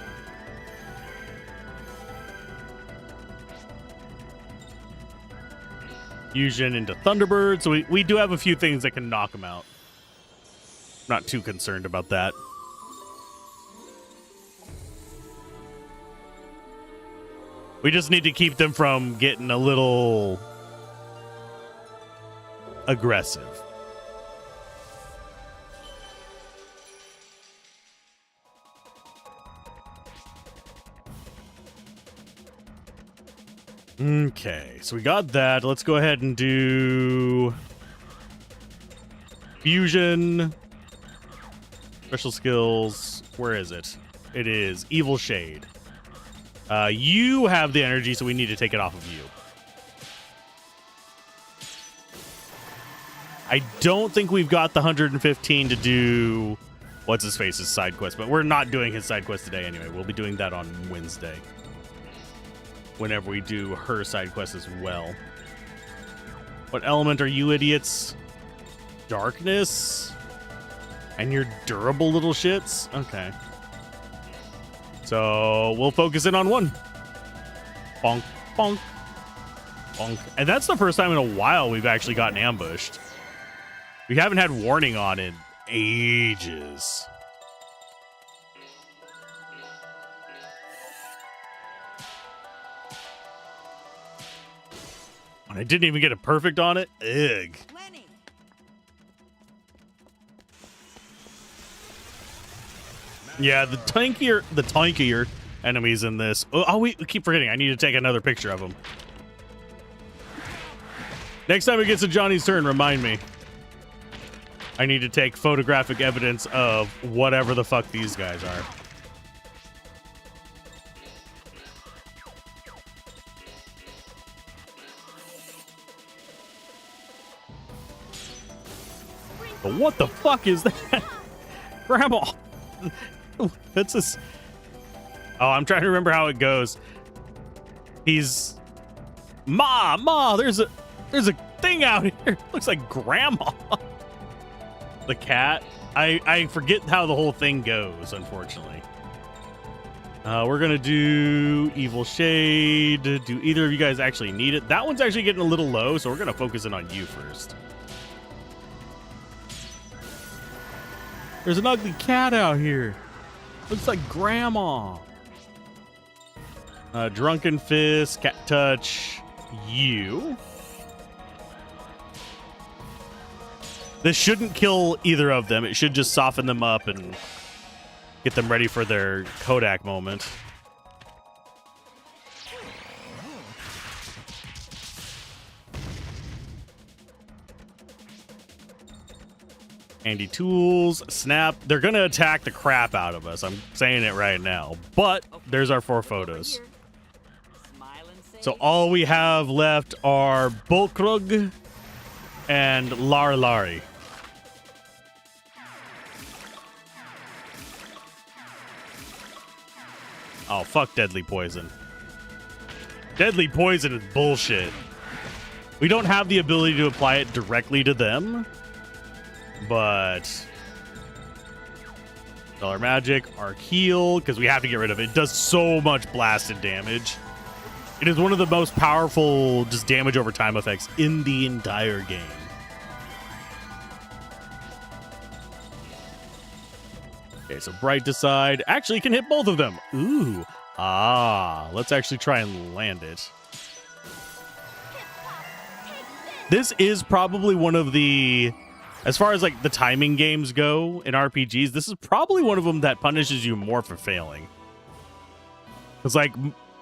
Fusion into Thunderbird. So we do have a few things that can knock them out. Not too concerned about that. We just need to keep them from getting a little aggressive. Okay, so we got that. Let's go ahead and do fusion. Special skills. Where is it? It is Evil Shade. You have the energy, so we need to take it off of you. I don't think we've got the 115 to do what's-his-face's side quest, but we're not doing his side quest today anyway. We'll be doing that on Wednesday. Whenever we do her side quest as well. What element are you idiots? Darkness? And you're durable little shits? Okay. So we'll focus in on one. Bonk, bonk, bonk. And that's the first time in a while we've actually gotten ambushed. We haven't had warning on in ages. And I didn't even get a perfect on it. Ugh. Yeah, the tankier enemies in this. Oh, we keep forgetting. I need to take another picture of them. Next time it gets to Johnny's turn, remind me. I need to take photographic evidence of whatever the fuck these guys are. But what the fuck is that? Grandma! That's this. Oh, I'm trying to remember how it goes. He's... Ma, there's a thing out here. Looks like Grandma. The cat. I forget how the whole thing goes, unfortunately. We're gonna do Evil Shade. Do either of you guys actually need it? That one's actually getting a little low, so we're gonna focus in on you first. There's an ugly cat out here. Looks like Grandma. Drunken Fist, Cat Touch, you. This shouldn't kill either of them. It should just soften them up and get them ready for their Kodak moment. Handy tools, snap. They're going to attack the crap out of us. I'm saying it right now. But there's our 4 photos. So all we have left are Bolkrug and Lari. Oh, fuck Deadly Poison. Deadly Poison is bullshit. We don't have the ability to apply it directly to them. But Dollar Magic, Arc Heal, because we have to get rid of it. It does so much blasted damage. It is one of the most powerful just damage over time effects in the entire game. Okay, so Bright Decide actually can hit both of them. Ooh. Let's actually try and land it. This is probably one of the... As far as like the timing games go in RPGs, this is probably one of them that punishes you more for failing. It's like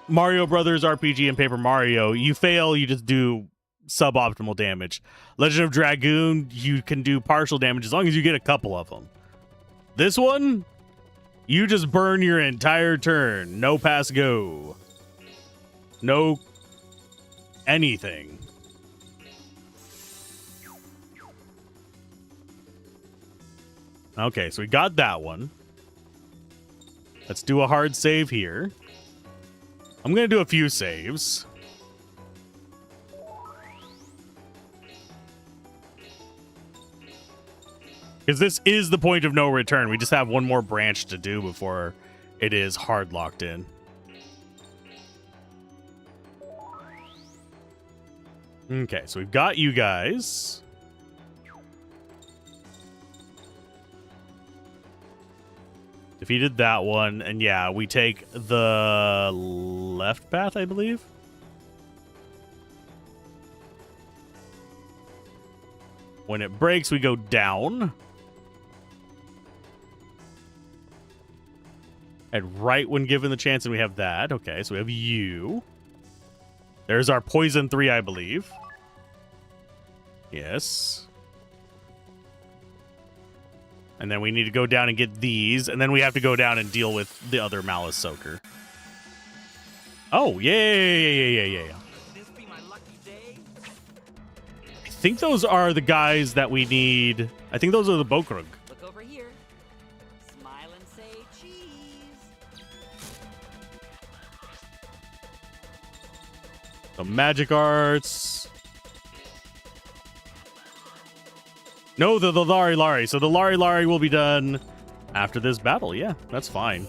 Mario Brothers RPG and Paper Mario, you fail, you just do suboptimal damage. Legend of Dragoon, you can do partial damage as long as you get a couple of them. This one, you just burn your entire turn. No pass go. No anything. Okay, so we got that one. Let's do a hard save here. I'm going to do a few saves. Because this is the point of no return. We just have one more branch to do before it is hard locked in. Okay, so we've got you guys. Defeated that one, and yeah, we take the left path, I believe. When it breaks, we go down. And right when given the chance, and we have that. Okay, so we have you. There's our poison 3, I believe. Yes. And then we need to go down and get these. And then we have to go down and deal with the other Malice Soaker. Oh, yeah. I think those are the guys that we need. I think those are the Bokrug. Look over here. Smile and say cheese. The magic arts. No, the Lari. So the Lari will be done after this battle. Yeah, that's fine.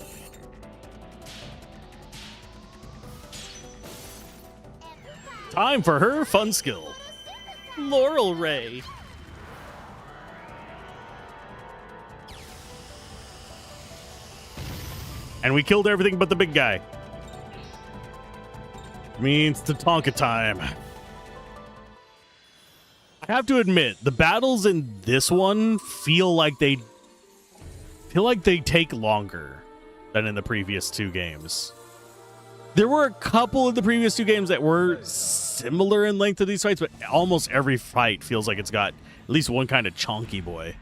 Time for her fun skill. Laurel Ray. And we killed everything but the big guy. Means Tatanka time. I have to admit, the battles in this one feel like they take longer than in the previous 2 games. There were a couple of the previous 2 games that were similar in length to these fights, but almost every fight feels like it's got at least one kind of chonky boy.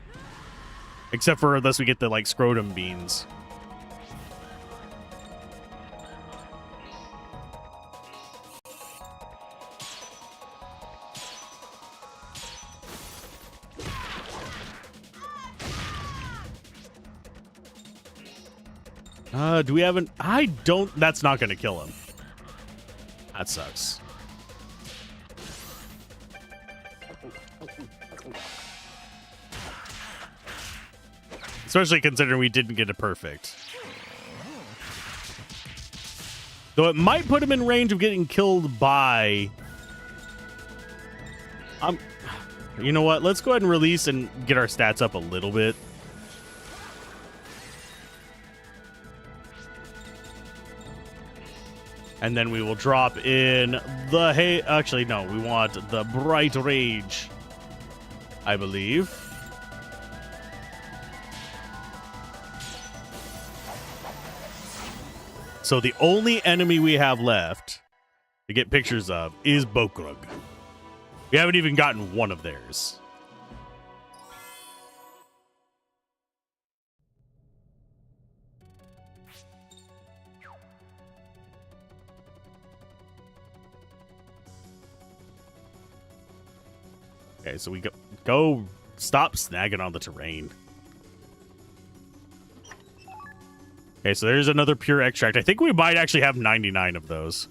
Except for unless we get the, like, scrotum beans. Do we have an... I don't... That's not going to kill him. That sucks. Especially considering we didn't get it perfect. Though it might put him in range of getting killed by... You know what? Let's go ahead and release and get our stats up a little bit. And then we will drop in the... Actually, no. We want the Bright Rage, I believe. So the only enemy we have left to get pictures of is Bokrug. We haven't even gotten one of theirs. Okay, so we go stop snagging on the terrain. Okay, so there's another pure extract. I think we might actually have 99 of those.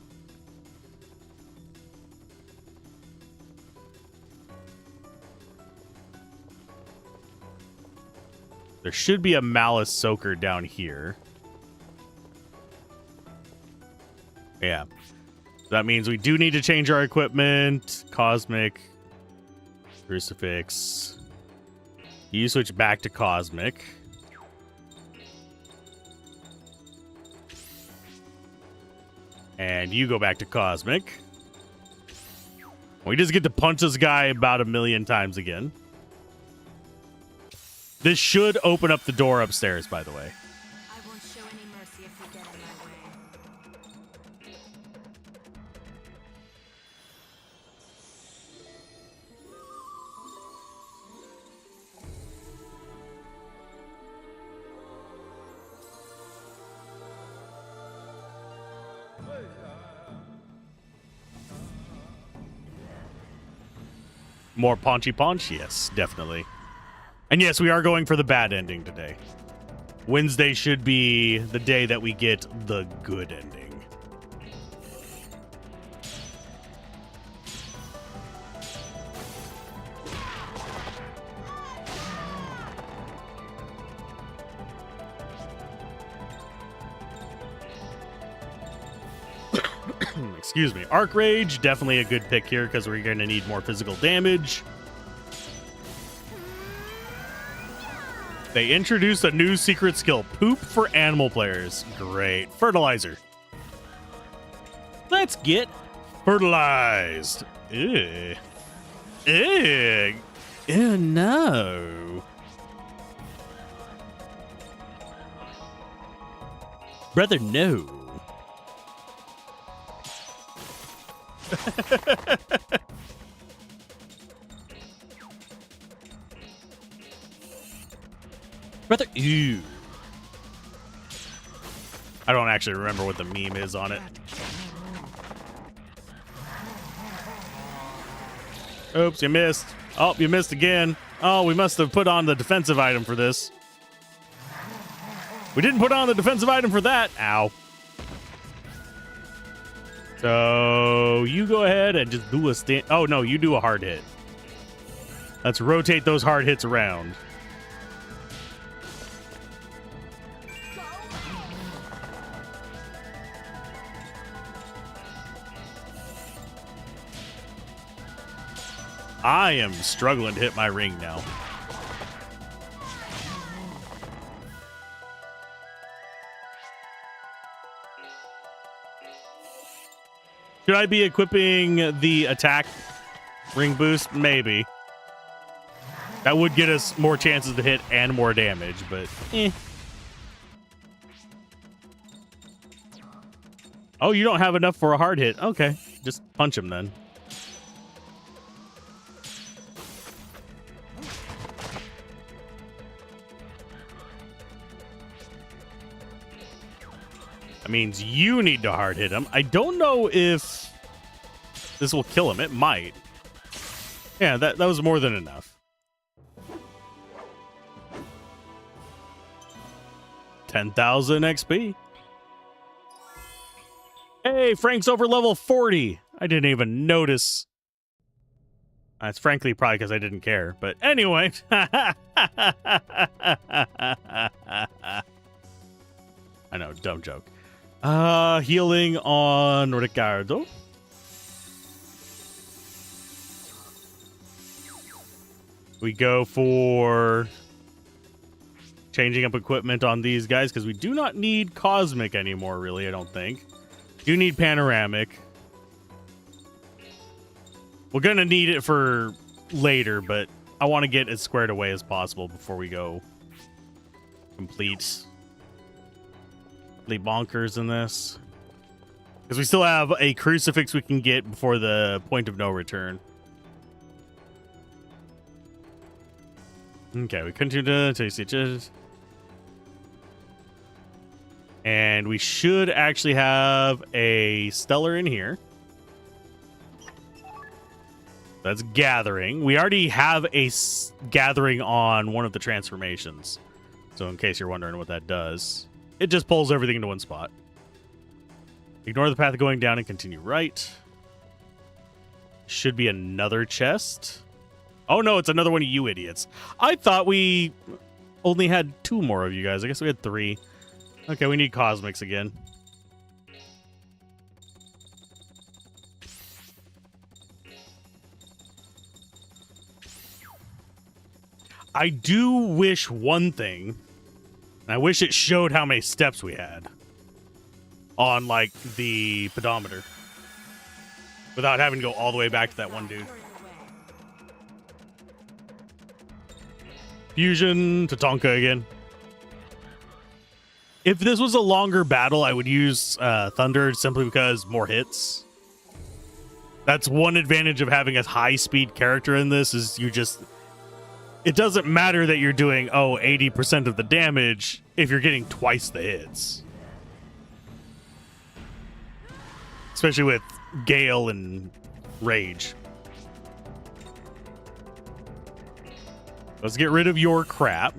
There should be a Malice Soaker down here. Yeah. That means we do need to change our equipment. Cosmic. Crucifix. You switch back to Cosmic. And you go back to Cosmic. We just get to punch this guy about 1,000,000 times again. This should open up the door upstairs, by the way. I won't show any mercy if you get in my way. More paunchy paunch? Yes, definitely. And yes, we are going for the bad ending today. Wednesday should be the day that we get the good ending. Excuse me. Arc Rage, definitely a good pick here because we're going to need more physical damage. They introduced a new secret skill, Poop for animal players. Great. Fertilizer. Let's get fertilized. Ew. Ew. Ew, no. Brother, no. Brother, ew. I don't actually remember what the meme is on it. Oops, you missed. Oh, you missed again. Oh, we must have put on the defensive item for this. We didn't put on the defensive item for that. Ow. So you go ahead and just do a stand. Oh, no, you do a hard hit. Let's rotate those hard hits around. I am struggling to hit my ring now. Should I be equipping the attack ring boost? Maybe. That would get us more chances to hit and more damage, but Oh, you don't have enough for a hard hit. Okay, just punch him then. That means you need to hard hit him. I don't know if this will kill him. It might. Yeah, that was more than enough. 10,000 XP. Hey, Frank's over level 40. I didn't even notice. That's frankly probably because I didn't care. But anyway. I know, dumb joke. Healing on Ricardo. We go for changing up equipment on these guys because we do not need cosmic anymore, really, I don't think. Do need panoramic. We're going to need it for later, but I want to get as squared away as possible before we go completely bonkers in this. Because we still have a crucifix we can get before the point of no return. Okay, we continue to stitches. And we should actually have a stellar in here. That's gathering. We already have a gathering on one of the transformations. So in case you're wondering what that does, it just pulls everything into one spot. Ignore the path going down and continue right. Should be another chest. Oh no, it's another one of you idiots. I thought we only had 2 more of you guys. I guess we had 3. Okay, we need cosmics again. I do wish one thing. And I wish it showed how many steps we had on, like, the pedometer. Without having to go all the way back to that one dude. Fusion to Tonka again. If this was a longer battle, I would use Thunder simply because more hits. That's one advantage of having a high-speed character in this is you just... It doesn't matter that you're doing, 80% of the damage if you're getting twice the hits. Especially with Gale and Rage. Let's get rid of your crap.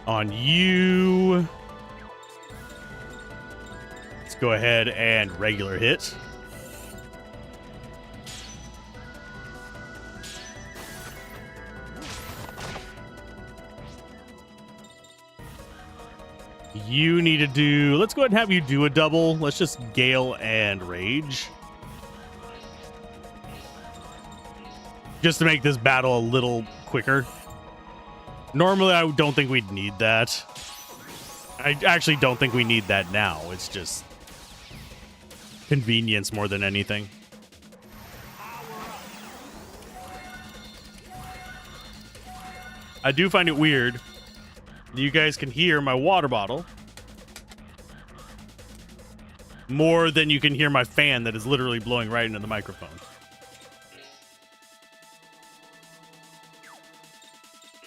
On you. Let's go ahead and regular hit. You need to do... Let's go ahead and have you do a double. Let's just Gale and Rage. Just to make this battle a little quicker. Normally, I don't think we'd need that. I actually don't think we need that now. It's just convenience more than anything. I do find it weird. You guys can hear my water bottle more than you can hear my fan that is literally blowing right into the microphone.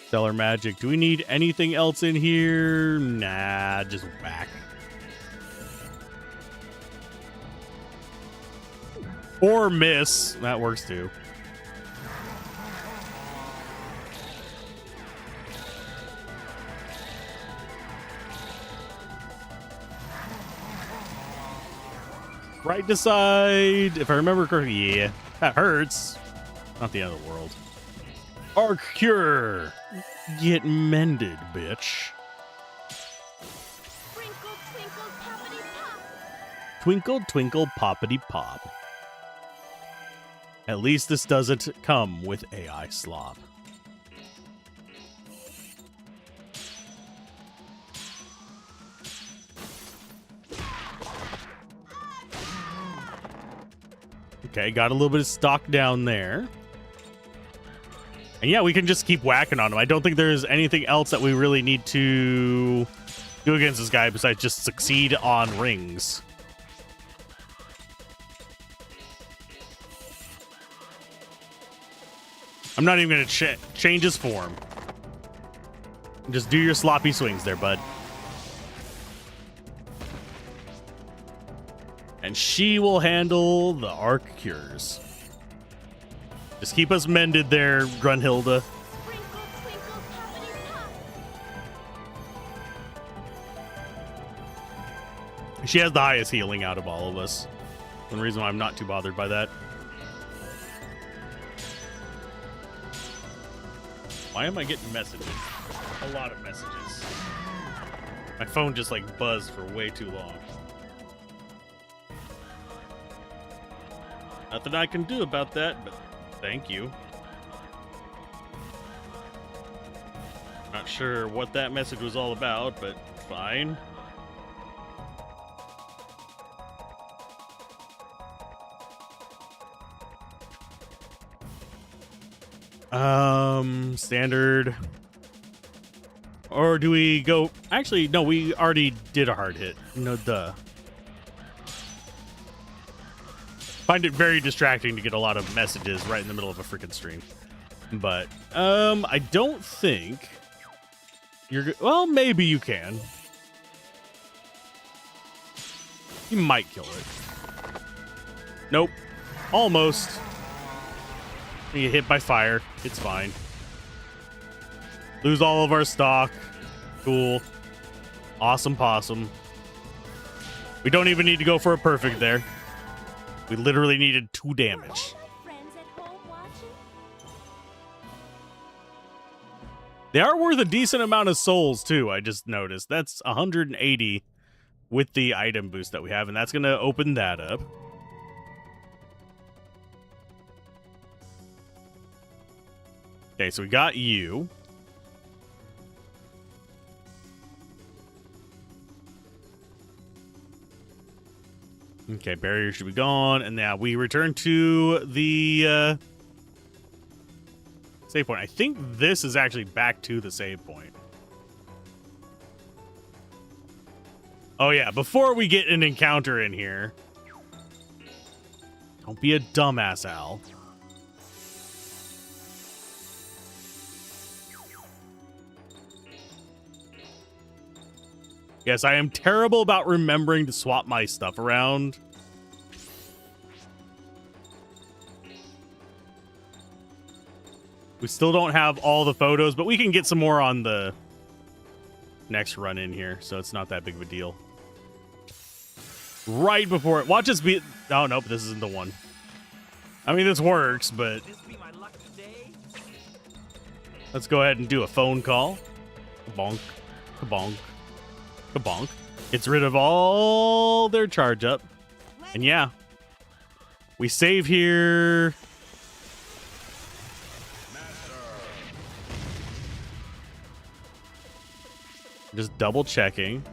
Stellar magic. Do we need anything else in here? Nah, just whack. Or miss. That works too. Right to side. If I remember correctly, yeah. That hurts. Not the end of the world. Arc Cure. Get mended, bitch. Twinkle, twinkle, poppity pop. Twinkle, twinkle, poppity pop. At least this doesn't come with AI slop. Okay, got a little bit of stock down there. And yeah, we can just keep whacking on him. I don't think there's anything else that we really need to do against this guy besides just succeed on rings. I'm not even going to change his form. Just do your sloppy swings there, bud. And she will handle the arc cures. Just keep us mended there, Grunhilde. She has the highest healing out of all of us. One reason why I'm not too bothered by that. Why am I getting messages? A lot of messages. My phone just like buzzed for way too long. Nothing I can do about that, but thank you. Not sure what that message was all about, but fine. Standard. Or do we go... Actually, no, we already did a hard hit. No, duh. Find it very distracting to get a lot of messages right in the middle of a freaking stream. But, I don't think you're... Well, maybe you can. You might kill it. Nope. Almost. You get hit by fire. It's fine. Lose all of our stock. Cool. Awesome possum. We don't even need to go for a perfect there. We literally needed 2 damage. They are worth a decent amount of souls, too, I just noticed. That's 180 with the item boost that we have, and that's going to open that up. Okay, so we got you. Okay, barrier should be gone. And now we return to the save point. I think this is actually back to the save point. Oh, yeah. Before we get an encounter in here. Don't be a dumbass, Al. Yes, I am terrible about remembering to swap my stuff around. We still don't have all the photos, but we can get some more on the next run in here, so it's not that big of a deal. Right before it. Watch us be... Oh, nope, this isn't the one. I mean, this works, but... Let's go ahead and do a phone call. Bonk. Kabonk. Kabonk. Gets rid of all their charge up. And yeah. We save here. Just double checking.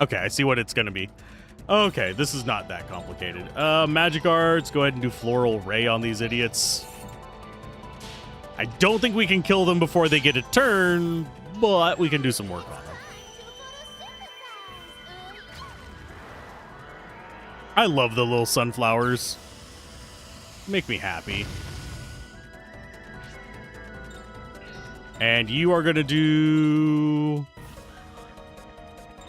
Okay, I see what it's going to be. Okay, this is not that complicated. Magic arts, go ahead and do floral ray on these idiots. I don't think we can kill them before they get a turn, but we can do some work on them. I love the little sunflowers. Make me happy. And you are going to do...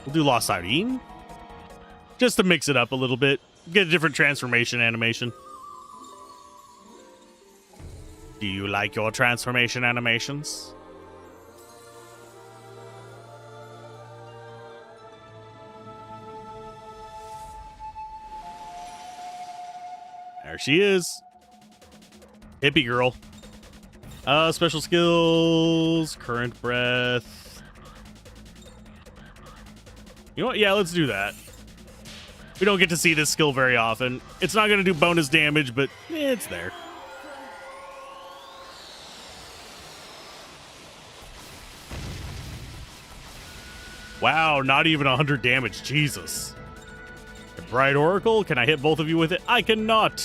We'll do Lost Siren. Just to mix it up a little bit. Get a different transformation animation. Do you like your transformation animations? There she is. Hippie girl. Special skills. Current breath. You know what? Yeah, let's do that. We don't get to see this skill very often. It's not going to do bonus damage, but it's there. Wow, not even 100 damage. Jesus. Bright Oracle, can I hit both of you with it? I cannot.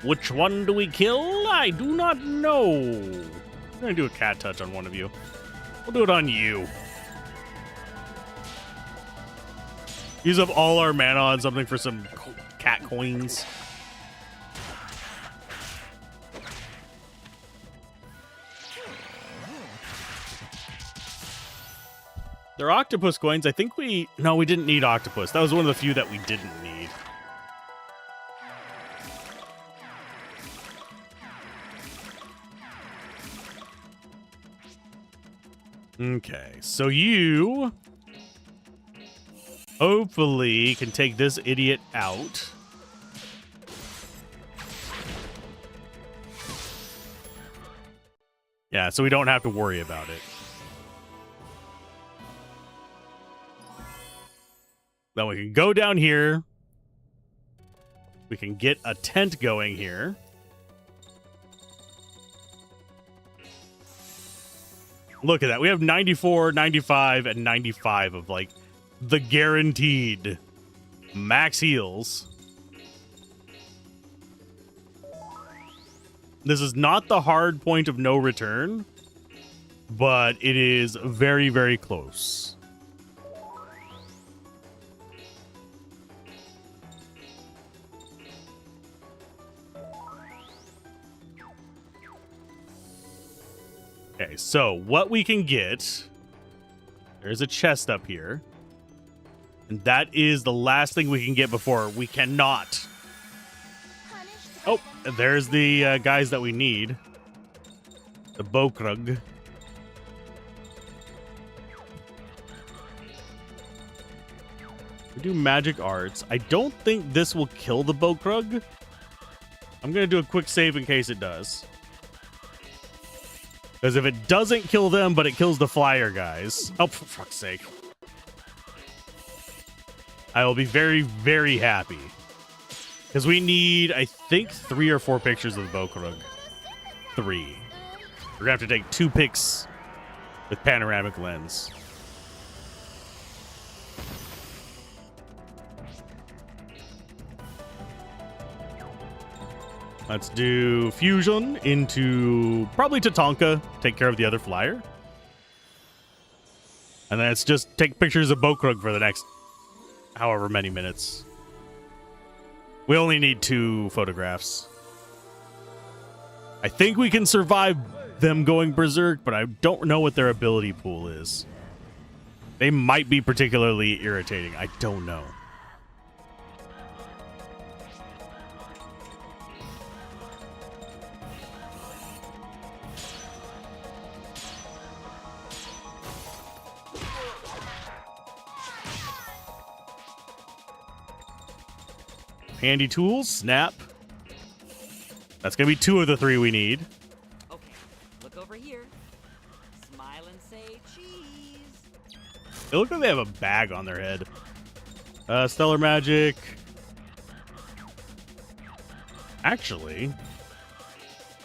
Which one do we kill? I do not know. I'm going to do a cat touch on one of you. We'll do it on you. Use up all our mana on something for some cat coins. They're octopus coins. I think no, we didn't need octopus. That was one of the few that we didn't need. Okay, so you hopefully can take this idiot out. Yeah, so we don't have to worry about it. Then we can go down here. We can get a tent going here. Look at that. We have 94, 95, and 95 of, like, the guaranteed max heals. This is not the hard point of no return, but it is very, very close. Okay, so what we can get, there's a chest up here, and that is the last thing we can get before we cannot. Oh, there's the guys that we need. The Bokrug. We do magic arts. I don't think this will kill the Bokrug. I'm going to do a quick save in case it does. Because if it doesn't kill them, but it kills the flyer guys. Oh, for fuck's sake. I will be very, very happy. Because we need, I think, 3 or 4 pictures of the Bokrug. 3. We're going to have to take 2 pics with panoramic lens. Let's do fusion into probably Tatanka, take care of the other flyer. And then it's just take pictures of Bokrug for the next however many minutes. We only need 2 photographs. I think we can survive them going berserk, but I don't know what their ability pool is. They might be particularly irritating. I don't know. Handy tools, snap. That's gonna be 2 of the 3 we need. Okay, look over here. Smile and say cheese. They look like they have a bag on their head. Stellar magic. Actually,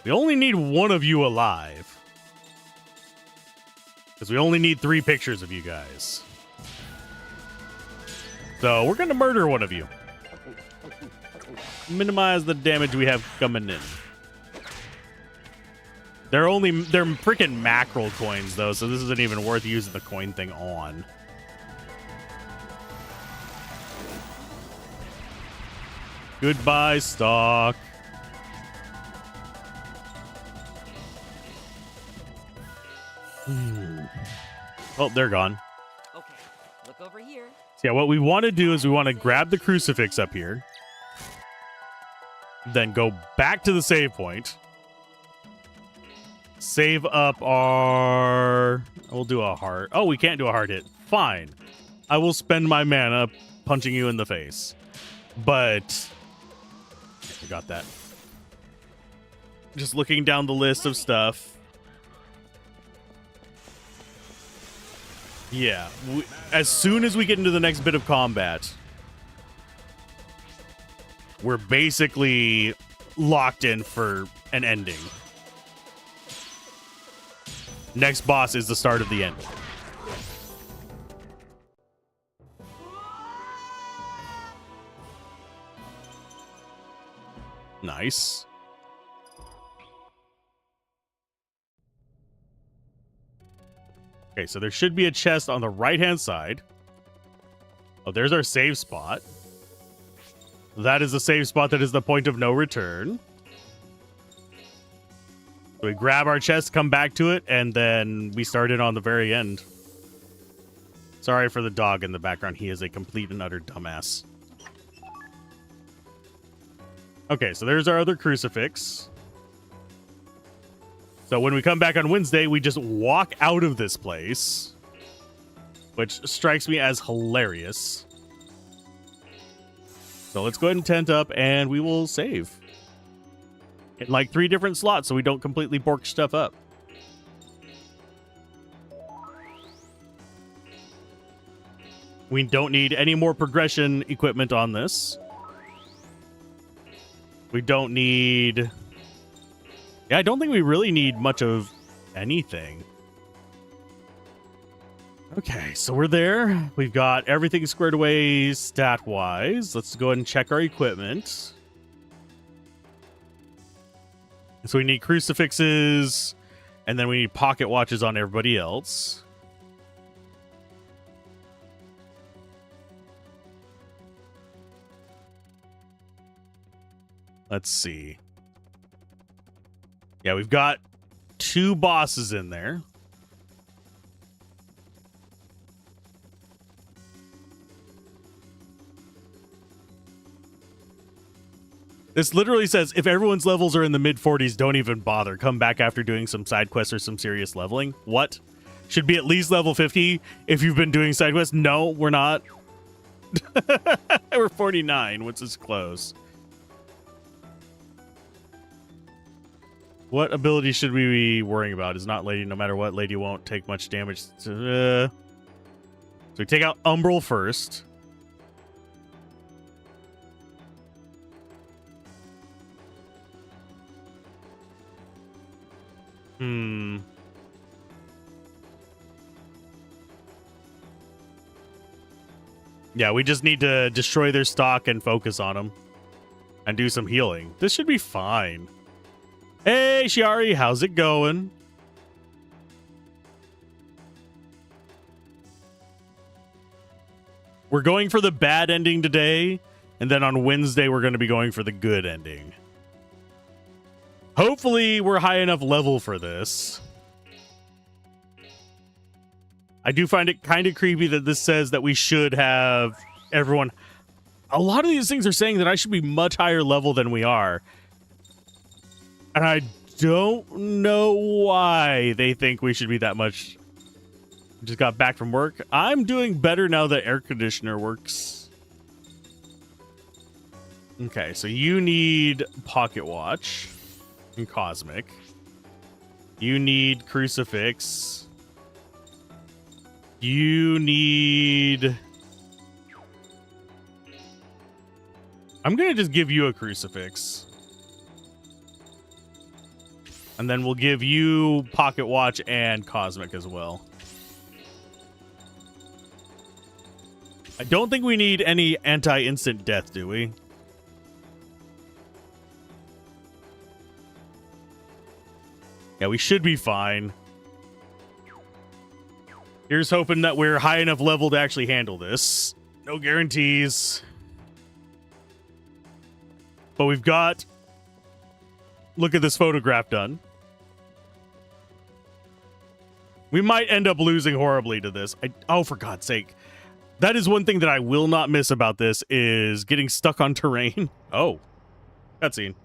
we only need 1 of you alive. Because we only need 3 pictures of you guys. So we're gonna murder 1 of you. Minimize the damage we have coming in. They're freaking mackerel coins though, so this isn't even worth using the coin thing on. Goodbye, stock. Oh, they're gone. Okay, look over here. So yeah, what we want to do is we want to grab the crucifix up here. Then go back to the save point. Save up our... We'll do a heart. Oh, we can't do a hard hit. Fine. I will spend my mana punching you in the face. But... I got that. Just looking down the list of stuff. Yeah. As soon as we get into the next bit of combat... we're basically locked in for an ending. Next boss is the start of the end. nice. Okay, so there should be a chest on the right-hand side. Oh, there's our save spot. That is the save spot that is the point of no return. So we grab our chest, come back to it, and then we start it on the very end. Sorry for the dog in the background. He is a complete and utter dumbass. Okay, so there's our other crucifix. So when we come back on Wednesday, we just walk out of this place, which strikes me as hilarious. So let's go ahead and tent up, and we will save. In like 3 different slots so we don't completely bork stuff up. We don't need any more progression equipment on this. We don't need... Yeah, I don't think we really need much of anything. Okay, so we're there. We've got everything squared away stat-wise. Let's go ahead and check our equipment. So we need crucifixes, and then we need pocket watches on everybody else. Let's see. Yeah, we've got 2 bosses in there. This literally says, if everyone's levels are in the mid-40s, don't even bother. Come back after doing some side quests or some serious leveling. What? Should be at least level 50 if you've been doing side quests? No, we're not. We're 49, which is close. What ability should we be worrying about? Is not Lady. No matter what, Lady won't take much damage. So we take out Umbral first. Yeah, we just need to destroy their stock and focus on them. And do some healing. This should be fine. Hey, Shiari, how's it going? We're going for the bad ending today. And then on Wednesday, we're going to be going for the good ending. Hopefully, we're high enough level for this. I do find it kind of creepy that this says that we should have everyone... A lot of these things are saying that I should be much higher level than we are. And I don't know why they think we should be that much. Just got back from work. I'm doing better now that air conditioner works. Okay, so you need Pocket Watch and Cosmic. You need Crucifix. You need... I'm going to just give you a Crucifix. And then we'll give you Pocket Watch and Cosmic as well. I don't think we need any anti-instant death, do we? Yeah, we should be fine. Here's hoping that we're high enough level to actually handle this. No guarantees. But we've got... Look at this photograph done. We might end up losing horribly to this. Oh, for God's sake. That is one thing that I will not miss about this is getting stuck on terrain. Oh. Cutscene.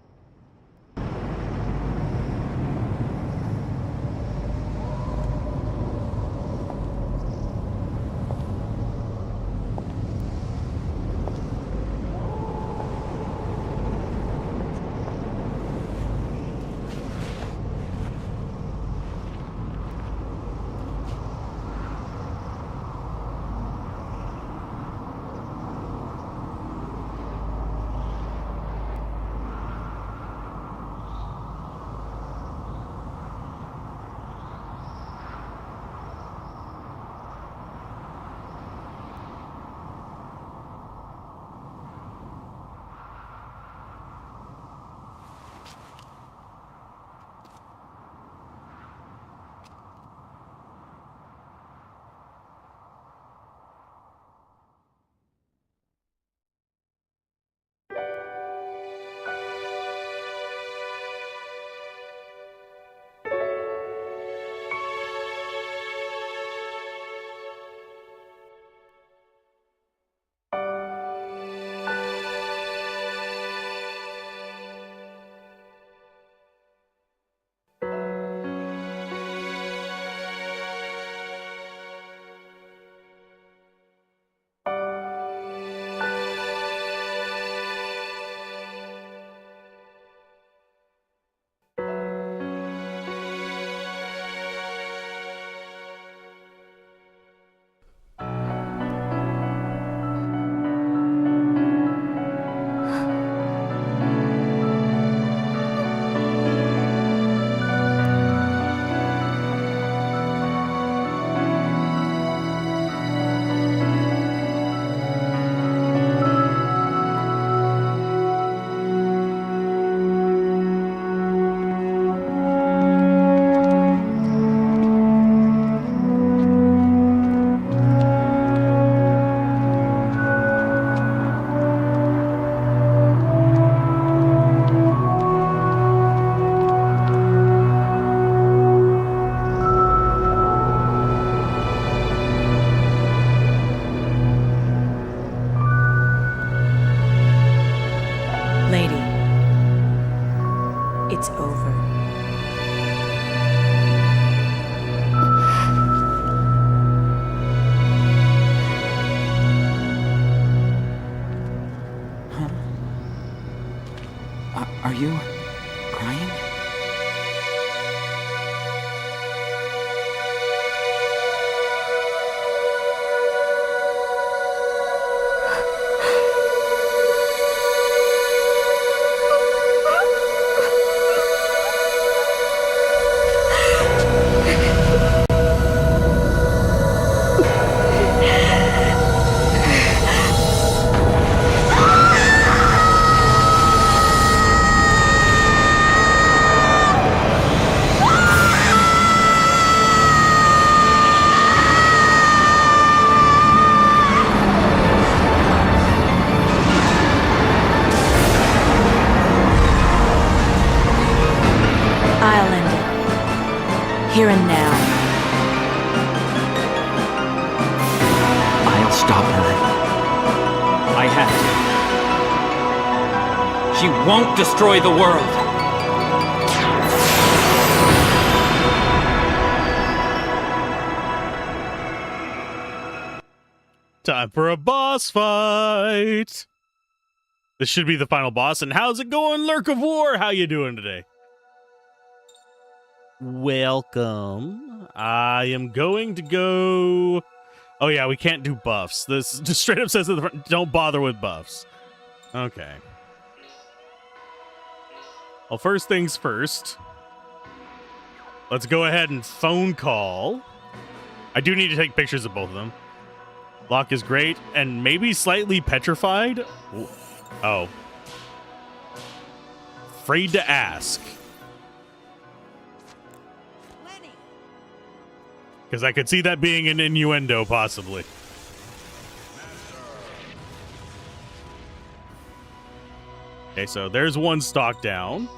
It's over. Are you crying? I'll end it. Here and now. I'll stop her. I have to. She won't destroy the world. Time for a boss fight. This should be the final boss. And how's it going, Lurk of War? How you doing today? Welcome. I am going to go... Oh, yeah, we can't do buffs. This just straight up says at the front, don't bother with buffs. Okay. Well, first things first. Let's go ahead and phone call. I do need to take pictures of both of them. Locke is great and maybe slightly petrified. Oh. Afraid to ask. Because I could see that being an innuendo, possibly. Okay, so there's one stock down.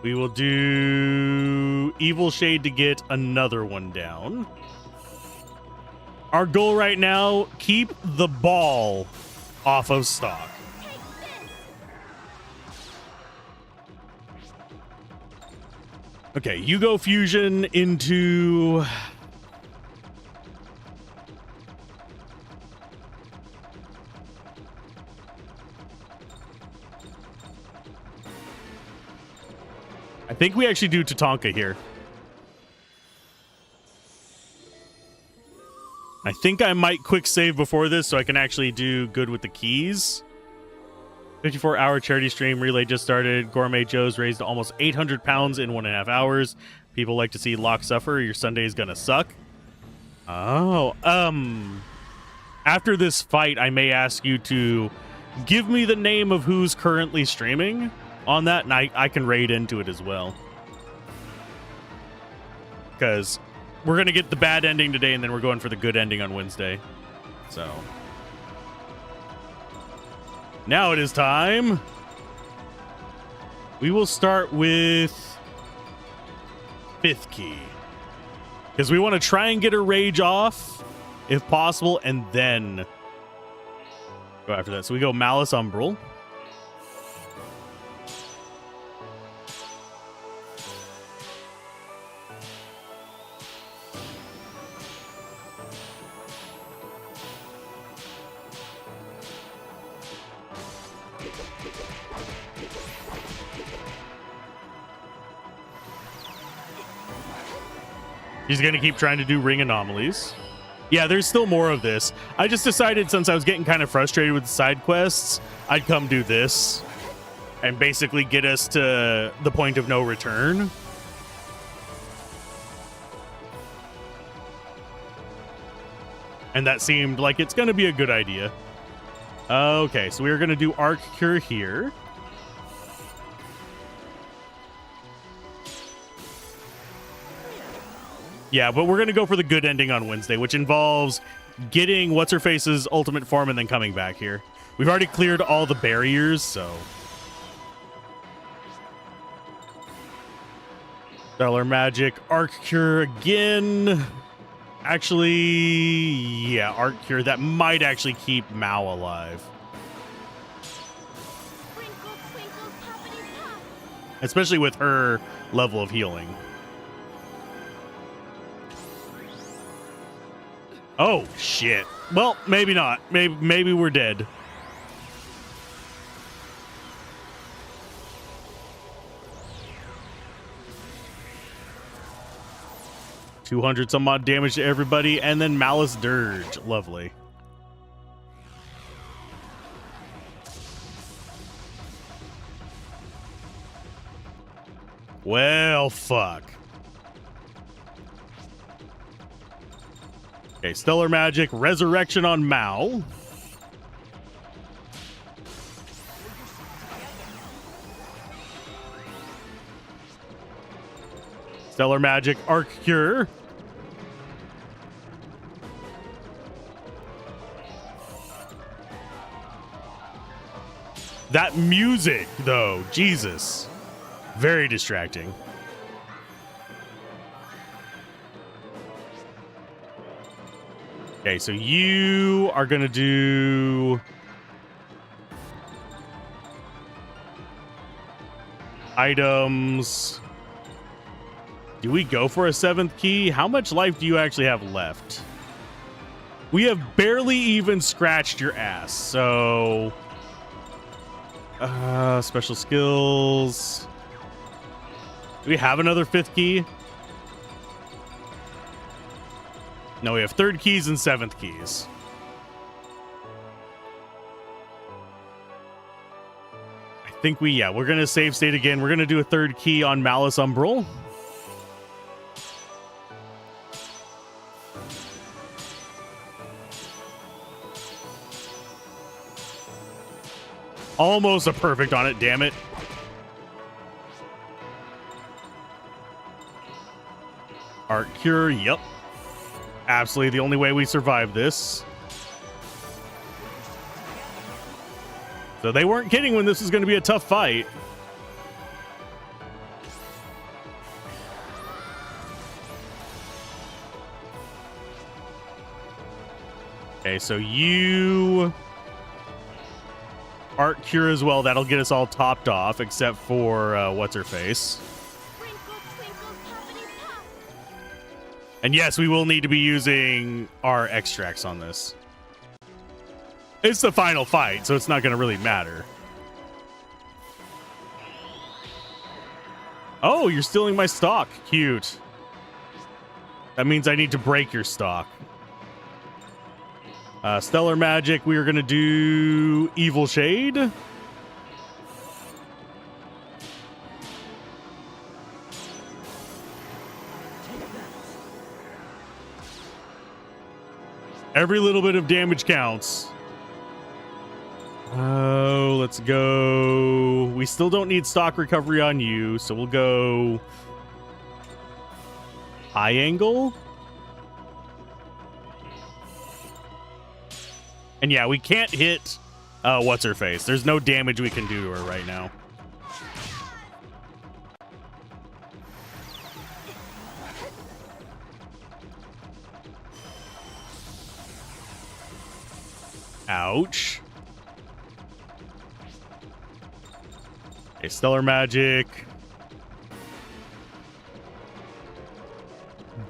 We will do Evil Shade to get another one down. Our goal right now, keep the ball off of stock. Okay, you go fusion into... I think we actually do Tatanka here. I think I might quick save before this so I can actually do good with the keys. 54-hour charity stream relay just started. Gourmet Joe's raised almost 800 pounds in 1.5 hours. People like to see Locke suffer. Your Sunday is gonna suck. Oh, after this fight, I may ask you to give me the name of who's currently streaming on that, and I can raid into it as well. Because we're gonna get the bad ending today, and then we're going for the good ending on Wednesday. So... now it is time. We will start with 5th key. Because we want to try and get a rage off, if possible, and then go after that. So we go Malice Umbral. He's going to keep trying to do ring anomalies. Yeah, there's still more of this. I just decided since I was getting kind of frustrated with the side quests, I'd come do this and basically get us to the point of no return. And that seemed like it's going to be a good idea. Okay, so we're going to do Arc Cure here. Yeah, but we're going to go for the good ending on Wednesday, which involves getting What's-Her-Face's ultimate form and then coming back here. We've already cleared all the barriers, so... Stellar Magic, Arc Cure again. Actually, yeah, Arc Cure. That might actually keep Mao alive. especially with her level of healing. Oh, shit. Well, maybe not. Maybe we're dead. $200 some odd damage to everybody, and then Malice Dirge. Lovely. Well, fuck. Okay, Stellar Magic, Resurrection on Mao. Stellar Magic, Arc Cure. That music, though, Jesus. Very distracting. Okay, so you are going to do items. Do we go for a 7th key? How much life do you actually have left? We have barely even scratched your ass, so... special skills. Do we have another 5th key? No, we have 3rd keys and 7th keys. I think we're going to save state again. We're going to do a 3rd key on Malice Umbral. Almost a perfect on it, damn it. Art Cure, yep. Absolutely the only way we survive this. So they weren't kidding when this was going to be a tough fight. Okay, so you... Art Cure as well. That'll get us all topped off, except for what's-her-face. And yes, we will need to be using our extracts on this. It's the final fight, so it's not going to really matter. Oh, you're stealing my stock. Cute. That means I need to break your stock. Stellar Magic, we are going to do Evil Shade. Every little bit of damage counts. Oh, let's go. We still don't need stock recovery on you, so we'll go high angle. And yeah, we can't hit what's-her-face. There's no damage we can do to her right now. Ouch. Okay, Stellar Magic.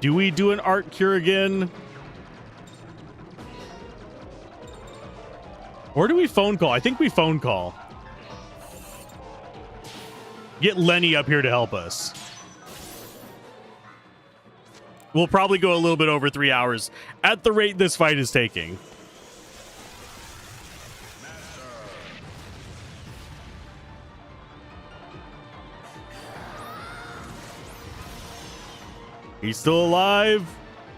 Do we do an Art Cure again? Or do we phone call? I think we phone call. Get Lenny up here to help us. We'll probably go a little bit over 3 hours at the rate this fight is taking. He's still alive?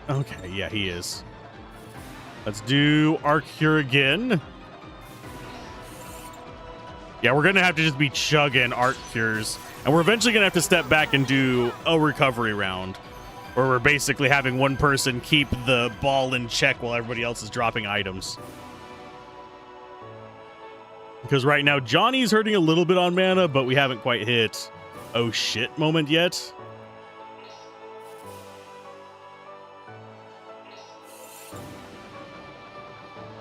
Okay, yeah, he is. Let's do Arc Cure again. Yeah, we're going to have to just be chugging Art Cures. And we're eventually going to have to step back and do a recovery round. Where we're basically having one person keep the ball in check while everybody else is dropping items. Because right now, Johnny's hurting a little bit on mana, but we haven't quite hit oh shit moment yet.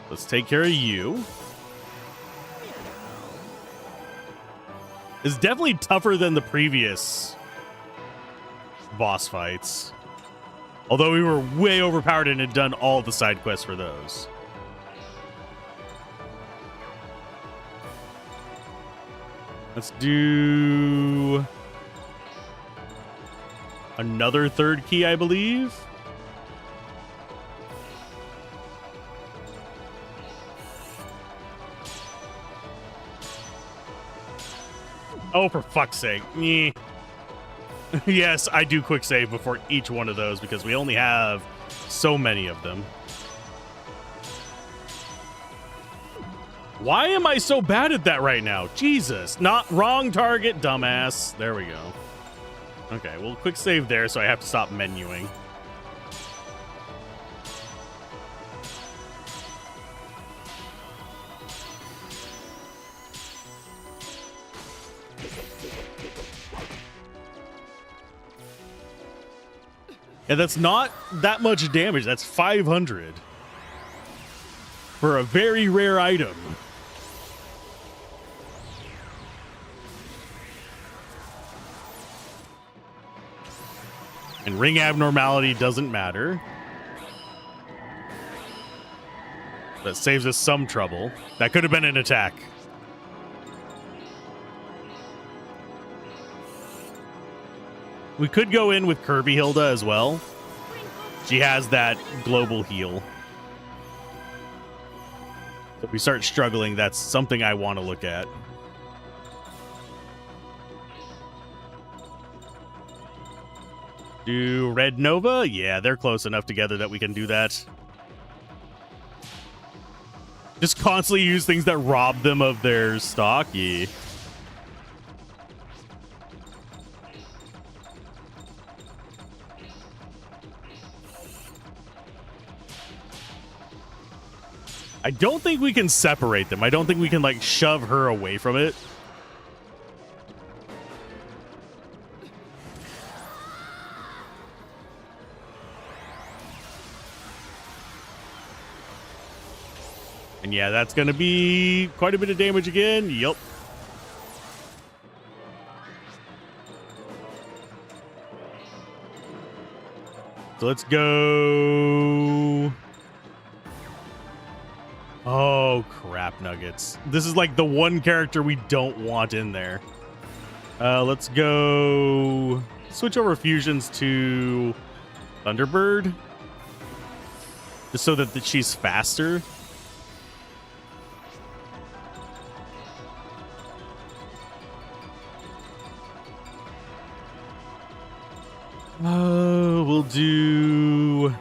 Let's take care of you. It's definitely tougher than the previous boss fights. Although we were way overpowered and had done all the side quests for those. Let's do another third key, I believe. Oh, for fuck's sake. Nyeh. Yes, I do quick save before each one of those because we only have so many of them. Why am I so bad at that right now? Jesus. Not wrong target, dumbass. There we go. Okay, well, quick save there, so I have to stop menuing. Yeah, that's not that much damage. That's 500 for a very rare item. And ring abnormality doesn't matter. That saves us some trouble. That could have been an attack. We could go in with Kirby Hilda as well. She has that global heal. If we start struggling, that's something I want to look at. Do Red Nova? Yeah, they're close enough together that we can do that. Just constantly use things that rob them of their stock. Yeah. I don't think we can separate them. I don't think we can, like, shove her away from it. And yeah, that's going to be quite a bit of damage again. Yup. So let's go. Oh, crap nuggets. This is like the one character we don't want in there. Let's go switch over fusions to Thunderbird. Just so that she's faster. We'll do...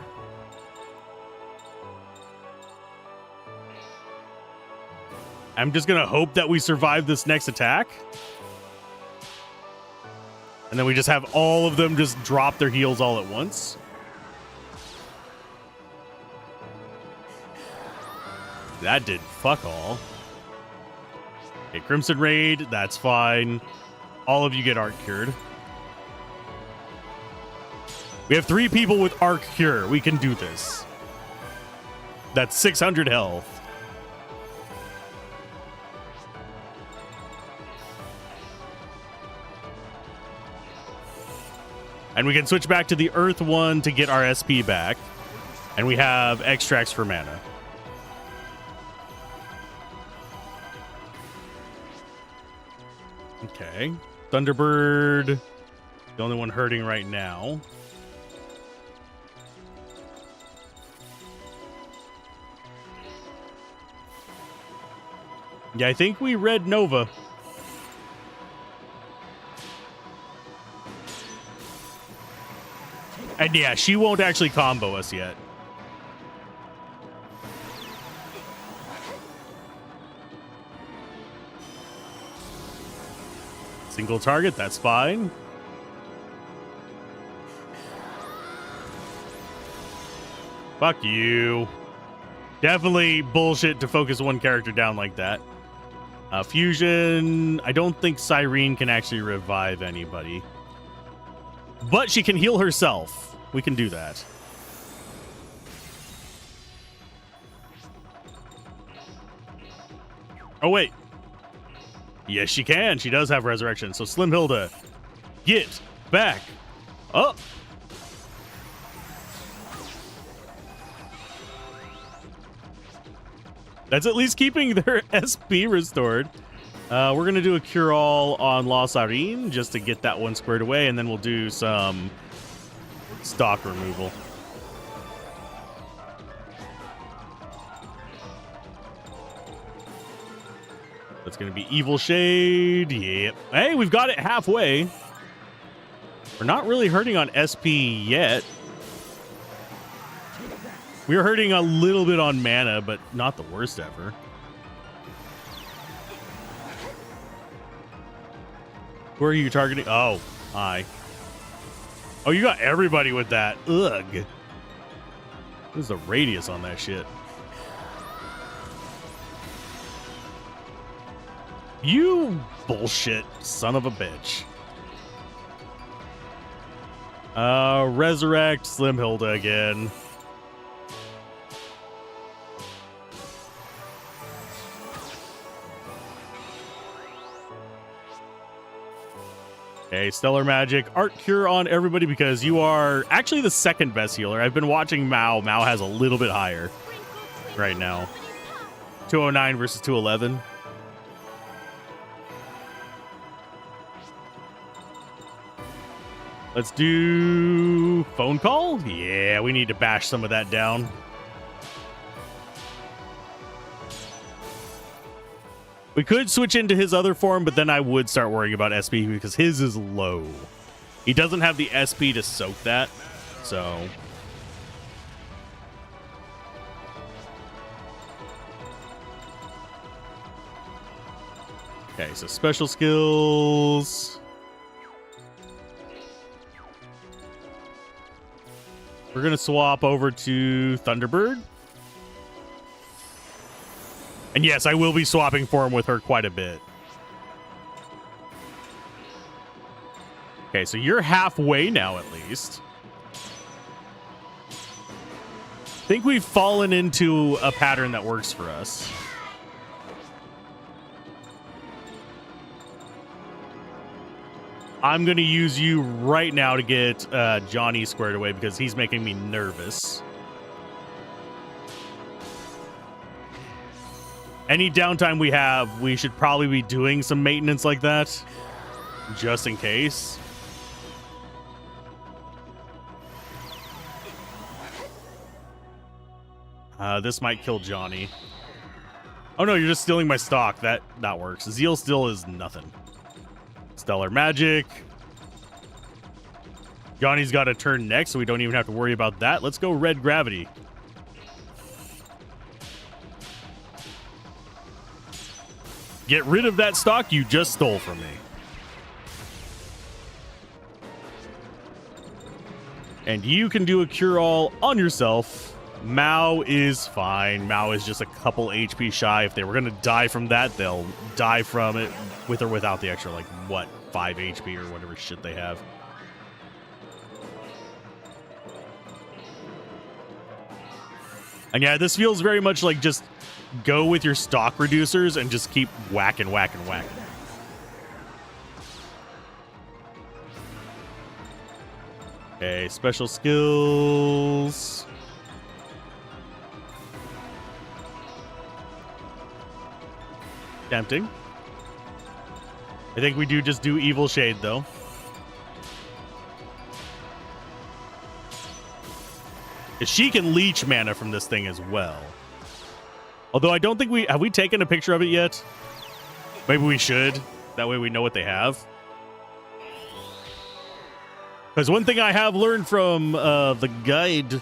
I'm just going to hope that we survive this next attack. And then we just have all of them just drop their heals all at once. That did fuck all. Okay, Crimson Raid, that's fine. All of you get Arc Cured. We have 3 people with Arc Cure. We can do this. That's 600 health. And we can switch back to the Earth one to get our SP back. And we have extracts for mana. Okay. Thunderbird, the only one hurting right now. Yeah, I think we read Nova. And yeah, she won't actually combo us yet. Single target, that's fine. Fuck you. Definitely bullshit to focus one character down like that. Fusion, I don't think Cyrene can actually revive anybody. But she can heal herself. We can do that. Oh, wait. Yes, she can. She does have resurrection. So Slim Hilda, get back up. That's at least keeping their SP restored. We're going to do a cure-all on Lost Irene just to get that one squared away, and then we'll do some stock removal. That's going to be Evil Shade. Yep. Hey, we've got it halfway. We're not really hurting on SP yet. We are hurting a little bit on mana, but not the worst ever. Who are you targeting? Oh, hi. Oh, you got everybody with that. Ugh. What is the radius on that shit? You bullshit son of a bitch. Resurrect Slim Hilda again. Okay, Stellar Magic, Art Cure on everybody because you are actually the second best healer. I've been watching Mao. Mao has a little bit higher right now. 209 versus 211. Let's do phone call. Yeah, we need to bash some of that down. We could switch into his other form, but then I would start worrying about SP because his is low. He doesn't have the SP to soak that, so... Okay, so special skills... We're going to swap over to Thunderbird. And yes, I will be swapping form with her quite a bit. Okay, so you're halfway now at least. I think we've fallen into a pattern that works for us. I'm going to use you right now to get Johnny squared away because he's making me nervous. Any downtime we have, we should probably be doing some maintenance like that, just in case. This might kill Johnny. Oh no, you're just stealing my stock. That works. Zeal still is nothing. Stellar Magic. Johnny's got a turn next, so we don't even have to worry about that. Let's go Red Gravity. Get rid of that stock you just stole from me. And you can do a cure-all on yourself. Mao is fine. Mao is just a couple HP shy. If they were going to die from that, they'll die from it with or without the extra, like, what, 5 HP or whatever shit they have. And yeah, this feels very much like just go with your stock reducers and just keep whacking. Okay, special skills. Tempting. I think we do just do Evil Shade, though. She can leech mana from this thing as well. Although I don't think have we taken a picture of it yet? Maybe we should. That way we know what they have. Because one thing I have learned from the guide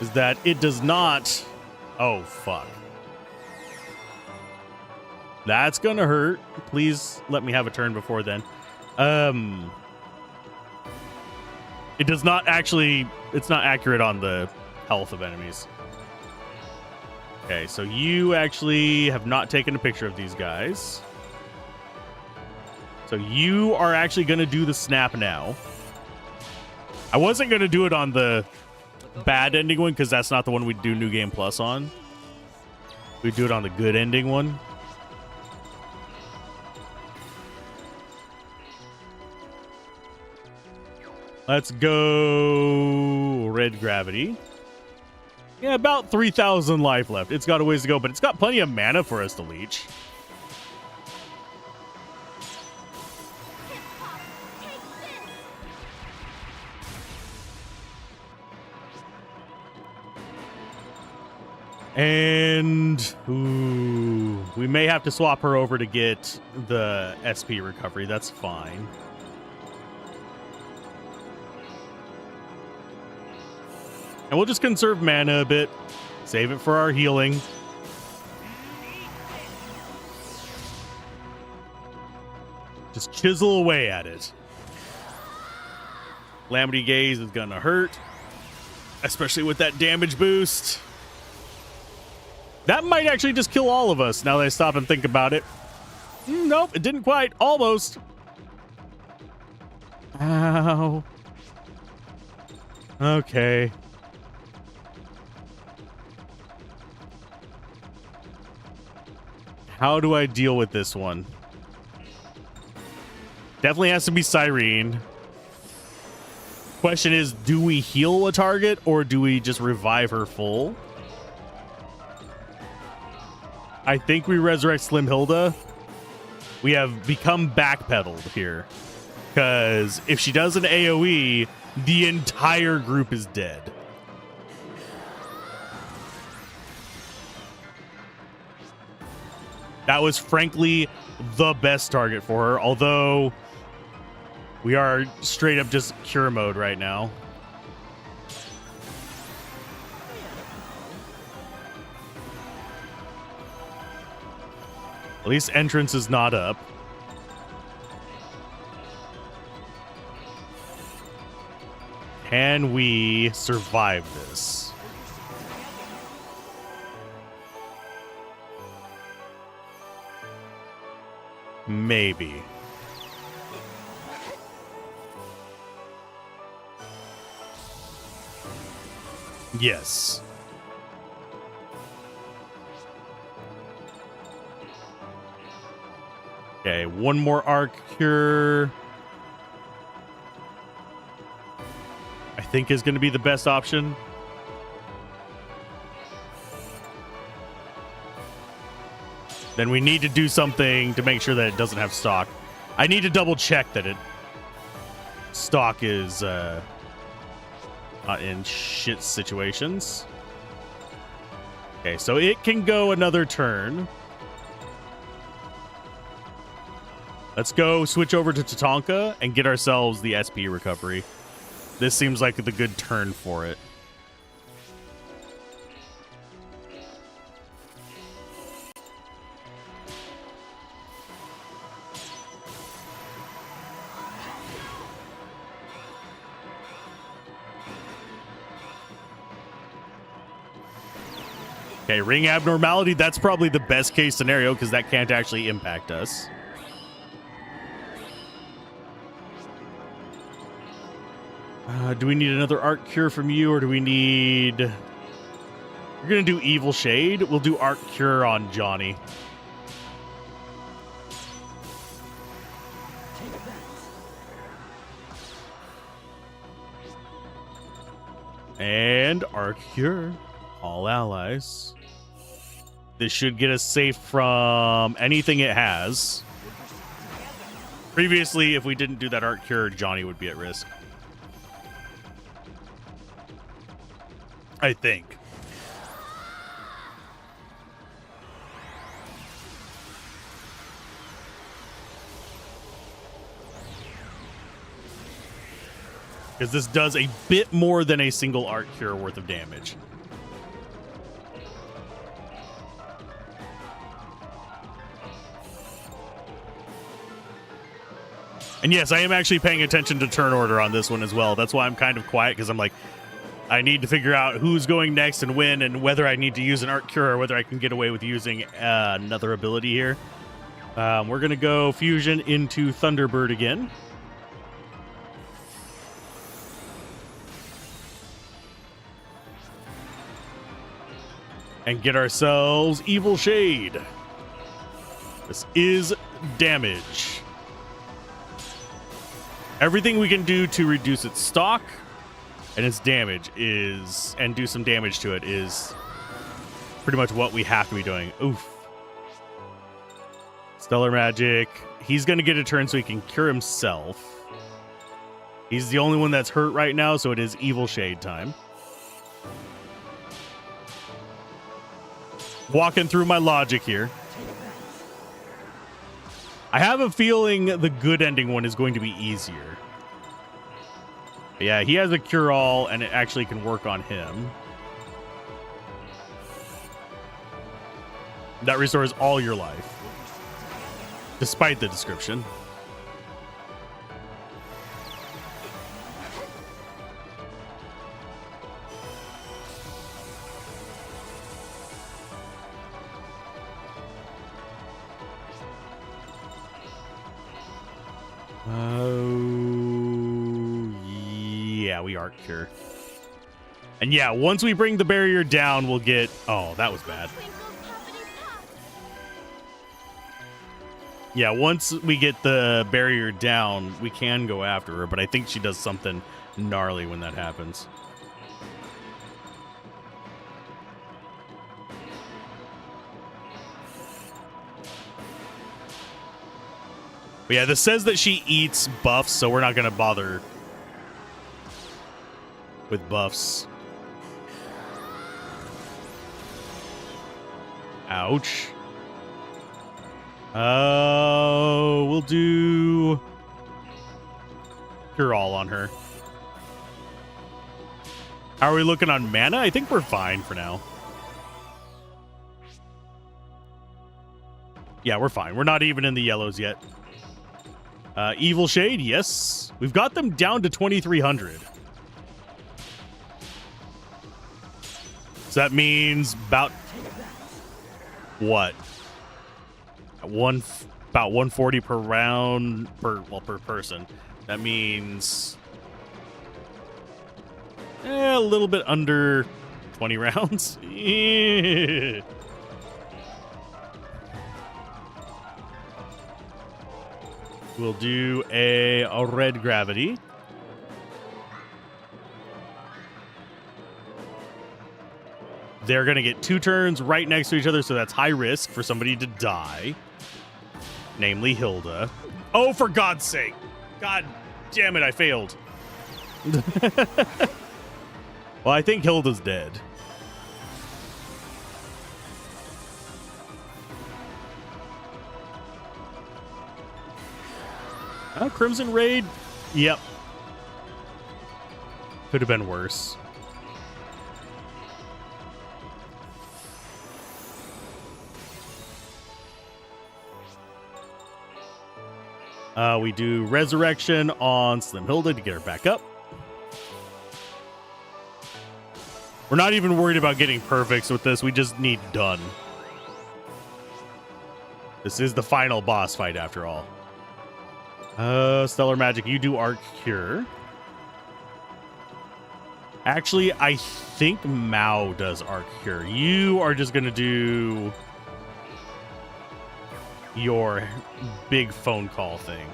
is that it does not... Oh, fuck. That's gonna hurt. Please let me have a turn before then. It does not actually... It's not accurate on the health of enemies. Okay, so you actually have not taken a picture of these guys. So you are actually going to do the snap now. I wasn't going to do it on the bad ending one because that's not the one we do New Game Plus on. We do it on the good ending one. Let's go red gravity. Yeah, about 3,000 life left. It's got a ways to go, but it's got plenty of mana for us to leech. And ooh, we may have to swap her over to get the SP recovery. That's fine. And we'll just conserve mana a bit. Save it for our healing. Just chisel away at it. Calamity Gaze is gonna hurt. Especially with that damage boost. That might actually just kill all of us now that I stop and think about it. Nope, it didn't quite. Almost. Ow. Okay. How do I deal with this one? Definitely has to be Cyrene. Question is, do we heal a target or do we just revive her full? I think we resurrect Slim Hilda. We have become backpedaled here. Because if she does an AoE, the entire group is dead. That was frankly the best target for her, although we are straight up just cure mode right now. At least entrance is not up. Can we survive this? Maybe. Yes. Okay, one more arc cure. I think is going to be the best option. Then we need to do something to make sure that it doesn't have stock. I need to double check that it stock is not in shit situations. Okay, so it can go another turn. Let's go switch over to Tatanka and get ourselves the SP recovery. This seems like the good turn for it. Okay, ring abnormality, that's probably the best case scenario because that can't actually impact us. Do we need another Arc Cure from you, or do we need... We're going to do Evil Shade. We'll do Arc Cure on Johnny. And Arc Cure. All allies. This should get us safe from anything it has. Previously, if we didn't do that Arc Cure, Johnny would be at risk. I think. Because this does a bit more than a single Arc Cure worth of damage. And yes, I am actually paying attention to turn order on this one as well. That's why I'm kind of quiet, because I'm like, I need to figure out who's going next and when, and whether I need to use an Arc Cure or whether I can get away with using another ability here. We're going to go Fusion into Thunderbird again. And get ourselves Evil Shade. This is damage. Everything we can do to reduce its stock and its damage is, and do some damage to it is pretty much what we have to be doing. Oof. Stellar Magic. He's going to get a turn so he can cure himself. He's the only one that's hurt right now, so it is Evil Shade time. Walking through my logic here. I have a feeling the good ending one is going to be easier. Yeah, he has a cure-all, and it actually can work on him. That restores all your life, despite the description. Yeah, we are cure. And yeah, once we bring the barrier down, we'll get... Oh, that was bad. Yeah, once we get the barrier down, we can go after her, but I think she does something gnarly when that happens. But yeah, this says that she eats buffs, so we're not going to bother with buffs. Ouch. Oh, we'll do Cure All on her. How are we looking on mana? I think we're fine for now. Yeah, we're fine. We're not even in the yellows yet. Evil Shade, yes. We've got them down to 2,300. So that means about what? About 140 per round per person. That means a little bit under 20 rounds. We'll do a red gravity. They're going to get 2 turns right next to each other, so that's high risk for somebody to die. Namely Hilda. Oh, for God's sake. God damn it, I failed. Well, I think Hilda's dead. Crimson Raid? Yep. Could have been worse. We do Resurrection on Slim Hilda to get her back up. We're not even worried about getting perfects with this. We just need done. This is the final boss fight after all. Stellar Magic, you do Arc Cure. Actually, I think Mao does Arc Cure. You are just going to do your big phone call thing.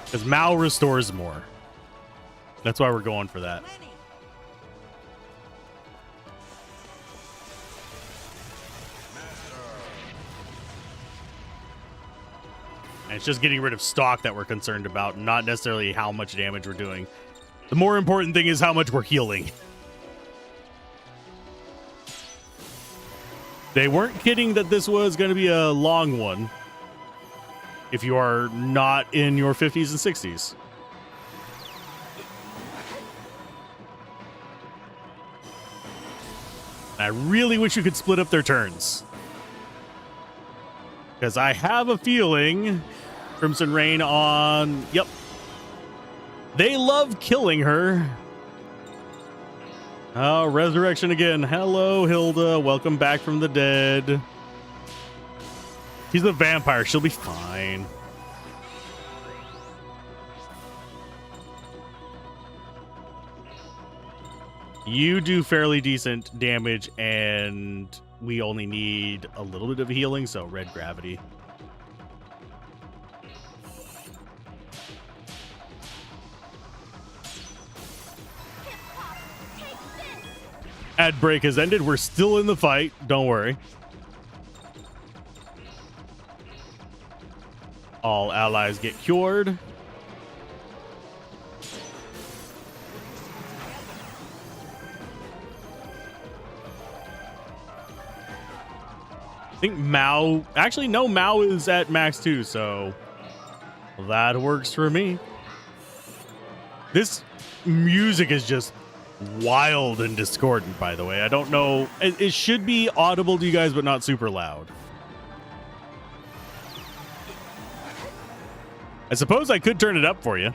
Because Mao restores more. That's why we're going for that. And it's just getting rid of stock that we're concerned about, not necessarily how much damage we're doing. The more important thing is how much we're healing. They weren't kidding that this was going to be a long one if you are not in your 50s and 60s. I really wish you could split up their turns. Because I have a feeling Crimson Rain on... Yep. They love killing her. Oh, Resurrection again. Hello, Hilda. Welcome back from the dead. She's a vampire. She'll be fine. You do fairly decent damage, and we only need a little bit of healing, so red gravity. Ad break has ended. We're still in the fight. Don't worry. All allies get cured. I think Mao... Actually, no, Mao is at max 2, so that works for me. This music is just wild and discordant, by the way. I don't know. It should be audible to you guys, but not super loud. I suppose I could turn it up for you.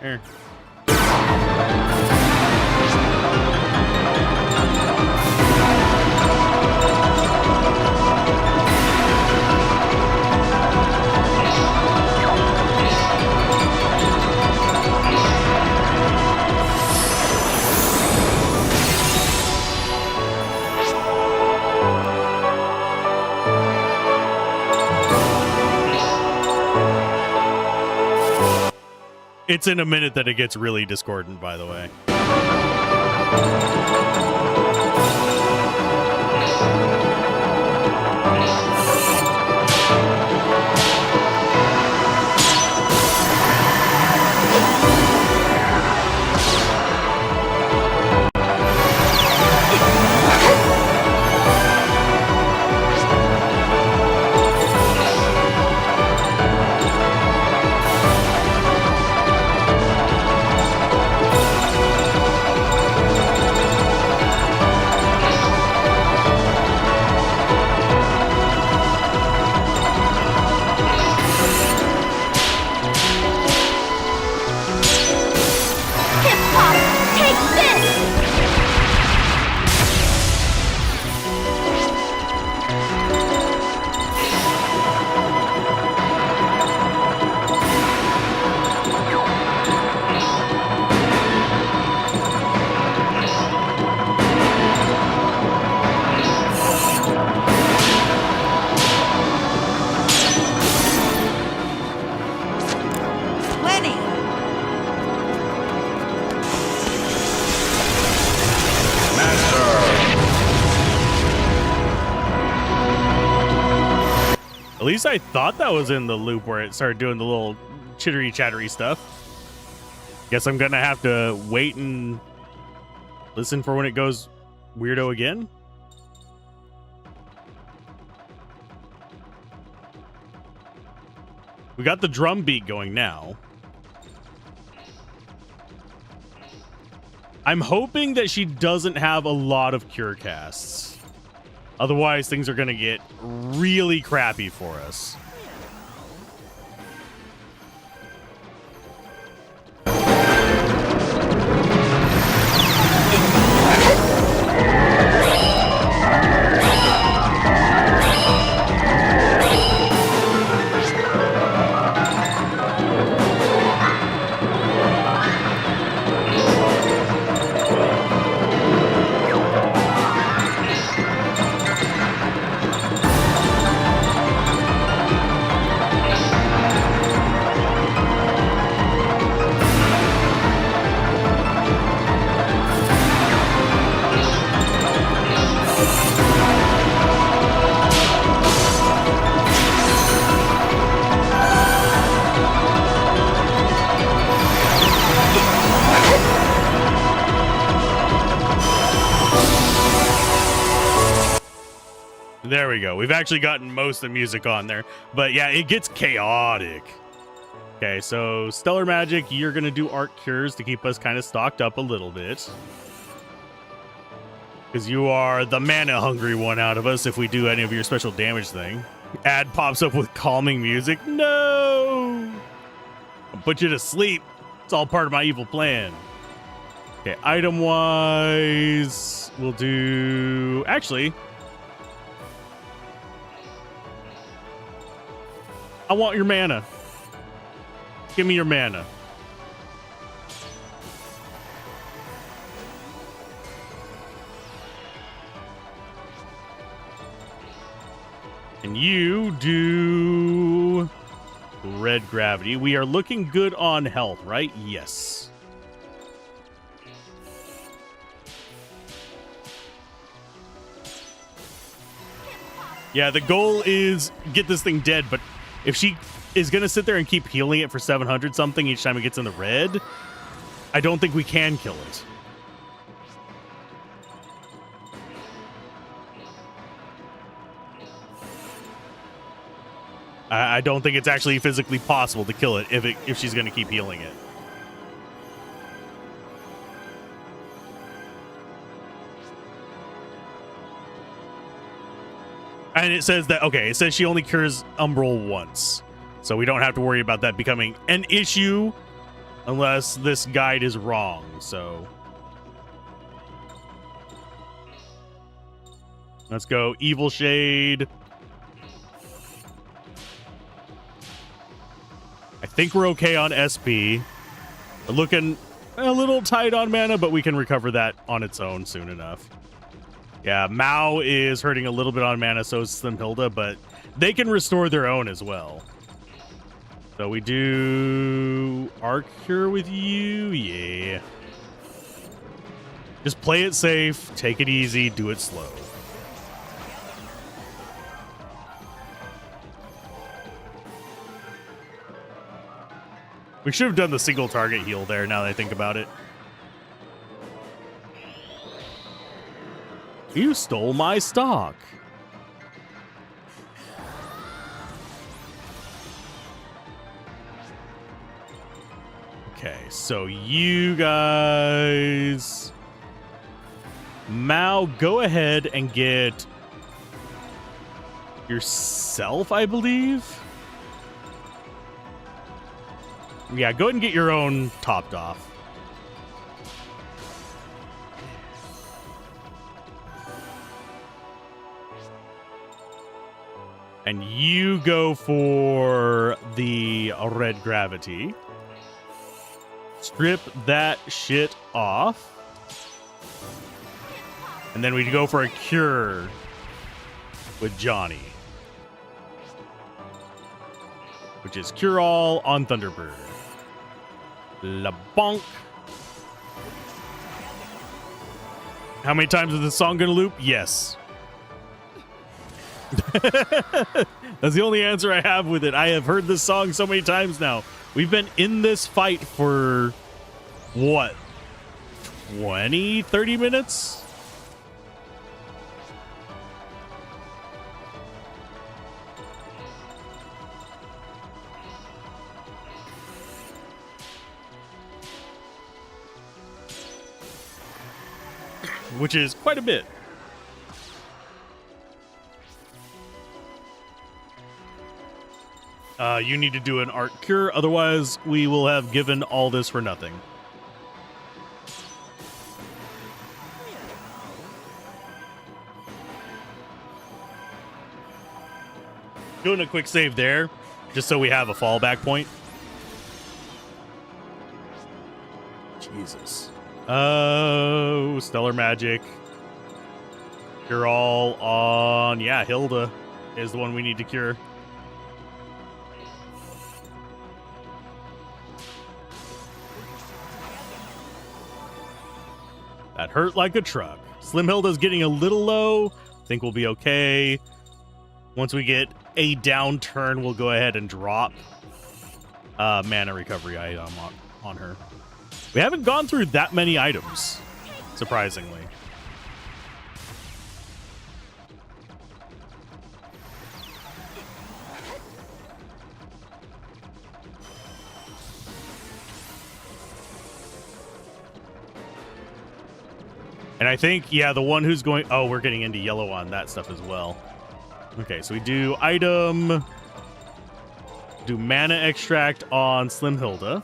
Here. It's in a minute that it gets really discordant, by the way. At least I thought that was in the loop where it started doing the little chittery chattery stuff. Guess I'm gonna have to wait and listen for when it goes weirdo again. We got the drum beat going now. I'm hoping that she doesn't have a lot of cure casts. Otherwise, things are going to get really crappy for us. There we go. We've actually gotten most of the music on there. But yeah, it gets chaotic. Okay, so Stellar Magic, you're going to do Art Cures to keep us kind of stocked up a little bit. Because you are the mana-hungry one out of us if we do any of your special damage thing. Ad pops up with calming music. No! I'll put you to sleep. It's all part of my evil plan. Okay, item-wise, we'll do... Actually... I want your mana. Give me your mana. And you do red gravity. We are looking good on health, right? Yes. Yeah, the goal is get this thing dead, but if she is going to sit there and keep healing it for 700 something each time it gets in the red, I don't think we can kill it. I don't think it's actually physically possible to kill it if she's going to keep healing it. And it says that, okay, it says she only cures Umbral once. So we don't have to worry about that becoming an issue unless this guide is wrong, so. Let's go Evil Shade. I think we're okay on SP. We're looking a little tight on mana, but we can recover that on its own soon enough. Yeah, Mao is hurting a little bit on mana, so is Slimhilda, but they can restore their own as well. So we do Arc Cure with you. Yeah. Just play it safe, take it easy, do it slow. We should have done the single target heal there now that I think about it. You stole my stock. Okay, so you guys... Mao, go ahead and get yourself, I believe. Yeah, go ahead and get your own topped off. And you go for the red gravity. Strip that shit off. And then we go for a cure with Johnny. Which is Cure All on Thunderbird. La bonk. How many times is this song gonna loop? Yes. That's the only answer I have with it. I have heard this song so many times now. We've been in this fight for what? 20, 30 minutes? Which is quite a bit. You need to do an art cure, otherwise we will have given all this for nothing. Doing a quick save there, just so we have a fallback point. Jesus. Oh, Stellar Magic. You're all on... Yeah, Hilda is the one we need to cure. That hurt like a truck. Slim Hilda's getting a little low. Think we'll be okay. Once we get a downturn, we'll go ahead and drop mana recovery item on her. We haven't gone through that many items, surprisingly. And I think, yeah, the one who's going... Oh, we're getting into yellow on that stuff as well. Okay, so we do item... Do mana extract on Slim Hilda.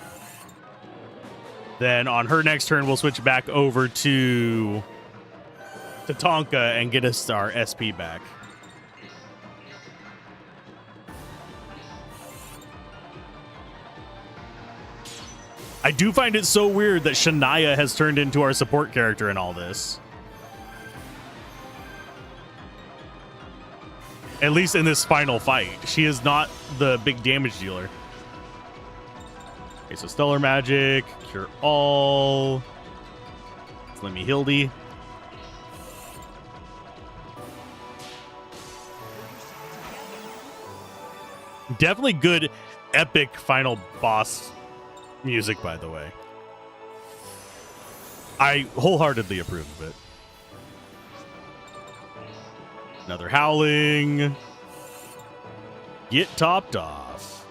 Then on her next turn, we'll switch back over to Tonka and get us our SP back. I do find it so weird that Shania has turned into our support character in all this. At least in this final fight. She is not the big damage dealer. Okay, so Stellar Magic, Cure All, Slimmy Hildy. Definitely good, epic final boss music, by the way. I wholeheartedly approve of it. Another howling. Get topped off.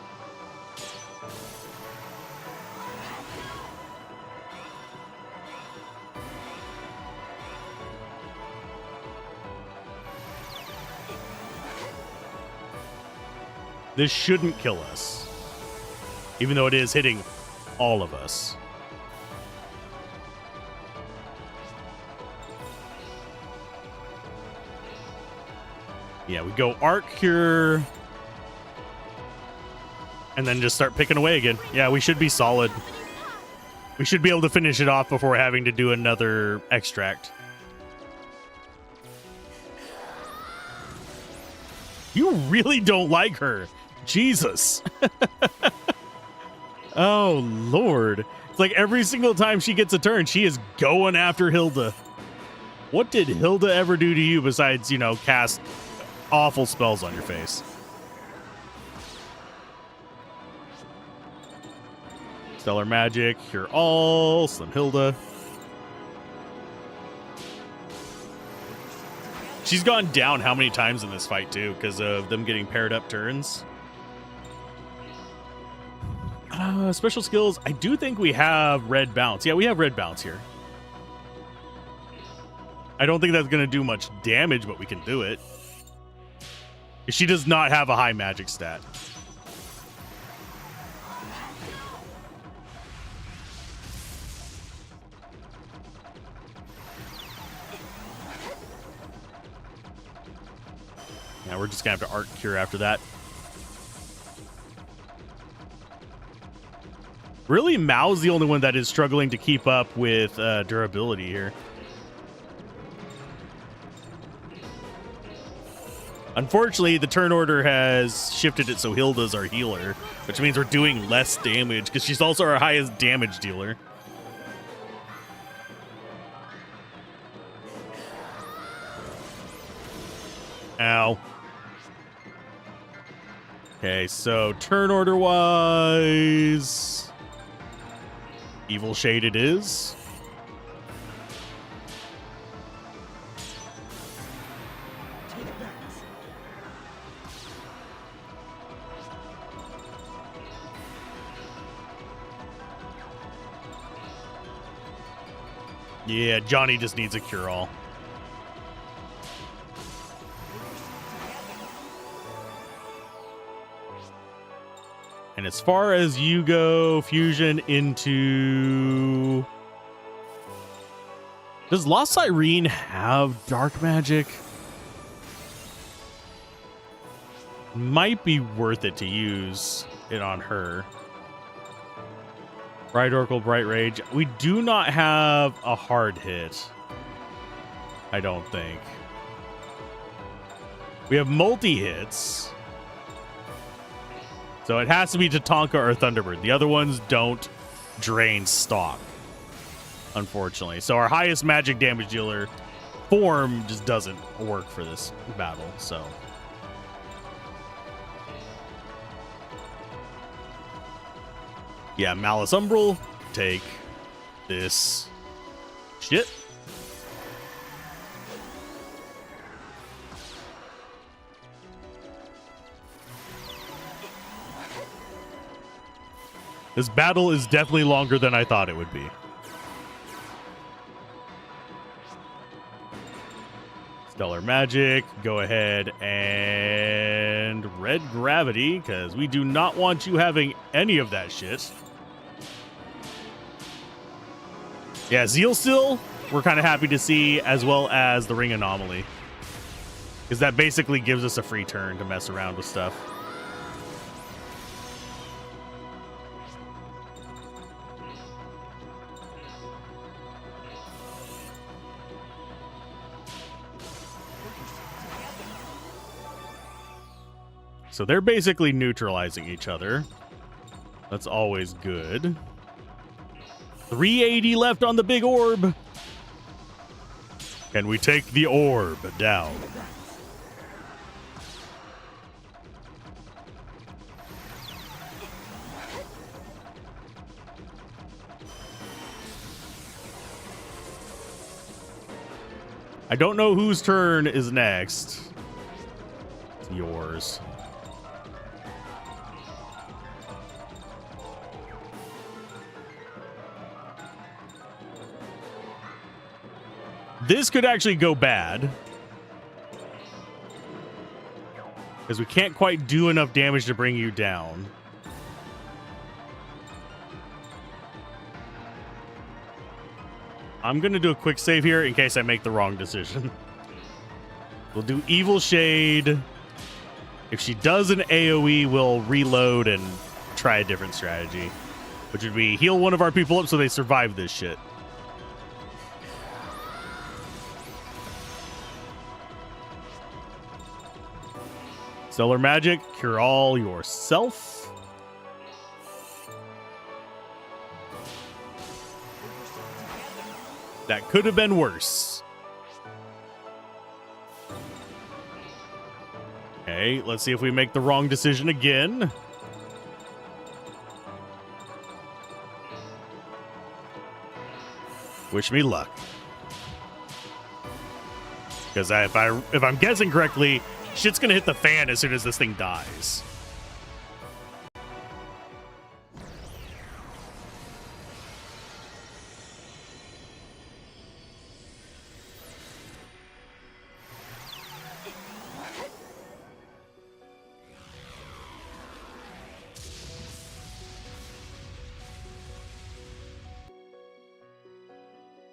This shouldn't kill us, even though it is hitting all of us. Yeah, we go Arc Cure, and then just start picking away again. Yeah, we should be solid. We should be able to finish it off before having to do another extract. You really don't like her. Jesus. Oh, Lord. It's like every single time she gets a turn, she is going after Hilda. What did Hilda ever do to you besides, you know, cast awful spells on your face? Stellar Magic, Cure All, Slim Hilda. She's gone down how many times in this fight, too, because of them getting paired up turns. Special skills. I do think we have Red Bounce. Yeah, we have Red Bounce here. I don't think that's going to do much damage, but we can do it. She does not have a high magic stat. Yeah, we're just going to have to Arc Cure after that. Really, Mao's the only one that is struggling to keep up with durability here. Unfortunately, the turn order has shifted it so Hilda's our healer, which means we're doing less damage because she's also our highest damage dealer. Ow. Okay, so turn order wise, Evil Shade it is. Yeah, Johnny just needs a cure-all. And as far as you go, fusion into... Does Lost Irene have dark magic? Might be worth it to use it on her. Bright Oracle, Bright Rage. We do not have a hard hit. I don't think. We have multi-hits. So it has to be Tatanka or Thunderbird. The other ones don't drain stock, unfortunately. So our highest magic damage dealer form just doesn't work for this battle, so... Yeah, Malice Umbral, take this shit. This battle is definitely longer than I thought it would be. Stellar Magic, go ahead and Red Gravity, because we do not want you having any of that shit. Yeah, Zeal Still, we're kind of happy to see, as well as the Ring Anomaly. Because that basically gives us a free turn to mess around with stuff. So they're basically neutralizing each other. That's always good. 380 left on the big orb. Can we take the orb down? I don't know whose turn is next. It's yours. This could actually go bad. Because we can't quite do enough damage to bring you down. I'm going to do a quick save here in case I make the wrong decision. We'll do Evil Shade. If she does an AoE, we'll reload and try a different strategy. Which would be heal one of our people up so they survive this shit. Stellar Magic, cure all yourself. That could have been worse. Okay, let's see if we make the wrong decision again. Wish me luck. Because if I'm guessing correctly, shit's gonna hit the fan as soon as this thing dies.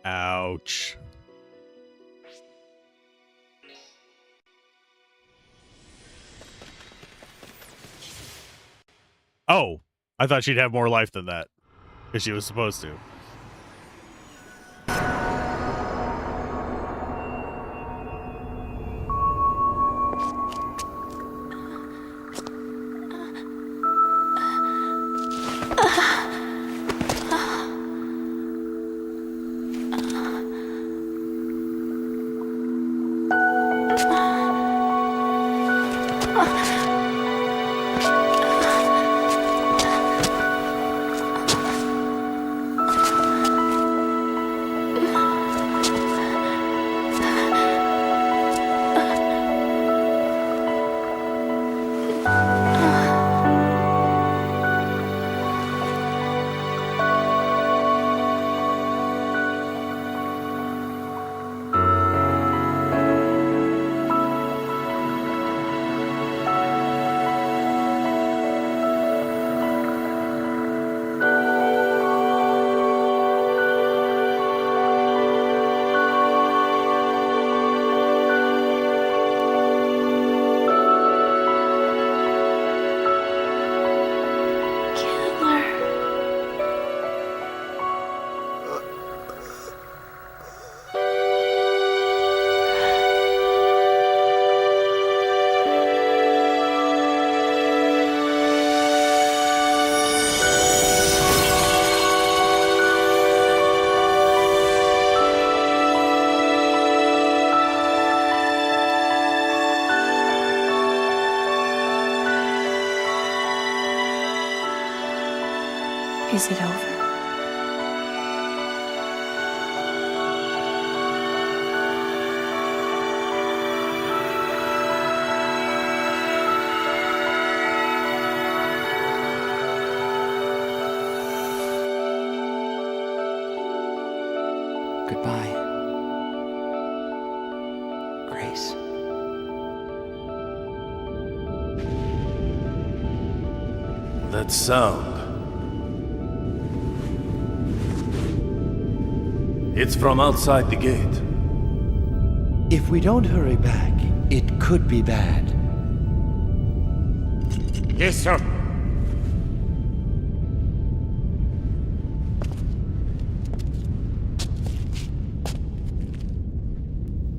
Ouch. Oh, I thought she'd have more life than that. Because she was supposed to. Is it over? Goodbye, Grace. That sound. It's from outside the gate. If we don't hurry back, it could be bad. Yes, sir.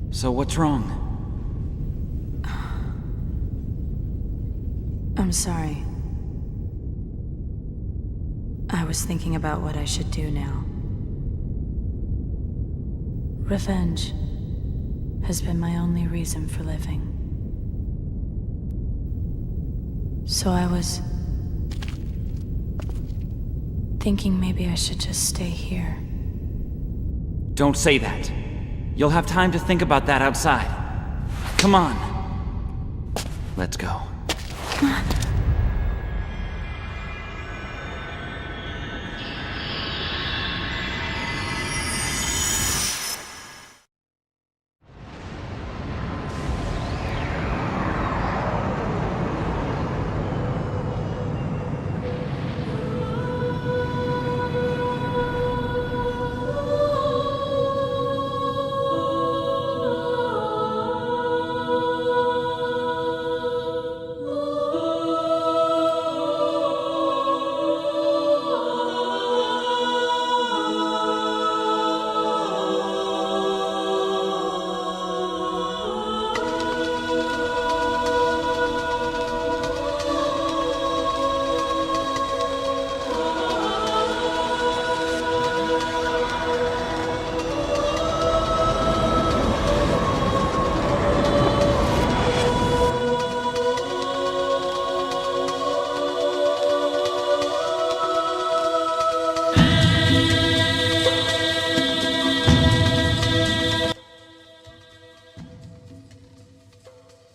So what's wrong? I'm sorry. I was thinking about what I should do now. Revenge has been my only reason for living. So I was thinking maybe I should just stay here. Don't say that. You'll have time to think about that outside. Come on. Let's go.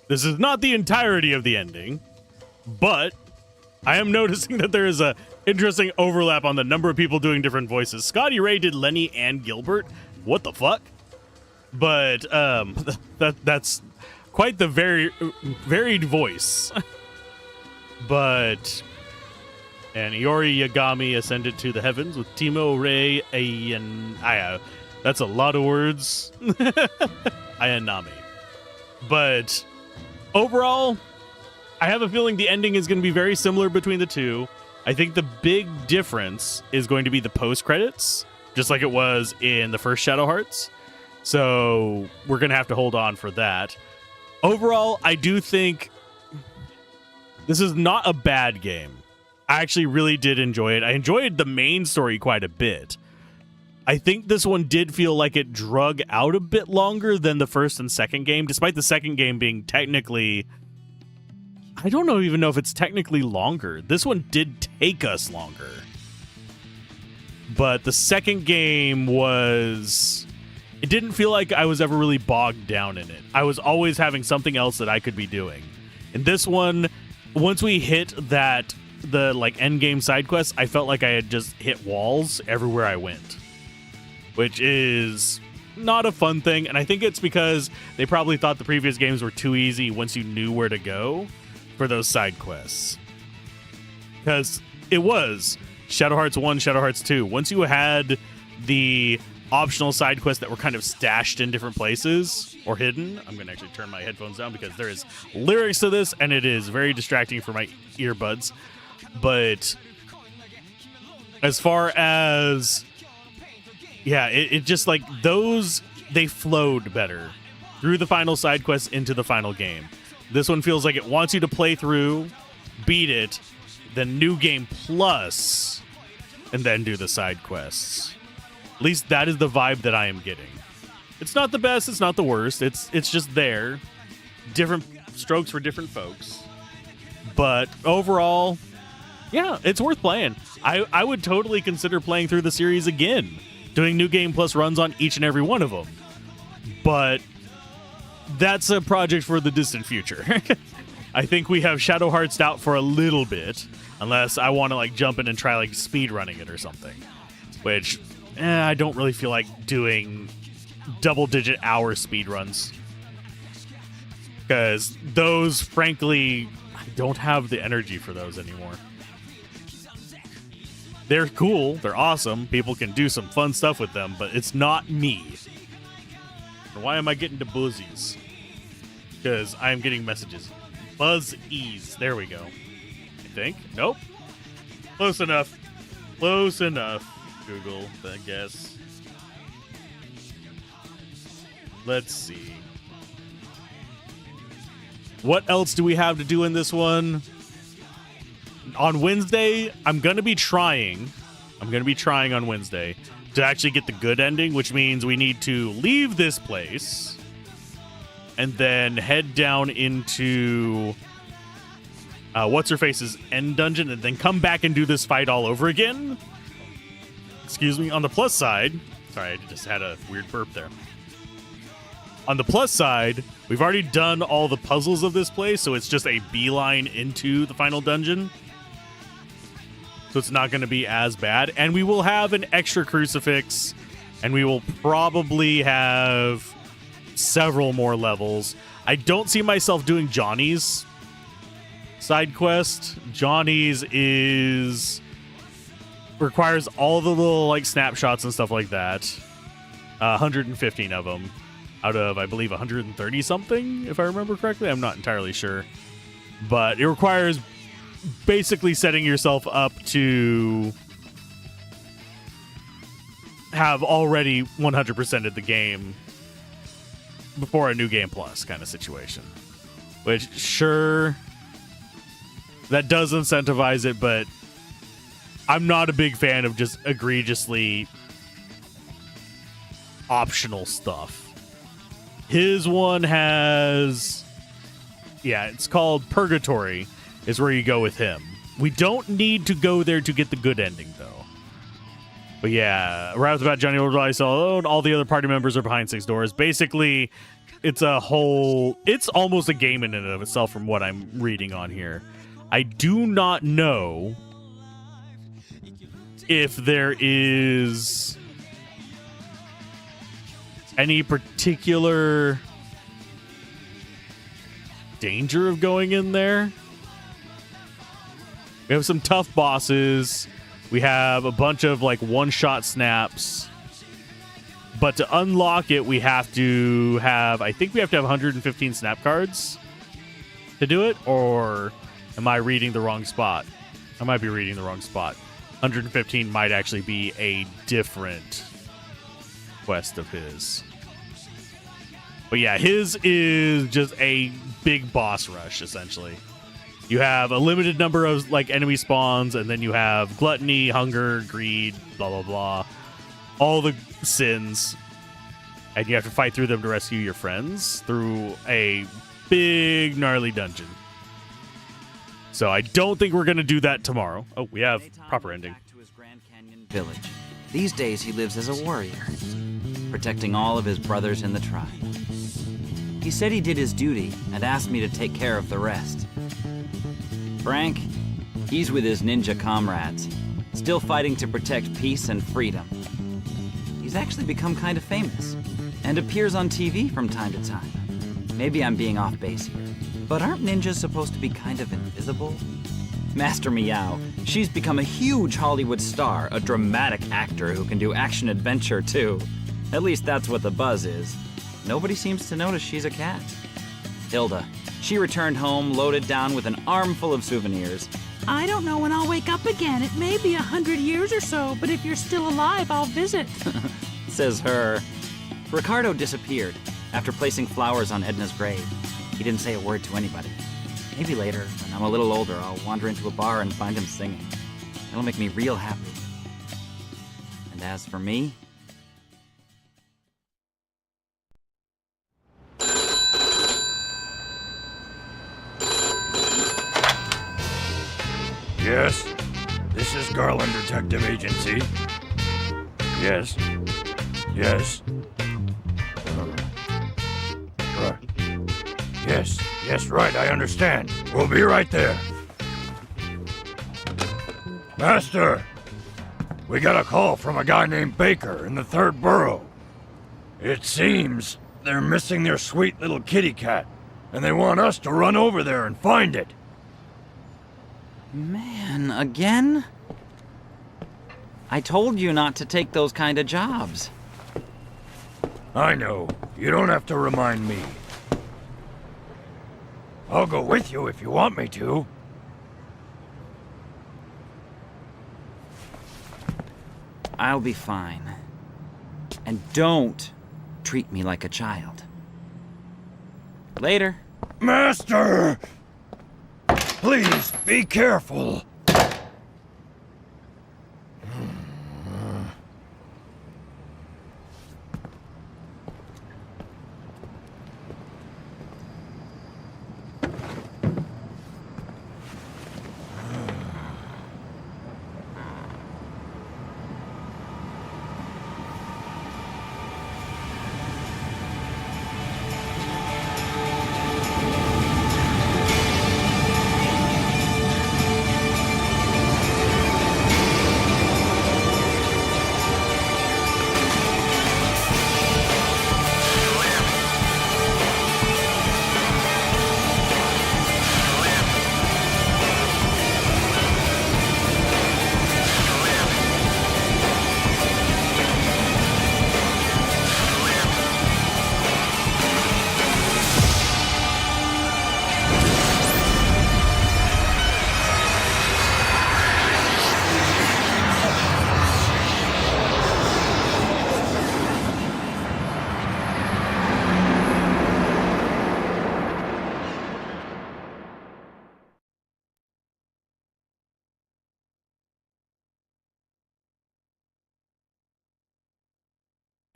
This is not the entirety of the ending, but I am noticing that there is a interesting overlap on the number of people doing different voices. Scotty Ray did Lenny and Gilbert. What the fuck? But that's quite the varied voice. But and Iori Yagami ascended to the heavens with Timo Ray Aya. That's a lot of words. Ayanami. But overall, I have a feeling the ending is going to be very similar between the two. I think the big difference is going to be the post-credits, just like it was in the first Shadow Hearts. So we're going to have to hold on for that. Overall, I do think this is not a bad game. I actually really did enjoy it. I enjoyed the main story quite a bit. I think this one did feel like it drug out a bit longer than the first and second game, despite the second game being technically... I don't even know if it's technically longer. This one did take us longer. But the second game was... It didn't feel like I was ever really bogged down in it. I was always having something else that I could be doing. In this one, once we hit that, the like end game side quests, I felt like I had just hit walls everywhere I went. Which is not a fun thing, and I think it's because they probably thought the previous games were too easy once you knew where to go for those side quests. Because it was Shadow Hearts 1, Shadow Hearts 2. Once you had the optional side quests that were kind of stashed in different places or hidden, I'm going to actually turn my headphones down because there is lyrics to this, and it is very distracting for my earbuds. But as far as... Yeah, it just like those, they flowed better through the final side quests into the final game. This one feels like it wants you to play through, beat it, then new game plus, and then do the side quests. At least that is the vibe that I am getting. It's not the best, it's not the worst. It's just there. Different strokes for different folks. But overall, yeah, it's worth playing. I would totally consider playing through the series again, doing new game plus runs on each and every one of them. But that's a project for the distant future. I think we have Shadow Hearts out for a little bit, unless I want to like jump in and try like speed running it or something, which I don't really feel like doing double-digit hour speed runs, because those, frankly, I don't have the energy for those anymore. They're cool, they're awesome, people can do some fun stuff with them, but it's not me. And why am I getting to buzzies? Because I'm getting messages. Buzz-ease, there we go. I think. Nope. Close enough. Close enough, Google, I guess. Let's see. What else do we have to do in this one? On Wednesday, I'm going to be trying on Wednesday to actually get the good ending, which means we need to leave this place and then head down into What's-Her-Face's end dungeon and then come back and do this fight all over again. Excuse me. On the plus side, sorry, I just had a weird burp there. On the plus side, we've already done all the puzzles of this place, so it's just a beeline into the final dungeon. So it's not going to be as bad. And we will have an extra crucifix, and we will probably have several more levels. I don't see myself doing Johnny's side quest. Johnny's requires all the little like snapshots and stuff like that. 115 of them out of, I believe, 130 something, if I remember correctly. I'm not entirely sure, but it requires basically setting yourself up to have already 100%ed the game before a new game plus kind of situation, which sure, that does incentivize it, but I'm not a big fan of just egregiously optional stuff. His one has, it's called Purgatory, is where you go with him. We don't need to go there to get the good ending, though. But yeah, right off the bat, Johnny relies alone. All the other party members are behind 6 doors. Basically, it's almost a game in and of itself from what I'm reading on here. I do not know if there is any particular danger of going in there. We have some tough bosses. We have a bunch of like one-shot snaps. But to unlock it, we have to have, I think we have to have 115 snap cards to do it, or am I reading the wrong spot? I might be reading the wrong spot. 115 might actually be a different quest of his. But yeah, his is just a big boss rush, essentially. You have a limited number of like enemy spawns, and then you have gluttony, hunger, greed, blah, blah, blah. All the sins. And you have to fight through them to rescue your friends through a big, gnarly dungeon. So I don't think we're going to do that tomorrow. Oh, we have proper ending. Back to his Grand Canyon village. These days he lives as a warrior, protecting all of his brothers in the tribe. He said he did his duty and asked me to take care of the rest. Frank, he's with his ninja comrades, still fighting to protect peace and freedom. He's actually become kind of famous and appears on TV from time to time. Maybe I'm being off base here, but aren't ninjas supposed to be kind of invisible? Master Meow, she's become a huge Hollywood star, a dramatic actor who can do action-adventure too. At least that's what the buzz is. Nobody seems to notice she's a cat. Hilda, she returned home loaded down with an armful of souvenirs. I don't know when I'll wake up again. It may be 100 years or so, but if you're still alive, I'll visit. Says her. Ricardo disappeared after placing flowers on Edna's grave. He didn't say a word to anybody. Maybe later, when I'm a little older, I'll wander into a bar and find him singing. It'll make me real happy. And as for me... Yes, this is Garland Detective Agency. Yes. Yes. Right. Yes, right, I understand. We'll be right there. Master, we got a call from a guy named Baker in the 3rd borough. It seems they're missing their sweet little kitty cat, and they want us to run over there and find it. Man, again? I told you not to take those kind of jobs. I know. You don't have to remind me. I'll go with you if you want me to. I'll be fine. And don't treat me like a child. Later. Master! Please, be careful.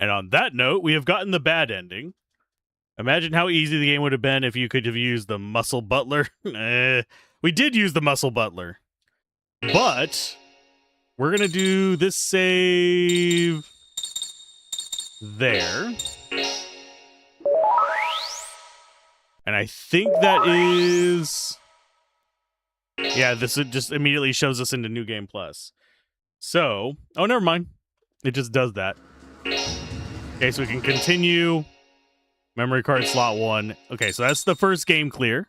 And on that note, we have gotten the bad ending. Imagine how easy the game would have been if you could have used the muscle butler. We did use the muscle butler. But we're going to do this save there. And I think that is... Yeah, this just immediately shows us into New Game Plus. So, oh, never mind. It just does that. Okay, so we can continue. Memory card slot 1. Okay, so that's the first game clear.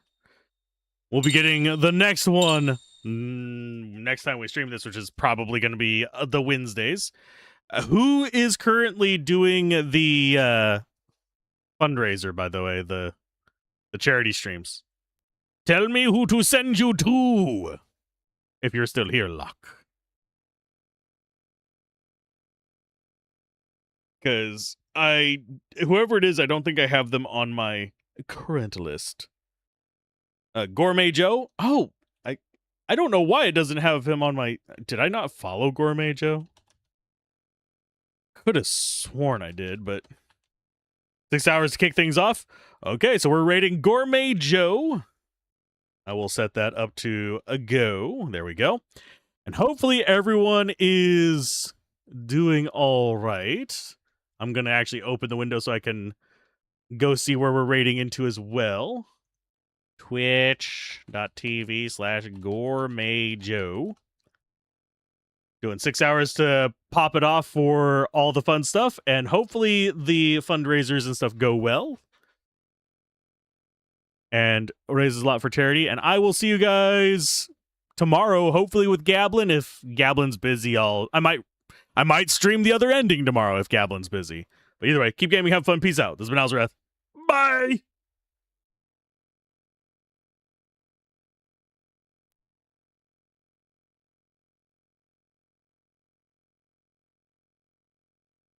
We'll be getting the next one next time we stream this, which is probably going to be the Wednesdays. Who is currently doing the fundraiser, by the way, the charity streams? Tell me who to send you to, if you're still here, Locke. Because whoever it is, I don't think I have them on my current list. Gourmet Joe? Oh, I don't know why it doesn't have him on my... Did I not follow Gourmet Joe? Could have sworn I did, but... 6 hours to kick things off? Okay, so we're rating Gourmet Joe. I will set that up to a go. There we go. And hopefully everyone is doing all right. I'm going to actually open the window so I can go see where we're rating into as well. Twitch.tv/gourmetjoe. Doing 6 hours to pop it off for all the fun stuff. And hopefully the fundraisers and stuff go well. And raises a lot for charity. And I will see you guys tomorrow, hopefully with Gablin. If Gablin's busy, I might stream the other ending tomorrow if Gablin's busy. But either way, keep gaming, have fun, peace out. This has been Alzorath. Bye!